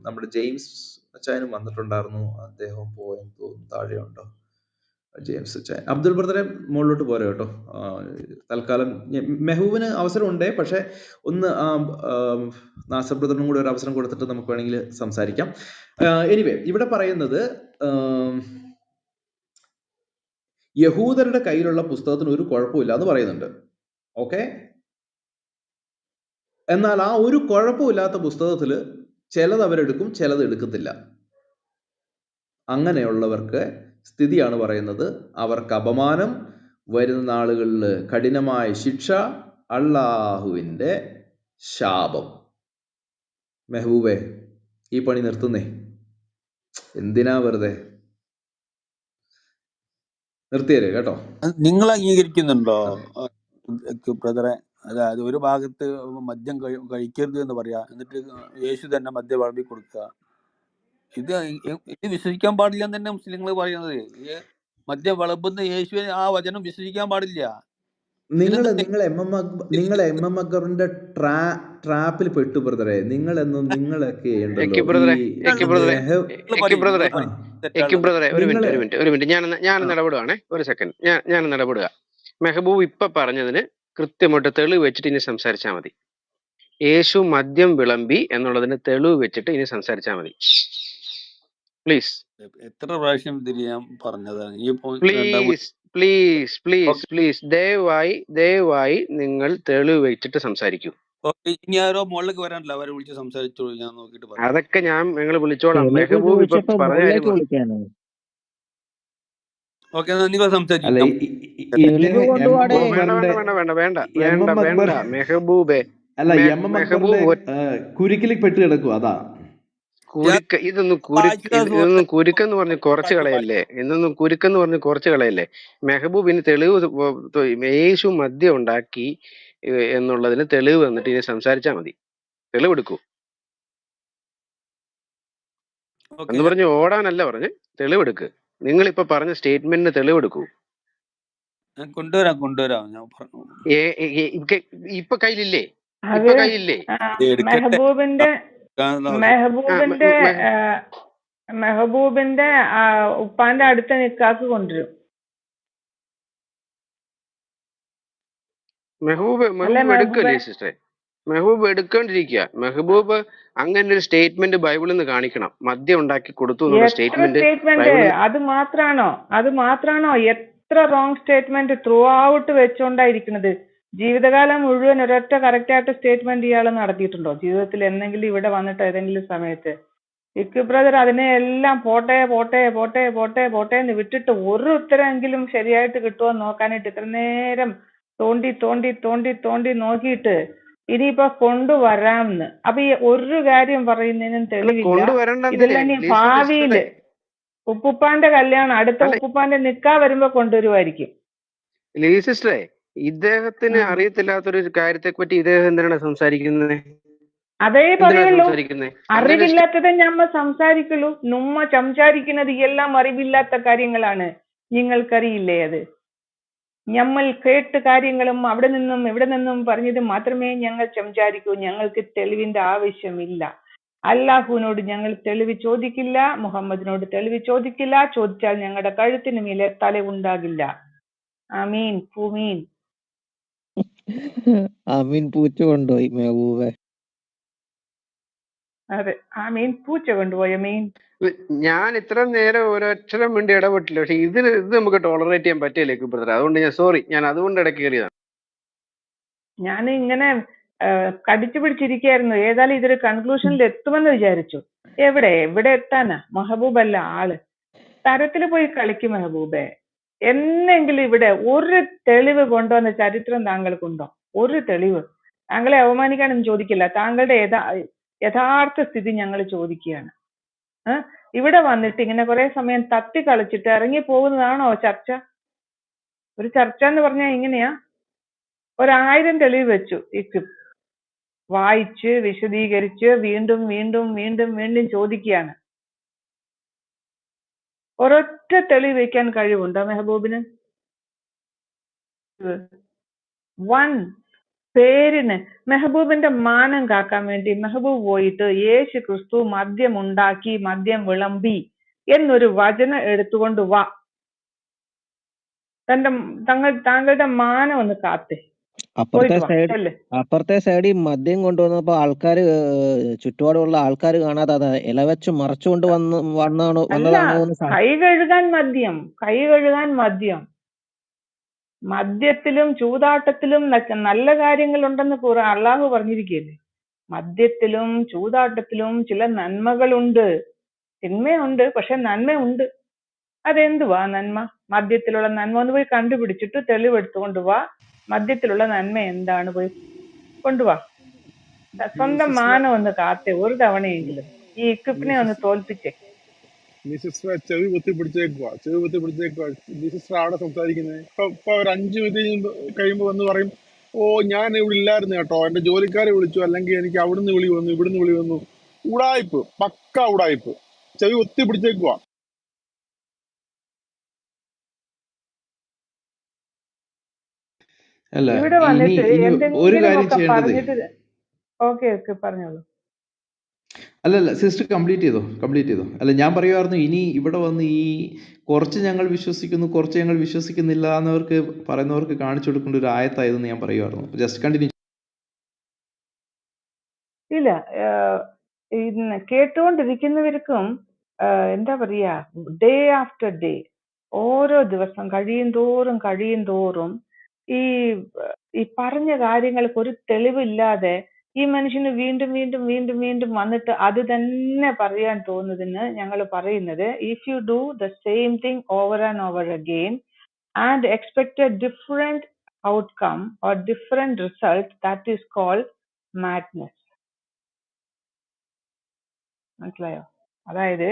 നമ്മുടെ ജെയിംസ് അച്ചായനും വന്നിട്ടുണ്ടായിരുന്നു, അദ്ദേഹം പോയെന്ന് തോന്നുന്നു. താഴെയുണ്ടോ ജെയിംസ് അച്ചായൻ? അബ്ദുൾ ബ്രദറെ മുകളിലോട്ട് പോരെ കേട്ടോ. തൽക്കാലം മെഹബൂബിന് അവസരമുണ്ടേ, പക്ഷെ ഒന്ന് നാസർ ബ്രദറിനും കൂടെ ഒരു അവസരം കൊടുത്തിട്ട് നമുക്ക് വേണമെങ്കിൽ സംസാരിക്കാം. എനിവേ, ഇവിടെ പറയുന്നത് യഹൂദരുടെ കയ്യിലുള്ള പുസ്തകത്തിന് ഒരു കുഴപ്പമില്ല എന്ന് പറയുന്നുണ്ട്. ഓക്കെ. എന്നാൽ ആ ഒരു കുഴപ്പമില്ലാത്ത പുസ്തകത്തിൽ ചിലത് അവരെടുക്കും, ചിലത് എടുക്കത്തില്ല. അങ്ങനെയുള്ളവർക്ക് സ്ഥിതിയാണ് പറയുന്നത്, അവർക്ക് അപമാനം, വരുന്ന നാളുകളിൽ കഠിനമായ ശിക്ഷ, അള്ളാഹുവിൻ്റെ ശാപം. മെഹബൂബെ, ഈ പണി നിർത്തുന്നേ. എന്തിനാ വെറുതെ നിർത്തിയല്ലേ കേട്ടോ. നിങ്ങൾ അംഗീകരിക്കുന്നുണ്ടോ ബ്രദറെ? അതായത് ഒരു ഭാഗത്ത് മദ്യം കഴിക്കരുത് എന്ന് പറയാ, എന്നിട്ട് യേശു തന്നെ മദ്യം വിളമ്പി കൊടുക്കുക. ഇത് വിശ്വസിക്കാൻ പാടില്ല എന്ന് തന്നെ മുസ്ലിങ്ങൾ പറയുന്നത്. മദ്യം വിളമ്പുന്ന യേശുവിനെ ആ വചനം വിശ്വസിക്കാൻ പാടില്ല. നിങ്ങൾ എം എം അക്ബറിന്റെ ട്രാപ്പിൽ പെട്ടു ബ്രദറെ. നിങ്ങളൊക്കെ ഉണ്ടല്ലോ ഒരു മിനിറ്റ് ഞാനൊന്ന് ഇടപെടുവാണേ. ഒരു സെക്കൻഡ്, ഞാനൊന്ന് ഇടപെടുക. മെഹബൂബ് ഇപ്പൊ പറഞ്ഞതിന് കൃത്യമായിട്ട് തെളിവ് വെച്ചിട്ട് ഇനി സംസാരിച്ചാൽ മതി. യേശു മദ്യം വിളമ്പി എന്നുള്ളതിന് തെളിവ് വെച്ചിട്ട് ഇനി സംസാരിച്ചാൽ മതി, പ്ലീസ്. എത്ര പ്രാവശ്യം ഞാൻ പറഞ്ഞതാണ്. പ്ലീസ് ദയവായി നിങ്ങൾ തെളിവ് വെച്ചിട്ട് സംസാരിക്കൂ. ഇനി ആരോ മുകളിലേക്ക് വരാനില്ല, അവരെ വിളിച്ച് സംസാരിച്ചോളൂ, ഞാൻ നോക്കിട്ട് പറയാം. അതൊക്കെ നിങ്ങൾ വിളിച്ചോളാം. മെഹബൂബ് ഇപ്പൊ പറഞ്ഞ ഓക്കെ, നിങ്ങൾ സംസാരിക്കും. വേണ്ട മെഹബൂബെ, കുരുക്കിൽ പെട്ട് കിടക്കും. അതാ ഇതൊന്നും കുരുക്കെന്ന് പറഞ്ഞ് കുറച്ച് കളയല്ലേ. മെഹബൂബിന് തെളിവ്, യേശു മദ്യം ഉണ്ടാക്കി എന്നുള്ളതിന് തെളിവ് വന്നിട്ട് ഇനി സംസാരിച്ചാൽ മതി. തെളിവെടുക്കൂ എന്ന് പറഞ്ഞ് ഓടാനല്ല പറഞ്ഞ്, തെളിവെടുക്ക്. നിങ്ങളിപ്പോ പറഞ്ഞ സ്റ്റേറ്റ്മെന്റിന് തെളിവെടുക്കൂ. കൊണ്ടുവരാം. ഞാൻ ഇപ്പൊ കയ്യിലില്ലേ? മെഹബൂബിന്റെ ഉപ്പാന്റെ അടുത്ത നിക്കാക്ക് കൊണ്ടുവരും. മെഹബൂബ് എടുക്കല്ലേ സിസ്റ്ററെ? മെഹബൂബ് എടുക്കേണ്ടിരിക്കുക. മെഹബൂബ് അങ്ങനെ ഒരു സ്റ്റേറ്റ്മെന്റ് ബൈബിളിൽ നിന്ന് കാണിക്കണം. മദ്യം ഉണ്ടാക്കി കൊടുത്തു എന്നുള്ള സ്റ്റേറ്റ്മെന്റ്. അത് മാത്രാണോ എത്ര റോങ് സ്റ്റേറ്റ്മെന്റ് ത്രൂ ഔട്ട് വെച്ചോണ്ടായിരിക്കുന്നത്? ജീവിതകാലം മുഴുവൻ ഒരൊറ്റ കറക്റ്റ് ആയിട്ട് സ്റ്റേറ്റ്മെന്റ് ഇയാൾ നടത്തിയിട്ടുണ്ടോ ജീവിതത്തിൽ എന്തെങ്കിലും ഇവിടെ വന്നിട്ട് ഏതെങ്കിലും സമയത്ത്? ഇക്ക് ബ്രദർ അതിനെ എല്ലാം പോട്ടെ എന്ന് വിട്ടിട്ട് ഒരു ഉത്തരമെങ്കിലും ശരിയായിട്ട് കിട്ടുമോ നോക്കാനായിട്ട് ഇത്ര നേരം തോണ്ടി നോക്കിയിട്ട് ഇനിയിപ്പോ കൊണ്ടുവരാമെന്ന്. അപ്പൊ ഈ ഒരു കാര്യം പറയുന്നതിനും തെളിവില്ല. ഇതെല്ലാം ഇനി ഭാവിയില് ഉപ്പുപ്പാന്റെ കല്യാണം, അടുത്ത ഉപ്പുപ്പാന്റെ നിക്കാ വരുമ്പോ കൊണ്ടുവരുമായിരിക്കും. സിസ്റ്ററെ, ഇദ്ദേഹത്തിന് അറിയത്തില്ലാത്തൊരു കാര്യത്തെ പറ്റി ഇദ്ദേഹം എന്തിനാണ് സംസാരിക്കുന്നത്? അതേ പറയുള്ളൂ, അറിവില്ലാത്തത് ഞമ്മ സംസാരിക്കുള്ളൂ. നമ്മ സംസാരിക്കുന്നത് എല്ലാം അറിവില്ലാത്ത കാര്യങ്ങളാണ്. നിങ്ങൾക്കറിയില്ലേ അത്? ഞമ്മൾ കേട്ട് കാര്യങ്ങളും അവിടെ നിന്നും ഇവിടെ നിന്നും പറഞ്ഞത് മാത്രമേ ഞങ്ങൾ സംസാരിക്കൂ. ഞങ്ങൾക്ക് തെളിവിന്റെ ആവശ്യമില്ല. അല്ലാഹുവിനോട് ഞങ്ങൾ തെളിവ് ചോദിക്കില്ല, മുഹമ്മദിനോട് തെളിവ് ചോദിക്കില്ല. ചോദിച്ചാൽ ഞങ്ങളുടെ കഴുത്തിന് മേലെ തല ഉണ്ടാകില്ല. ആമീൻ പൂമീൻ. ആമീൻ പൂച്ച കൊണ്ടുപോയി മെഹബൂബെ. അതെ, ആമീൻ പൂച്ച കൊണ്ടുപോയ മീൻ. ഞാൻ ഇത്ര നേരം ഒരക്ഷരം വേണ്ടി ഇടപെട്ടില്ല. പക്ഷെ ഇത് നമുക്ക് ടോളറേറ്റ് ചെയ്യാൻ പറ്റില്ലേ ബ്രദർ? അതുകൊണ്ട് ഞാൻ സോറി, ഞാൻ അതുകൊണ്ട് ഇടയ്ക്ക് കയറിയതാണ്. ഞാൻ ഇങ്ങനെ കടിച്ചു പിടിച്ചിരിക്കുകയായിരുന്നു. ഏതായാലും ഇതൊരു കൺക്ലൂഷനിൽ എത്തുമെന്ന് വിചാരിച്ചു. എവിടെ എത്താനാ? മെഹബൂബല്ല ആള്. തരത്തില് പോയി കളിക്കും മെഹബൂബെ. എന്നെങ്കിലും ഇവിടെ ഒരു തെളിവ് കൊണ്ടുവന്ന ചരിത്രം താങ്കൾക്കുണ്ടോ? ഒരു തെളിവ്. താങ്കളെ അവമാനിക്കാനൊന്നും ചോദിക്കില്ല, താങ്കളുടെ യഥാർത്ഥ സ്ഥിതി ഞങ്ങൾ ചോദിക്കുകയാണ്. ഇവിടെ വന്നിട്ട് ഇങ്ങനെ കുറെ സമയം തത്തി കളിച്ചിട്ട് ഇറങ്ങി പോകുന്നതാണോ ചർച്ച? ഒരു ചർച്ച എന്ന് പറഞ്ഞാൽ ഇങ്ങനെയാ, 1000 തെളിവ് വെച്ചു, വായിച്ച് വിശദീകരിച്ച് വീണ്ടും വീണ്ടും വീണ്ടും വീണ്ടും ചോദിക്കുകയാണ്. ഒരൊറ്റ തെളിവ് വയ്ക്കാൻ കഴിവുണ്ടോ മെഹബൂബിന്? പേരിന് മെഹബൂബിന്റെ മാനം കാക്കാൻ വേണ്ടി മെഹബൂബ് പോയിട്ട് യേശു ക്രിസ്തു മദ്യം ഉണ്ടാക്കി, മദ്യം വിളമ്പി എന്നൊരു വചനം എടുത്തുകൊണ്ട് വാ. താങ്കളുടെ മാനം ഒന്ന് കാത്തേ. അപ്പുറത്തെ സൈഡിൽ മദ്യം കൊണ്ടുവന്നപ്പോ ആൾക്കാര്, ചുറ്റുപാടുള്ള ആൾക്കാർ കാണാതെ അത് ഇലവെച്ച് മറച്ചുകൊണ്ട് വന്നതാണോ? കൈ കഴുകാൻ മദ്യം. മദ്യത്തിലും ചൂതാട്ടത്തിലും നല്ല കാര്യങ്ങളുണ്ടെന്ന് അള്ളാഹു പറഞ്ഞിരിക്കുകയല്ലേ. മദ്യത്തിലും ചൂതാട്ടത്തിലും ചില നന്മകളുണ്ട്, തിന്മയുണ്ട്, പക്ഷെ നന്മയുണ്ട്. അതെന്തുവാ നന്മ? മദ്യത്തിലുള്ള നന്മ ഒന്ന് പോയി കണ്ടുപിടിച്ചിട്ട് തെളിവെടുത്തുകൊണ്ട് വാ. മദ്യത്തിലുള്ള നന്മ എന്താണ്? പോയി കൊണ്ടുവാ. സ്വന്തം മാനം ഒന്ന് കാത്തേ ഒരു തവണയെങ്കിലും. ഈ ഇക്വിപ്പിനെ ഒന്ന് തോൽപ്പിച്ചേ. സിസ്റ്ററെ ചെവി പൊത്തി പിടിച്ചേക്കുക. സിസ്റ്റർ അവിടെ സംസാരിക്കുന്നത് ഇപ്പൊ ഒരു 5 മിനിറ്റ് കഴിയുമ്പോ വന്ന് പറയും, ഓ ഞാൻ ഇവിടെ ഇല്ലായിരുന്നു കേട്ടോ, എന്റെ ജോലിക്കാരെ വിളിച്ചു, അല്ലെങ്കിൽ എനിക്ക് അവിടുന്ന് വിളി വന്നു, ഇവിടുന്ന് വിളി വന്നു. ഉടായിപ്പ്, പക്ക ഉടായിപ്പ്. ചെവി ഒത്തി പിടിച്ചേക്കുക. അല്ല, ഇവിടെ വന്നിട്ട് ഒരു കാര്യം എന്തെങ്കിലുമൊക്കെ ചെയ്യേണ്ടത്. പറഞ്ഞിട്ട് ഓക്കെ പറഞ്ഞോളൂ. അല്ലല്ല, സിസ്റ്റർ കംപ്ലീറ്റ് ചെയ്തോ. അല്ല, ഞാൻ പറയുമായിരുന്നു, ഇനി ഇവിടെ വന്ന് ഈ കുറച്ച് ഞങ്ങൾ വിശ്വസിക്കുന്നു, കുറച്ച് ഞങ്ങൾ വിശ്വസിക്കുന്നില്ല എന്നവർക്ക് പറയുന്നവർക്ക് കാണിച്ചു കൊടുക്കേണ്ട ഒരു ആയത്തായതെന്ന് ഞാൻ പറയുമായിരുന്നു. Just continue. ഇല്ല, കേട്ടുകൊണ്ടിരിക്കുന്നവർക്കും എന്താ പറയാ, ഡേ ആഫ്റ്റർ ഡേ, ഓരോ ദിവസം കഴിയും തോറും ഈ പറഞ്ഞ കാര്യങ്ങൾക്ക് ഒരു തെളിവില്ലാതെ ഈ മനുഷ്യന് വീണ്ടും വീണ്ടും വീണ്ടും വീണ്ടും വന്നിട്ട് അത് തന്നെ പറയാൻ തോന്നുന്നതിന് ഞങ്ങൾ പറയുന്നത്, if you do the same thing over and over again and expect a different outcome or different result, that is called madness. മനസ്സിലായോ? അതായത്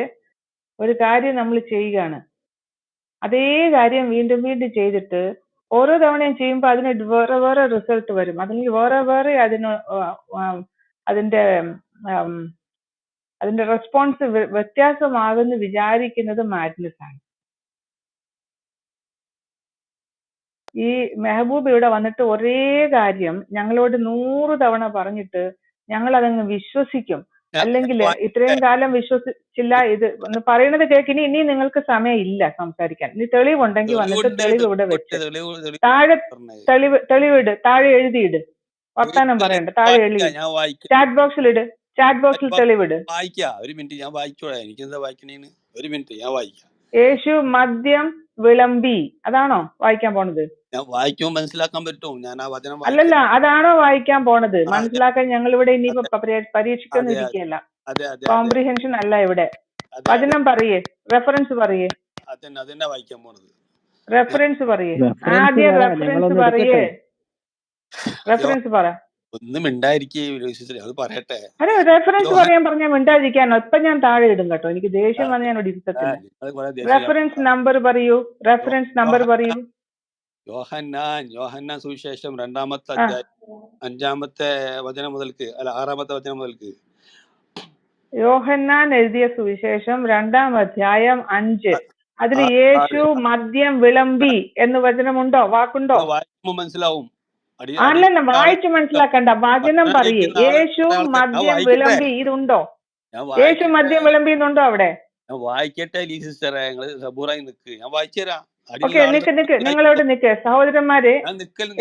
ഒരു കാര്യം നമ്മൾ ചെയ്യുകയാണ്, അതേ കാര്യം വീണ്ടും വീണ്ടും ചെയ്തിട്ട് ഓരോ തവണയും ചെയ്യുമ്പോൾ അതിന് വേറെ വേറെ റിസൾട്ട് വരും, അല്ലെങ്കിൽ വേറെ അതിന്റെ റെസ്പോൺസ് വ്യത്യാസമാകുമെന്ന് വിചാരിക്കുന്നത് മാഡ്നെസ് ആണ്. ഈ മെഹബൂബ് ഇവിടെ വന്നിട്ട് ഒരേ കാര്യം ഞങ്ങളോട് 100 തവണ പറഞ്ഞിട്ട് ഞങ്ങൾ അതങ്ങ് വിശ്വസിക്കും, അല്ലെങ്കിൽ ഇത്രയും കാലം വിശ്വസിച്ചില്ല. ഇത് ഒന്ന് പറയുന്നത് കേൾക്ക്. ഇനി നിങ്ങൾക്ക് സമയം ഇല്ല സംസാരിക്കാൻ. ഇനി തെളിവുണ്ടെങ്കിൽ വന്നിട്ട് തെളിവ് ഇവിടെ വെച്ച് താഴെ തെളിവിട്, താഴെ എഴുതിയിട്. വർത്താനം പറയണ്ട, താഴെ എഴുതി ചാറ്റ് ബോക്സിൽ ഇട്. ചാറ്റ് ബോക്സിൽ തെളിവിട്. യേശു മദ്യം വിളമ്പി, അതാണോ വായിക്കാൻ പോണത്? മനസ്സിലാക്കാൻ പറ്റും. അല്ലല്ല, അതാണോ വായിക്കാൻ പോണത്? മനസ്സിലാക്കാൻ ഞങ്ങൾ ഇവിടെ ഇനിയിപ്പോ പരീക്ഷിക്കൊന്നും ഇരിക്കുകയല്ല. കോംപ്രിഹെൻഷൻ അല്ല ഇവിടെ. വചനം പറയേ, റെഫറൻസ് പറയേ, റെഫറൻസ് പറയേ, ആദ്യം റെഫറൻസ് പറയേ, റെഫറൻസ് പറ. അതെ, റെഫറൻസ് പറയാൻ പറഞ്ഞാൽ മിണ്ടാതിരിക്കാനോ? ഇപ്പൊ ഞാൻ താഴെ ഇടും കേട്ടോ, എനിക്ക് ദേഷ്യം വന്ന് ഞാൻ ഇവിടെ ഇരുത്തത്തില്ല. റെഫറൻസ് നമ്പർ പറയൂ, റെഫറൻസ് നമ്പർ പറയൂ. യോഹന്നാൻ സുവിശേഷം 2-ാമത്തെ അധ്യായം 5-ാമത്തെ വചനം മുതൽക്ക്, അല്ല 6-ാമത്തെ വചനം മുതൽക്ക്. യോഹന്നാൻ എഴുതിയ സുവിശേഷം 2-ാം അധ്യായം 5. അതിൽ യേശു മദ്യം വിളമ്പി എന്ന് വചനമുണ്ടോ, വാക്കുണ്ടോ? മനസ്സിലാവും. അല്ലല്ല, വായിച്ചു മനസ്സിലാക്കണ്ട, വചനം പറയേ. യേശു മദ്യം വിളമ്പി, ഇതുണ്ടോ? യേശു മദ്യം വിളമ്പി എന്നുണ്ടോ അവിടെ? വായിക്കട്ടെ സിസ്റ്ററെ, സബൂറായി നിക്ക്, ഞാൻ വായിച്ചുതരാം. ഓക്കെ, നിക്ക്, നിങ്ങളോട് നിക്ക് സഹോദരന്മാരെ.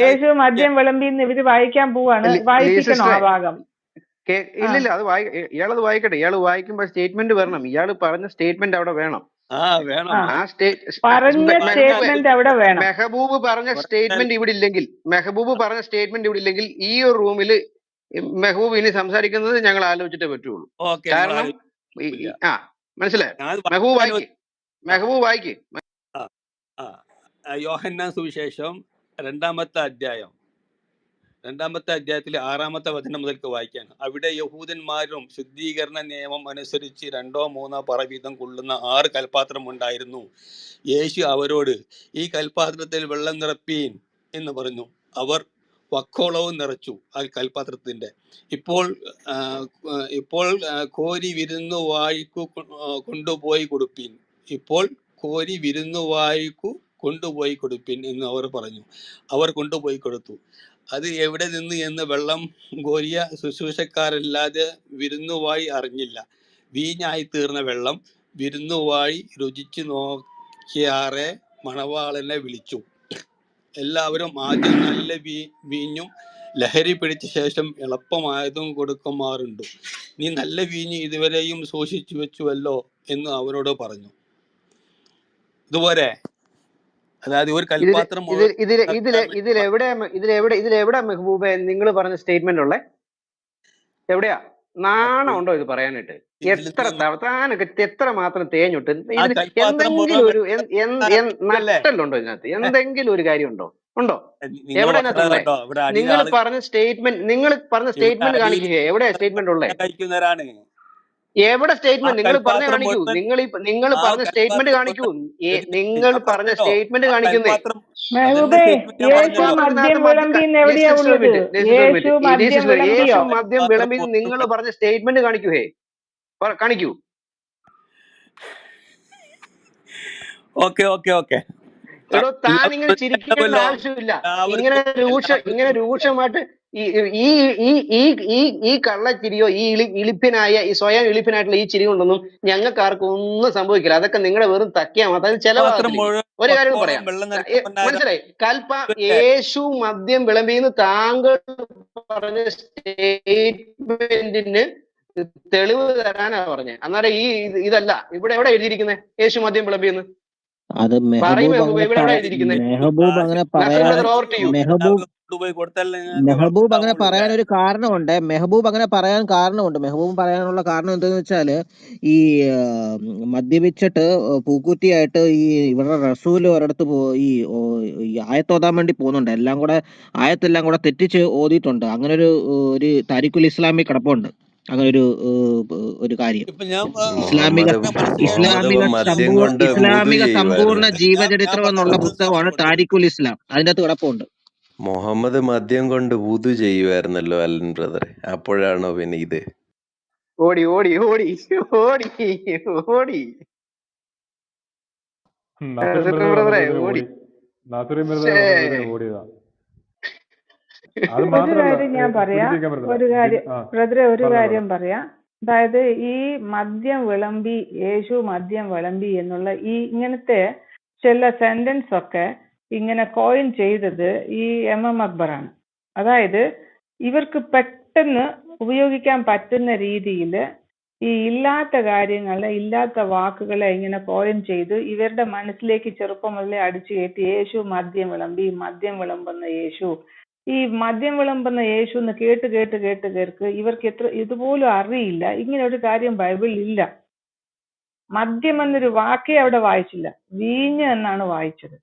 യേശു മദ്യം വിളമ്പി എന്ന് ഇവര് വായിക്കാൻ പോവാണ്, വായിപ്പിക്കണോ ആ ഭാഗം? ഇല്ലില്ല, അത് ഇയാളത് വായിക്കട്ടെ. ഇയാള് വായിക്കുമ്പോ സ്റ്റേറ്റ്മെന്റ് വരണം. ഇയാള് പറഞ്ഞ സ്റ്റേറ്റ്മെന്റ് അവിടെ വേണം. മെഹബൂബ് പറഞ്ഞ സ്റ്റേറ്റ്മെന്റ് ഇവിടെ ഇല്ലെങ്കിൽ ഈ ഒരു റൂമിൽ മെഹബൂബ് ഇനി സംസാരിക്കുന്നത് ഞങ്ങൾ ആലോചിച്ചിട്ടേ പറ്റുള്ളൂ. കാരണം മനസ്സിലായോ? മെഹബൂബ് വായിക്ക്. യോഹന്നാൻ സുവിശേഷം 2-ാമത്തെ അധ്യായം രണ്ടാമത്തെ അധ്യായത്തിൽ 6-ാമത്തെ വചനം മുതൽക്ക് വായിക്കാണ്. അവിടെ യഹൂദന്മാരും ശുദ്ധീകരണ നിയമം അനുസരിച്ച് 2-3 പറ വീതം കൊള്ളുന്ന 6 കൽപാത്രം ഉണ്ടായിരുന്നു. യേശു അവരോട്, ഈ കൽപാത്രത്തിൽ വെള്ളം നിറപ്പീൻ എന്ന് പറഞ്ഞു. അവർ വക്കോളവും നിറച്ചു ആ കൽപാത്രത്തിന്റെ. ഇപ്പോൾ കോരി വിരുന്നുവാഴിക്കു കൊണ്ടുപോയി കൊടുപ്പീൻ. ഇപ്പോൾ കോരി വിരുന്നുവാഴിക്കു കൊണ്ടുപോയി കൊടുപ്പീൻ എന്ന് അവർ പറഞ്ഞു. അവർ കൊണ്ടുപോയി കൊടുത്തു. അത് എവിടെ നിന്ന് എന്ന് വെള്ളം കോരിയ ശുശ്രൂഷക്കാരല്ലാതെ വിരുന്നുവാഴി അറിഞ്ഞില്ല. വീഞ്ഞായി തീർന്ന വെള്ളം വിരുന്നുവാഴി രുചിച്ചു നോക്കിയാറെ മണവാളനെ വിളിച്ചു. എല്ലാവരും ആദ്യം നല്ല വീഞ്ഞും ലഹരി പിടിച്ച ശേഷം എളുപ്പമായതും കൊടുക്കുമാറുണ്ട്. നീ നല്ല വീഞ്ഞ് ഇതുവരെയും സൂക്ഷിച്ചു വെച്ചുവല്ലോ എന്ന് അവരോട് പറഞ്ഞു. ഇതുപോലെ, അതായത് ഒരു കൽപാത്രം ഇതിലെവിടെ മെഹബൂബെ നിങ്ങൾ പറഞ്ഞ സ്റ്റേറ്റ്മെന്റ് ഉള്ളേ? എവിടെയാ? നാണം ഉണ്ടോ ഇത് പറയാനായിട്ട്? താനൊക്കെ എത്ര മാത്രം തേഞ്ഞിട്ട് എന്തെങ്കിലും ഒരു നട്ടലുണ്ടോ ഇതിനകത്ത്? എന്തെങ്കിലും ഒരു കാര്യം ഉണ്ടോ? എവിടെ നിങ്ങൾ പറഞ്ഞ സ്റ്റേറ്റ്മെന്റ് കാണിക്കുക. എവിടെയാ സ്റ്റേറ്റ്മെന്റ് ഉള്ളേ? എവിടെ സ്റ്റേറ്റ്മെന്റ് നിങ്ങൾ പറഞ്ഞ കാണിക്കൂ. നിങ്ങൾ പറഞ്ഞ സ്റ്റേറ്റ്മെന്റ് കാണിക്കൂ. നിങ്ങൾ പറഞ്ഞ സ്റ്റേറ്റ്മെന്റ് കാണിക്കുന്നേ. യേശു മദ്യം വിളമ്പി നിങ്ങൾ പറഞ്ഞ സ്റ്റേറ്റ്മെന്റ് കാണിക്കൂ. കാണിക്കൂ. ഓക്കെ. എടോ, താൻ ഇങ്ങനെ ചിരിക്കേണ്ട ആവശ്യമില്ല. ഇങ്ങനെ രൂക്ഷമായിട്ട് ഈ കള്ളച്ചിരിയോ ഈ ഇളിപ്പിനായ ഈ സ്വയം ഇളിപ്പിനായിട്ടുള്ള ഈ ചിരി കൊണ്ടൊന്നും ഞങ്ങൾക്ക് ആർക്കും ഒന്നും സംഭവിക്കില്ല. അതൊക്കെ നിങ്ങളുടെ വെറും തക്കിയാ മാത്രം ചെലവാകത്തില്ല. ഒരു കാര്യം പറയാം, മനസ്സിലായി? യേശു മദ്യം വിളമ്പിന്ന് താങ്കൾ പറഞ്ഞ സ്റ്റേറ്റ്മെന്റിന് തെളിവ് തരാനാ പറഞ്ഞത്. അന്നേരം ഇതല്ല ഇവിടെ എവിടെ എഴുതിയിരിക്കുന്നത് യേശു മദ്യം വിളമ്പിയെന്ന്? അത് മെഹബൂബ് അങ്ങനെ പറയാൻ ഒരു കാരണമുണ്ട്. മെഹബൂബ് അങ്ങനെ പറയാൻ കാരണമുണ്ട്. മെഹബൂബ് പറയാനുള്ള കാരണം എന്താന്ന് വെച്ചാല്, ഈ മദ്യപിച്ചിട്ട് പൂക്കുറ്റിയായിട്ട് ഈ ഇവിടെ റസൂല് ഒരിടത്ത് ഈ ആയത്തോതാൻ വേണ്ടി പോകുന്നുണ്ട്. ആയത്തെല്ലാം കൂടെ തെറ്റിച്ച് ഓതിയിട്ടുണ്ട്. അങ്ങനെ ഒരു താരിഖുൽ ഇസ്ലാമി കിടപ്പുണ്ട്. അങ്ങനെ ഒരു കാര്യം. ഇസ്ലാമിക സമ്പൂർണ്ണ ജീവചരിത്രം എന്നുള്ള പുസ്തകമാണ് താരിഖുൽ ഇസ്ലാം. അതിന്റെ അകത്ത് കിടപ്പുണ്ട്. മുഹമ്മദ് മദ്യം കൊണ്ട് വുദു ചെയ്യുമായിരുന്നല്ലോ അലൻ ബ്രദർ. അപ്പോഴാണോ പിന്നെ ഇത്? ഓടി ഒരു കാര്യം പറയാം. അതായത് ഈ മദ്യം വിളമ്പി, യേശു മദ്യം വിളമ്പി എന്നുള്ള ഈ ഇങ്ങനത്തെ ചില സെന്റൻസ് ഒക്കെ ഇങ്ങനെ കോയിൻ ചെയ്തത് ഈ MM അക്ബറാണ്. അതായത് ഇവർക്ക് പെട്ടെന്ന് ഉപയോഗിക്കാൻ പറ്റുന്ന രീതിയിൽ ഈ ഇല്ലാത്ത കാര്യങ്ങളെ, ഇല്ലാത്ത വാക്കുകളെ ഇങ്ങനെ കോയിൻ ചെയ്ത് ഇവരുടെ മനസ്സിലേക്ക് ചെറുപ്പം മുതലേ അടിച്ചു കയറ്റി യേശു മദ്യം വിളമ്പി, മദ്യം വിളമ്പുന്ന യേശു, ഈ മദ്യം വിളമ്പുന്ന യേശു എന്ന് കേട്ട് ഇവർക്ക് ഇതുപോലും അറിയില്ല. ഇങ്ങനെ ഒരു കാര്യം ബൈബിളിൽ ഇല്ല. മദ്യം എന്നൊരു വാക്കേ അവിടെ വായിച്ചില്ല, വീഞ്ഞ് എന്നാണ് വായിച്ചത്.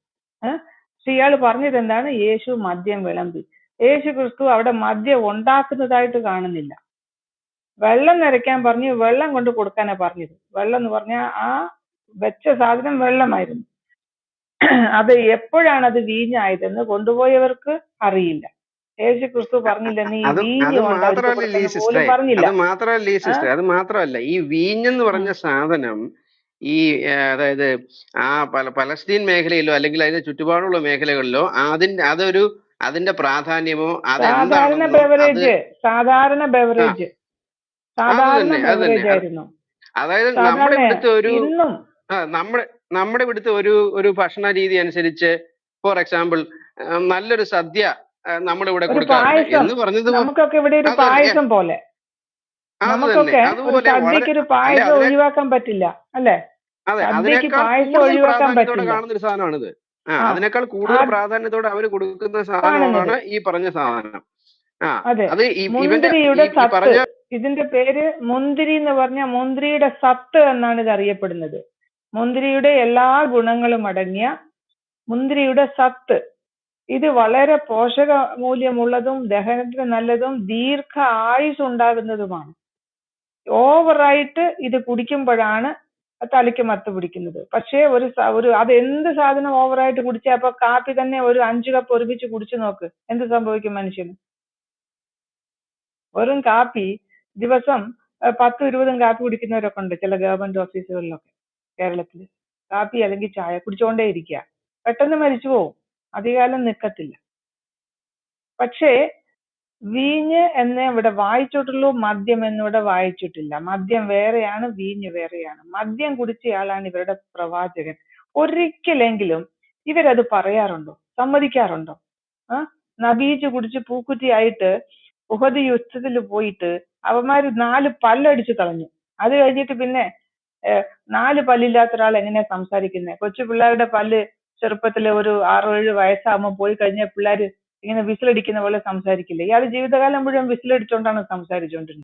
പക്ഷെ ഇയാൾ പറഞ്ഞത് എന്താണ്? യേശു മദ്യം വിളമ്പി. യേശു ക്രിസ്തു അവിടെ മദ്യം ഉണ്ടാക്കുന്നതായിട്ട് കാണുന്നില്ല. വെള്ളം നിറയ്ക്കാൻ പറഞ്ഞു, വെള്ളം കൊണ്ട് കൊടുക്കാനാ പറഞ്ഞത്. വെള്ളം എന്ന് പറഞ്ഞാൽ ആ വെച്ച സാധനം വെള്ളമായിരുന്നു. അത് എപ്പോഴാണ് അത് വീഞ്ഞായതെന്ന് കൊണ്ടുപോയവർക്ക് അറിയില്ല. യേശു ക്രിസ്തു പറഞ്ഞില്ല നീ വീഞ്ഞ് പറഞ്ഞില്ല. അത് മാത്രമല്ല ഈ വീഞ്ഞെന്ന് പറഞ്ഞ സാധനം ഈ അതായത് ആ പലസ്തീൻ മേഖലയിലോ അല്ലെങ്കിൽ അതിന്റെ ചുറ്റുപാടുള്ള മേഖലകളിലോ അതിന്റെ പ്രാധാന്യമോ സാധാരണ ബെവറേജ് ആയിരുന്നു. അതായത് നമ്മുടെ ഇവിടുത്തെ ഒരു ഭക്ഷണ രീതി അനുസരിച്ച്, ഫോർ എക്സാമ്പിൾ നല്ലൊരു സദ്യ നമ്മുടെ ഇവിടെ കൊടുക്കാറുണ്ട് എന്ന് പറഞ്ഞത്. നമുക്കൊക്കെ ഇവിടെ ഒരു പായസം പോലെ, നമുക്കൊക്കെ സദ്യക്ക് ഒരു പായസം ഒഴിവാക്കാൻ പറ്റില്ല അല്ലേ? അതെ, അതിനേക്കാൾ പ്രാധാന്യത്തോടെ കാണുന്ന ഒരു സാധനമാണിത്. അതിനേക്കാൾ കൂടുതൽ പ്രാധാന്യത്തോടെ അവര് കൊടുക്കുന്ന സാധനമാണ് ഈ പറഞ്ഞ സാധനം. ഇതിന്റെ പേര് മുന്തിരി എന്ന് പറഞ്ഞ മുന്തിരിയുടെ സത്ത് എന്നാണ് ഇത് അറിയപ്പെടുന്നത്. മുന്തിരിയുടെ എല്ലാ ഗുണങ്ങളും അടങ്ങിയ മുന്തിരിയുടെ സത്ത് ഇത് വളരെ പോഷക മൂല്യമുള്ളതും ദഹനത്തിന് നല്ലതും ദീർഘ ആയുസ് ഉണ്ടാകുന്നതുമാണ്. ഓവറായിട്ട് ഇത് കുടിക്കുമ്പോഴാണ് തലയ്ക്ക് മത്ത് പിടിക്കുന്നത്. പക്ഷേ അത് എന്ത് സാധനം ഓവറായിട്ട് കുടിച്ചാൽ, അപ്പൊ കാപ്പി തന്നെ ഒരു 5 കപ്പ് ഒരുമിച്ച് കുടിച്ചു നോക്ക്, എന്ത് സംഭവിക്കും മനുഷ്യന്? വെറും കാപ്പി ദിവസം 10-20 കാപ്പി കുടിക്കുന്നവരൊക്കെ ഉണ്ട് ചില ഗവൺമെന്റ് ഓഫീസുകളിലൊക്കെ കേരളത്തിൽ. കാപ്പി അല്ലെങ്കിൽ ചായ കുടിച്ചുകൊണ്ടേ ഇരിക്കുക, പെട്ടെന്ന് മരിച്ചു പോവും, അധികകാലം നിൽക്കത്തില്ല. പക്ഷേ വീഞ്ഞ് എന്നേ ഇവിടെ വായിച്ചിട്ടുള്ളൂ, മദ്യം എന്നിവിടെ വായിച്ചിട്ടില്ല. മദ്യം വേറെയാണ്, വീഞ്ഞ് വേറെയാണ്. മദ്യം കുടിച്ചയാളാണ് ഇവരുടെ പ്രവാചകൻ. ഒരിക്കലെങ്കിലും ഇവരത് പറയാറുണ്ടോ, സമ്മതിക്കാറുണ്ടോ? നബീജ് കുടിച്ച് പൂക്കുറ്റിയായിട്ട് ഉഹദ് യുദ്ധത്തിൽ പോയിട്ട് അവന്മാര് 4 പല്ലടിച്ചു കളഞ്ഞു. അത് കഴിഞ്ഞിട്ട് പിന്നെ 4 പല്ലില്ലാത്ത ഒരാൾ എങ്ങനെയാ സംസാരിക്കുന്നത്? കൊച്ചു പിള്ളേരുടെ പല്ല് ചെറുപ്പത്തില് ഒരു 6-7 വയസ്സാകുമ്പോൾ പോയി കഴിഞ്ഞ പിള്ളേര് ഇങ്ങനെ വിസിലടിക്കുന്ന പോലെ സംസാരിക്കില്ലേ? ഇയാൾ ജീവിതകാലം മുഴുവൻ വിസിലടിച്ചോണ്ടാണ് സംസാരിച്ചുകൊണ്ടിരുന്നത്.